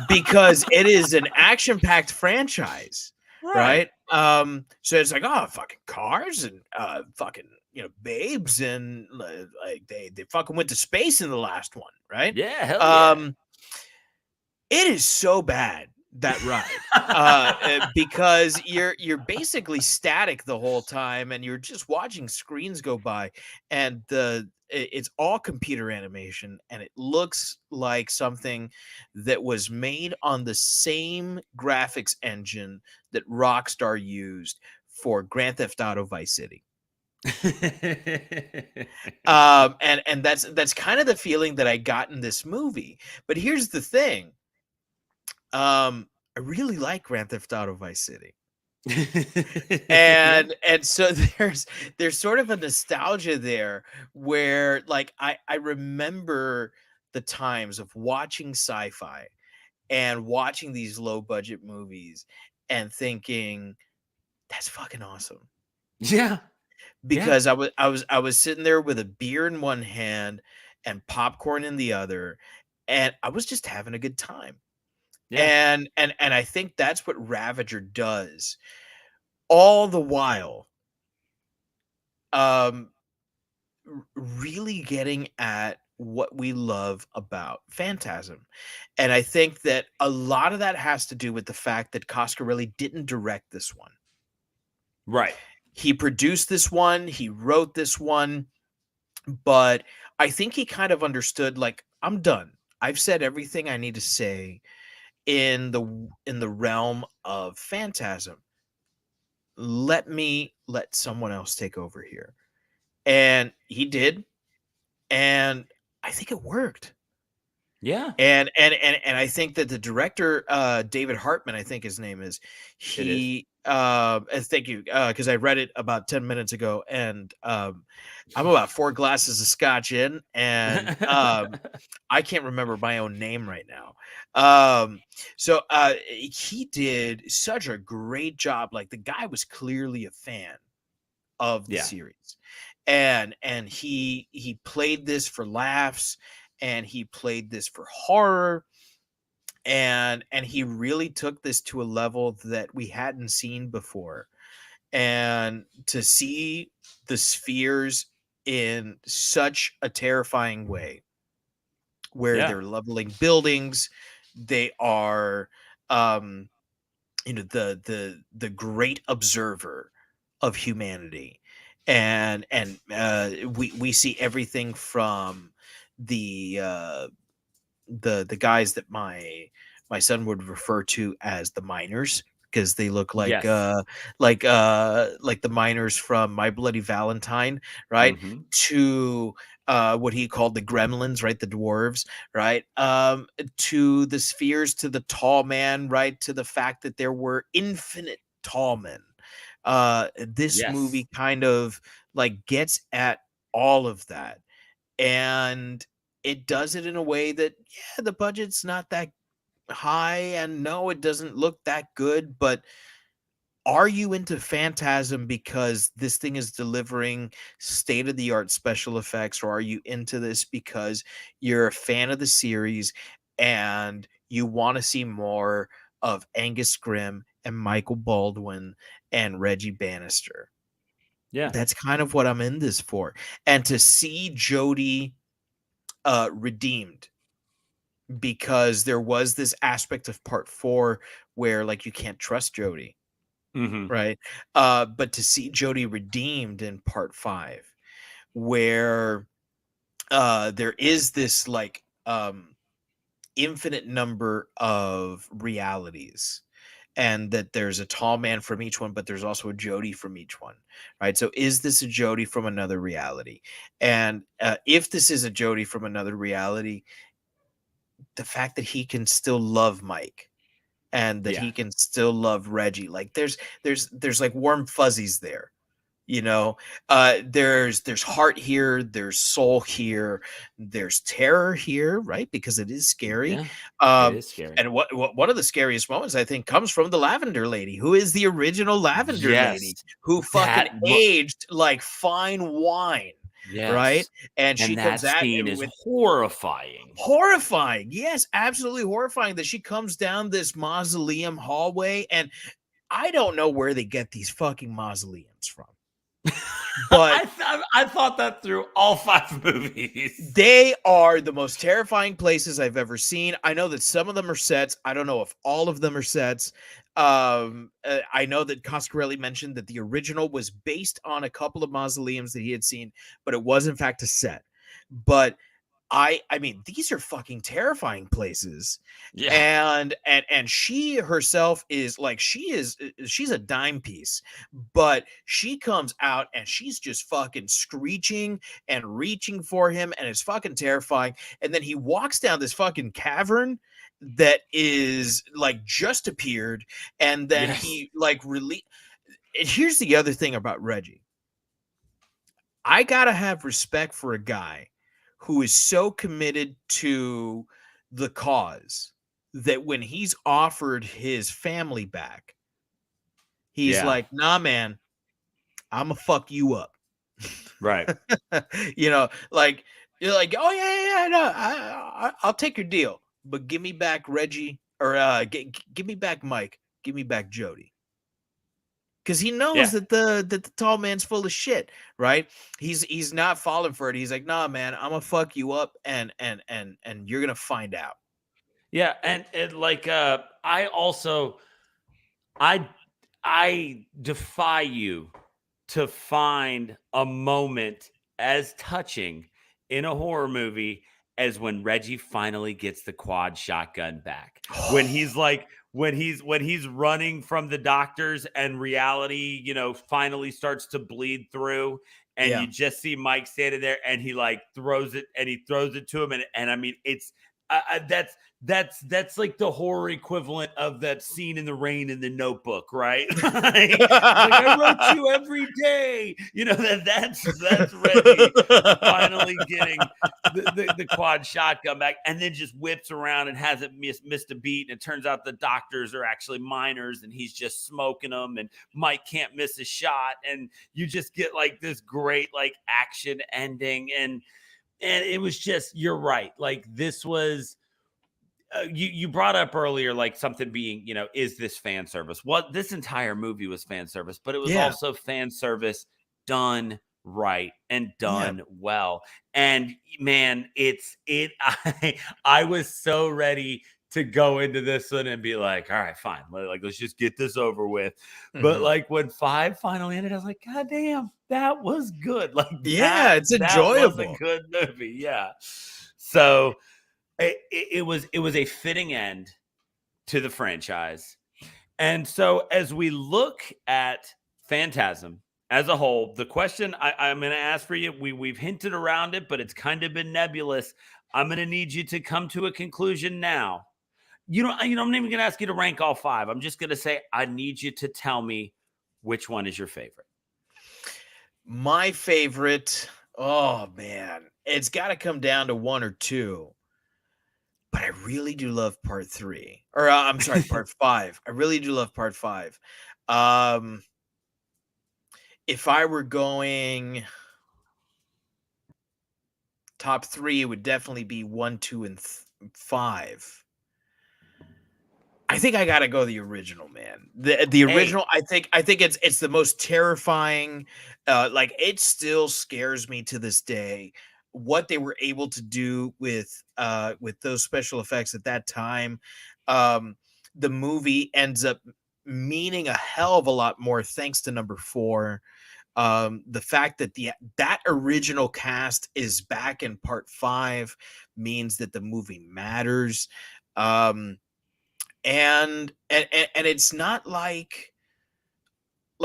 because it is an action-packed franchise, right? So it's like, oh, fucking cars and fucking babes, and like they fucking went to space in the last one, right? Yeah, hell yeah. It is so bad, that ride, because you're basically static the whole time, and you're just watching screens go by, and it's all computer animation, and it looks like something that was made on the same graphics engine that Rockstar used for Grand Theft Auto Vice City. And that's kind of the feeling that I got in this movie. But here's the thing. I really like Grand Theft Auto Vice City. and so there's sort of a nostalgia there where, like, I remember the times of watching Sci-Fi and watching these low budget movies and thinking, that's fucking awesome. Yeah. Because I was sitting there with a beer in one hand and popcorn in the other, and I was just having a good time. Yeah. And I think that's what Ravager does. All the while, really getting at what we love about Phantasm. And I think that a lot of that has to do with the fact that Coscarelli didn't direct this one. Right. He produced this one, he wrote this one, but I think he kind of understood, like, I'm done. I've said everything I need to say in the realm of Phantasm. Let someone else take over here. And he did, and I think it worked. Yeah. And I think that the director, David Hartman, I think his name is, It is. he thank you, because I read it about 10 minutes ago, and I'm about 4 glasses of scotch in, and I can't remember my own name right now. So he did such a great job. Like, the guy was clearly a fan of the Yeah. series, and he played this for laughs, and he played this for horror, and he really took this to a level that we hadn't seen before. And to see the spheres in such a terrifying way, where Yeah. they're leveling buildings, they are the great observer of humanity. And we see everything from the the guys that my son would refer to as the miners, because they look Yes. like the miners from My Bloody Valentine, right? Mm-hmm. To what he called the gremlins, right? The dwarves, right? To the spheres, to the tall man, right? To the fact that there were infinite tall men. This Yes. movie kind of like gets at all of that, and it does it in a way that, yeah, the budget's not that high, and no, it doesn't look that good, but are you into Phantasm because this thing is delivering state of the art special effects, or are you into this because you're a fan of the series and you want to see more of Angus Scrimm and Michael Baldwin and Reggie Bannister? Yeah. That's kind of what I'm in this for. And to see Jodie redeemed, because there was this aspect of part 4 where, like, you can't trust Jodie, Mm-hmm. right? But to see Jodie redeemed in part 5, where there is this, like, infinite number of realities, and that there's a tall man from each one, but there's also a Jodie from each one, right? So is this a Jodie from another reality? And if this is a Jodie from another reality, the fact that he can still love Mike, and that Yeah. he can still love Reggie, like, there's like warm fuzzies there, you know. There's heart here, there's soul here, there's terror here, right? Because it is scary. Yeah. It um is scary. and what one of the scariest moments, I think, comes from the Lavender Lady, who is the original Lavender Yes. Lady, who fucking That aged like fine wine, right? yes. And she And comes that at scene is with horrifying. horrifying, yes, absolutely horrifying, that she comes down this mausoleum hallway, and I don't know where they get these fucking mausoleums from, but I thought that through all 5 movies. they are the most terrifying places I've ever seen. I know that some of them are sets. I don't know if all of them are sets. I know that Coscarelli mentioned that the original was based on a couple of mausoleums that he had seen, but it was in fact a set. But I mean, these are fucking terrifying places. Yeah. And she herself is like, she's a dime piece, but she comes out and she's just fucking screeching and reaching for him, and it's fucking terrifying. And then he walks down this fucking cavern that is like just appeared, and then Yes. he like release. Here's the other thing about Reggie. I gotta have respect for a guy who is so committed to the cause that when he's offered his family back, he's Yeah. like, nah, man, I'm gonna fuck you up. Right. You know, like, you're like, oh yeah, no, I'll take your deal, but give me back Reggie, or give me back Mike, give me back Jodie. because he knows that the tall man's full of shit, right? He's not falling for it. He's like, nah, man, I'm gonna fuck you up, and you're gonna find out. Yeah, and like I also I defy you to find a moment as touching in a horror movie as when Reggie finally gets the quad shotgun back. When he's like when he's running from the doctors and reality, finally starts to bleed through, and Yeah. you just see Mike standing there, and he like throws it to him, and I mean it's that's like the horror equivalent of that scene in the rain in The Notebook, right? Like, it's like, I wrote you every day. That's Reggie finally getting the quad shotgun back, and then just whips around and hasn't missed a beat. And it turns out the doctors are actually minors, and he's just smoking them. And Mike can't miss a shot, and you just get like this great like action ending. And it was just, you're right. Like this was. You brought up earlier, like something being, is this fan service? What this entire movie was fan service, but it was also fan service done right and done well. And man, I was so ready to go into this one and be like, all right, fine, like let's just get this over with. But like when 5 finally ended, I was like, God damn, that was good. Like, it's enjoyable. That was a good movie. Yeah. So it was a fitting end to the franchise. And so as we look at Phantasm as a whole, the question I'm going to ask for you, we've hinted around it, but it's kind of been nebulous. I'm going to need you to come to a conclusion now. I'm not even going to ask you to rank all 5. I'm just going to say, I need you to tell me which one is your favorite. My favorite, oh man, it's got to come down to 1 or 2. But I really do love part 3. Or I'm sorry, part 5. I really do love part 5. If I were going top 3, it would definitely be 1, 2, and 5. I think I gotta go the original, man. The original, I think it's the most terrifying. Like it still scares me to this day what they were able to do with those special effects at that time. The movie ends up meaning a hell of a lot more thanks to number 4. The fact that that original cast is back in part 5 means that the movie matters. And it's not like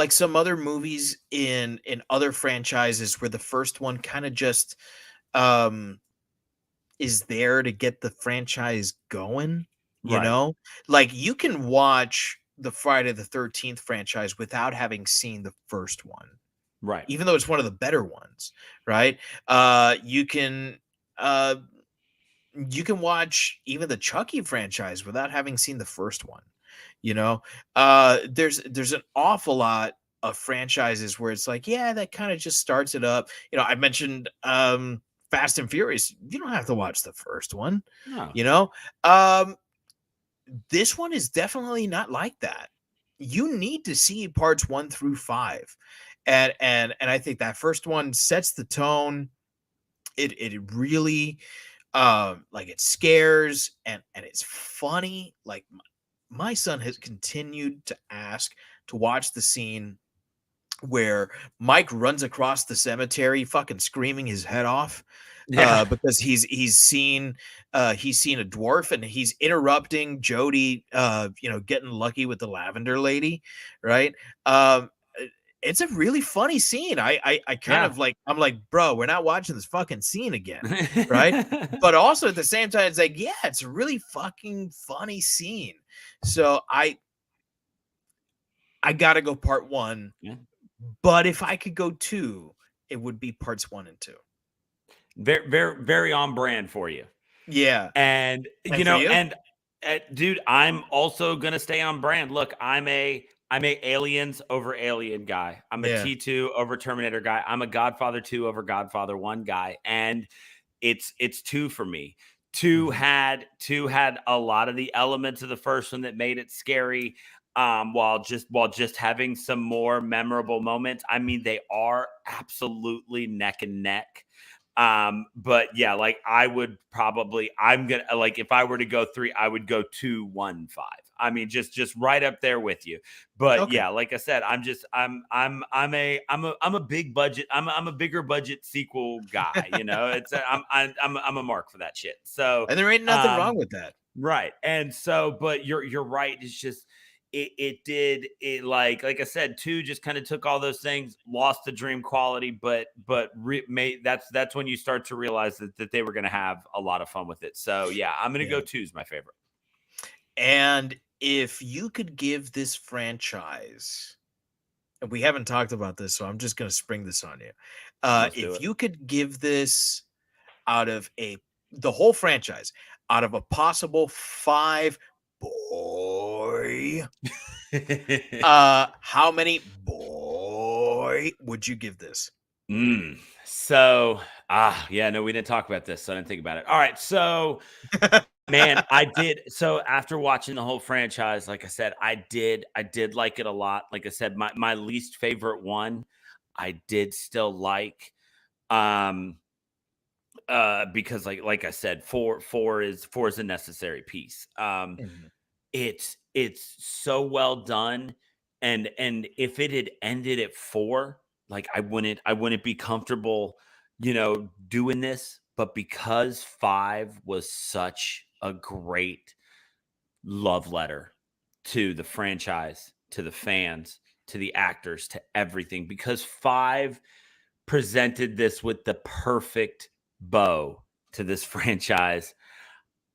some other movies in other franchises where the first one kind of just is there to get the franchise going, like you can watch the Friday the 13th franchise without having seen the first one, right? Even though it's one of the better ones, right? You can watch even the Chucky franchise without having seen the first one. There's an awful lot of franchises where it's like, yeah, that kind of just starts it up. I mentioned Fast and Furious. You don't have to watch the first one. No. This one is definitely not like that. You need to see parts 1 through 5. And I think that first one sets the tone. It really like it scares and it's funny. Like my son has continued to ask to watch the scene where Mike runs across the cemetery fucking screaming his head off because he's seen a dwarf and he's interrupting Jodie getting lucky with the lavender lady, right? It's a really funny scene. I kind of like, I'm like, bro, we're not watching this fucking scene again, right? But also at the same time, it's like, yeah, it's a really fucking funny scene. So I gotta go part 1. Yeah. But if I could go 2, it would be parts 1 and 2. Very, very, very on brand for you. Yeah. And dude, I'm also gonna stay on brand. Look, I'm a Aliens over Alien guy. I'm a T2 over Terminator guy. I'm a Godfather 2 over Godfather 1 guy. And it's 2 for me. 2 had a lot of the elements of the first one that made it scary. while just having some more memorable moments. I mean, they are absolutely neck and neck. But yeah, like I'm gonna like if I were to go three, I would go 2-1-5. I mean, just right up there with you. But Okay. yeah, like I said, I'm a big budget. I'm a bigger budget sequel guy. I'm a mark for that shit. So And there ain't nothing wrong with that. right. And so, but you're right. It's just it like I said, two just kind of took all those things, lost the dream quality, made that's when you start to realize that they were gonna have a lot of fun with it. So yeah, I'm gonna Yeah. go two's my favorite. And if you could give this franchise, and we haven't talked about this, so I'm just going to spring this on you. Let's do If it. you could give this out of the whole franchise, out of a possible 5 boy, how many boy would you give this? So yeah, no, we didn't talk about this, so I didn't think about it. All right, so man, I did. So after watching the whole franchise, like I said, I did like it a lot. Like I said, my least favorite one, I did still like, because like I said, four is a necessary piece. Mhm. It's so well done, and if it had ended at four, like I wouldn't be comfortable, doing this. But because five was such a great love letter to the franchise, to the fans, to the actors, to everything, because five presented this with the perfect bow to this franchise.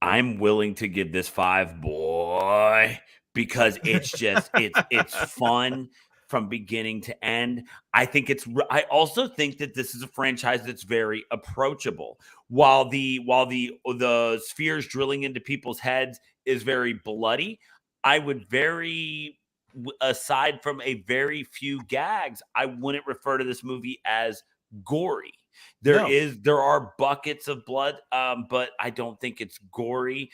I'm willing to give this 5 boy, because it's fun from beginning to end. I also think that this is a franchise that's very approachable. While the spheres drilling into people's heads is very bloody, I would aside from a very few gags, I wouldn't refer to this movie as gory. No. There are buckets of blood, but I don't think it's gory.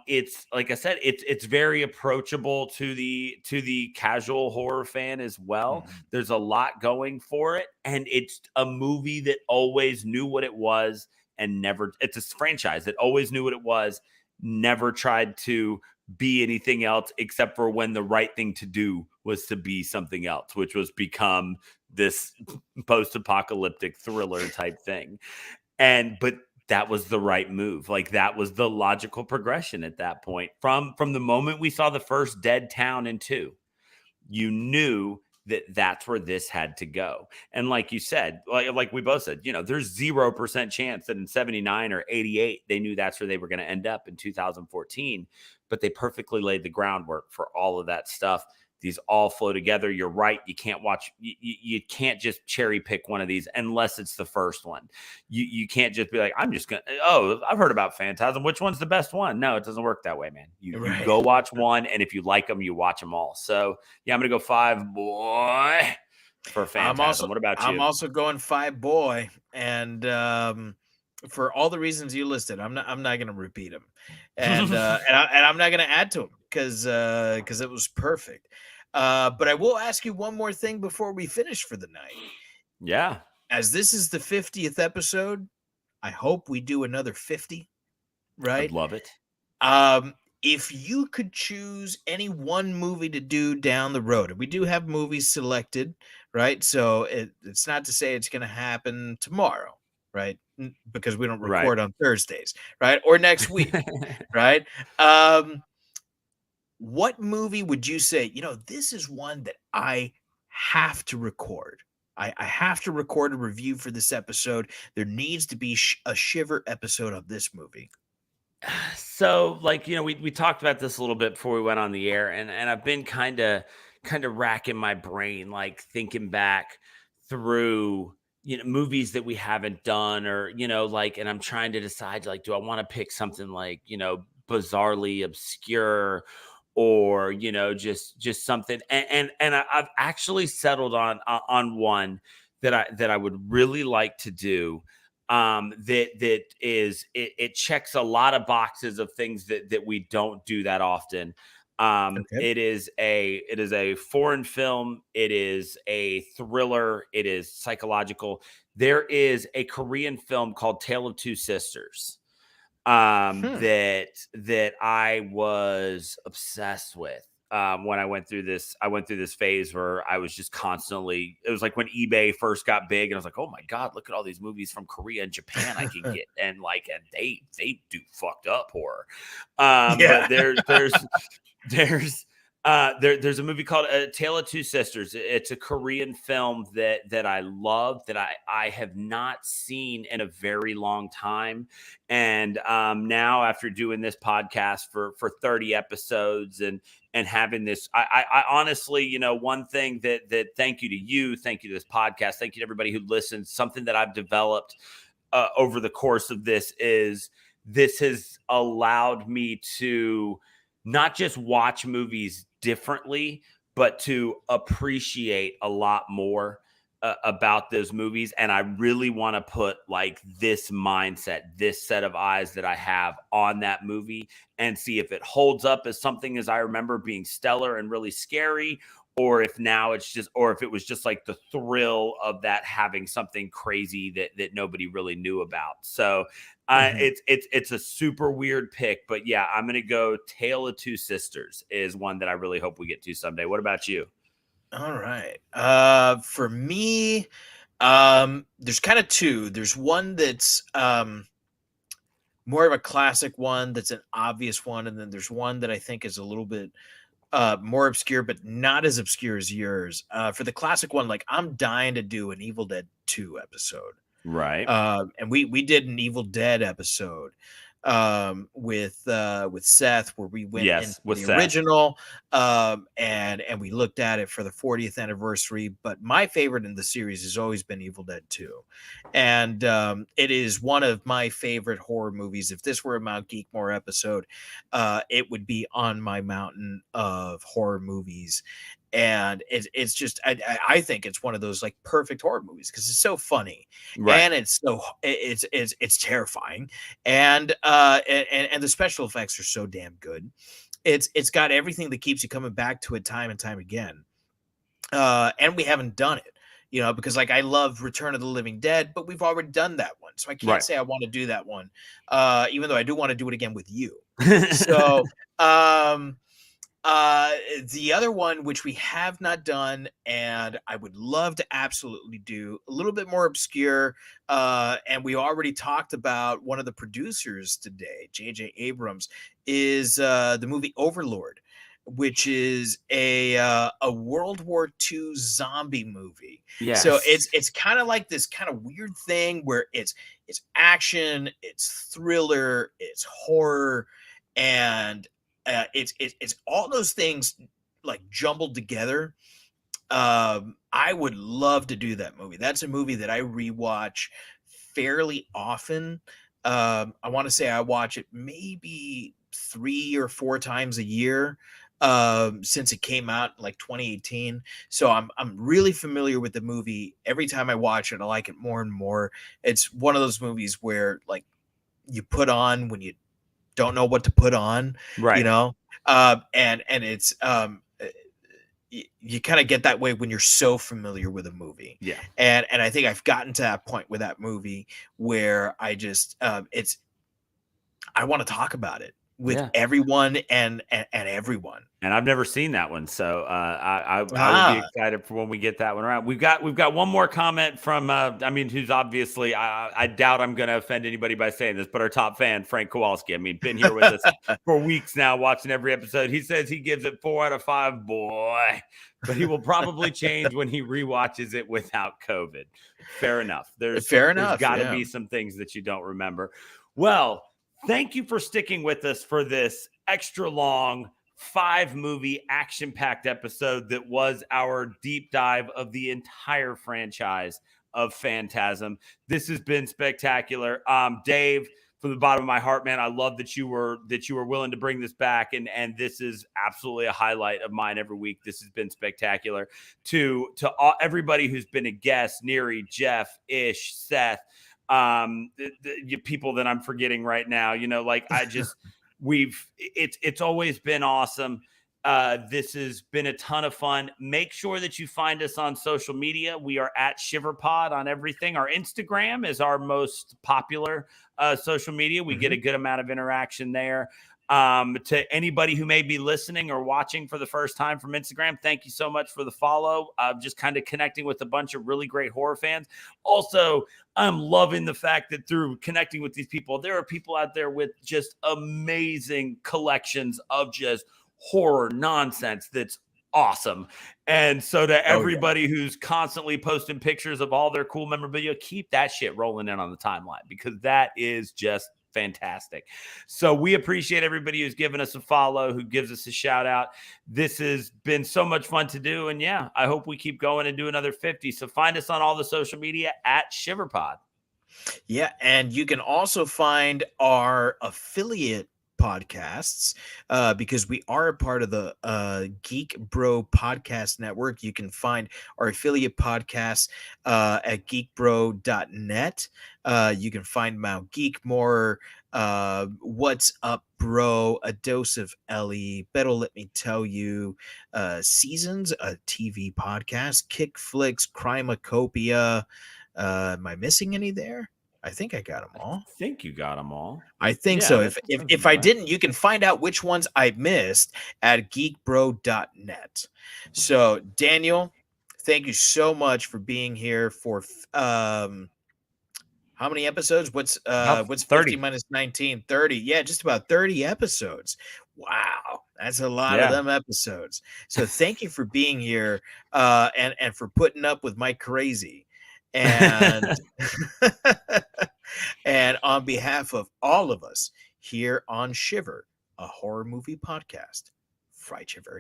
It's like I said, it's very approachable to the casual horror fan as well. Mhm. There's a lot going for it, and it's a movie that always knew what it was and never. It's a franchise that always knew what it was, never tried to be anything else except for when the right thing to do was to be something else, which was become this post-apocalyptic thriller type thing. But that was the right move. Like, that was the logical progression at that point. From the moment we saw the first dead town in 2, you knew that that's where this had to go. And like you said, like we both said, there's 0% chance that in 79 or 88 they knew that's where they were going to end up in 2014, but they perfectly laid the groundwork for all of that stuff. These all flow together. You're right. You can't just cherry pick one of these unless it's the first one. You can't just be like, I'm just going to, I've heard about Phantasm. Which one's the best one? No, it doesn't work that way, man. You go watch one, and if you like them, you watch them all. So yeah, I'm going to go 5 boy for Phantasm. What about you? I'm also going 5 boy, and for all the reasons you listed, I'm not going to repeat them, and I'm not going to add to them because it was perfect. But I will ask you one more thing before we finish for the night. Yeah. As this is the 50th episode, I hope we do another 50. Right? I'd love it. If you could choose any one movie to do down the road, and we do have movies selected, right? So it's not to say it's going to happen tomorrow, right? Because we don't record on Thursdays, right? Or next week, right? What movie would you say, this is one that I have to record? I have to record a review for this episode. There needs to be a Shiver episode of this movie. So, like, we talked about this a little bit before we went on the air, and I've been kind of racking my brain, like thinking back through, movies that we haven't done, or, and I'm trying to decide, like, do I want to pick something like, bizarrely obscure, or, just something. And I've actually settled on one that I would really like to do. It checks a lot of boxes of things that we don't do that often. Okay. It is a foreign film. It is a thriller. It is psychological. There is a Korean film called Tale of Two Sisters that I was obsessed with. When I went through this phase where I was just constantly, it was like when eBay first got big and I was like, oh my God, look at all these movies from Korea and Japan I can get. And they do fucked up horror. Yeah. But there's there's a movie called Tale of Two Sisters. It's a Korean film that I love, that I have not seen in a very long time. And now, after doing this podcast for 30 episodes and having this, I honestly, one thing that thank you to you, thank you to this podcast, thank you to everybody who listens. Something that I've developed over the course of this is this has allowed me to not just watch movies differently, but to appreciate a lot more about those movies. And I really want to put like this mindset, this set of eyes that I have on that movie and see if it holds up as something as I remember being stellar and really scary, or if now it's just, or if it was just like the thrill of that having something crazy that nobody really knew about. So it's a super weird pick, but yeah, I'm gonna go Tale of Two Sisters is one that I really hope we get to someday. What about you? All right. For me, there's kind of two. There's one that's more of a classic one, that's an obvious one, and then there's one that I think is a little bit more obscure, but not as obscure as yours. For the classic one, like I'm dying to do an Evil Dead 2 episode. Right. And we did an Evil Dead episode with Seth, where we went into with the Seth. original and we looked at it for the 40th anniversary. But my favorite in the series has always been Evil Dead 2, and it is one of my favorite horror movies. If this were a Mount Geekmore episode, it would be on my mountain of horror movies. And it's just I think it's one of those like perfect horror movies because it's so funny, Right. and it's terrifying, and the special effects are so damn good. It's got everything that keeps you coming back to it time and time again. And we haven't done it, because like I love Return of the Living Dead, but we've already done that one, so I can't say I want to do that one, even though I do want to do it again with you. So the other one, which we have not done, and I would love to absolutely do, a little bit more obscure, and we already talked about one of the producers today, J.J. Abrams, is the movie Overlord, which is a World War II zombie movie. Yes. So it's kind of like this kind of weird thing where it's action, it's thriller, it's horror, and it's all those things like jumbled together. I would love to do that movie. That's a movie that I rewatch fairly often. I want to say I watch it maybe 3 or 4 times a year since it came out in like 2018. So I'm really familiar with the movie. Every time I watch it, I like it more and more. It's one of those movies where like you put on when you don't know what to put on, Right. and it's you kind of get that way when you're so familiar with a movie. Yeah. And I think I've gotten to that point with that movie where I just I want to talk about it with everyone and everyone. And I've never seen that one, so I would be excited for when we get that one around. We've got one more comment from who's obviously, I doubt I'm going to offend anybody by saying this, but our top fan, Frank Kowalski. Been here with us for weeks now, watching every episode. He says he gives it 4 out of 5, boy, but he will probably change when he rewatches it without COVID. Fair enough. There's got to be some things that you don't remember. Well, thank you for sticking with us for this extra long 5-movie action-packed episode that was our deep dive of the entire franchise of Phantasm. This has been spectacular. Dave, from the bottom of my heart, man, I love that you were willing to bring this back, and this is absolutely a highlight of mine every week. This has been spectacular. To everybody who's been a guest, Neri, Jeff, Ish, Seth, the people that I'm forgetting right now, it's always been awesome. This has been a ton of fun. Make sure that you find us on social media. We are at ShiverPod on everything. Our Instagram is our most popular social media. We get a good amount of interaction there. To anybody who may be listening or watching for the first time from Instagram, thank you so much for the follow. Just kind of connecting with a bunch of really great horror fans. Also, I'm loving the fact that through connecting with these people, there are people out there with just amazing collections of just horror nonsense that's awesome. And so to everybody who's constantly posting pictures of all their cool memorabilia, keep that shit rolling in on the timeline, because that is just fantastic. So we appreciate everybody who's given us a follow, who gives us a shout out. This has been so much fun to do. And yeah, I hope we keep going and do another 50. So find us on all the social media at ShiverPod. Yeah, and you can also find our affiliate podcasts because we are a part of the Geek Bro Podcast Network. You can find our affiliate podcasts at geekbro.net. You can find Mount Geekmore, What's Up Bro, A Dose of Ellie, Better Let Me Tell You, Seasons, a TV podcast, Kick Flicks, Crimacopia. Am I missing any there? I think I got them all. I think you got them all. I think so. If I didn't, you can find out which ones I missed at geekbro.net. So, Daniel, thank you so much for being here for how many episodes? What's 50 minus 19? 30. Yeah, just about 30 episodes. Wow. That's a lot of them episodes. So thank you for being here and for putting up with my crazy. And and on behalf of all of us here on Shiver, a horror movie podcast, fright you very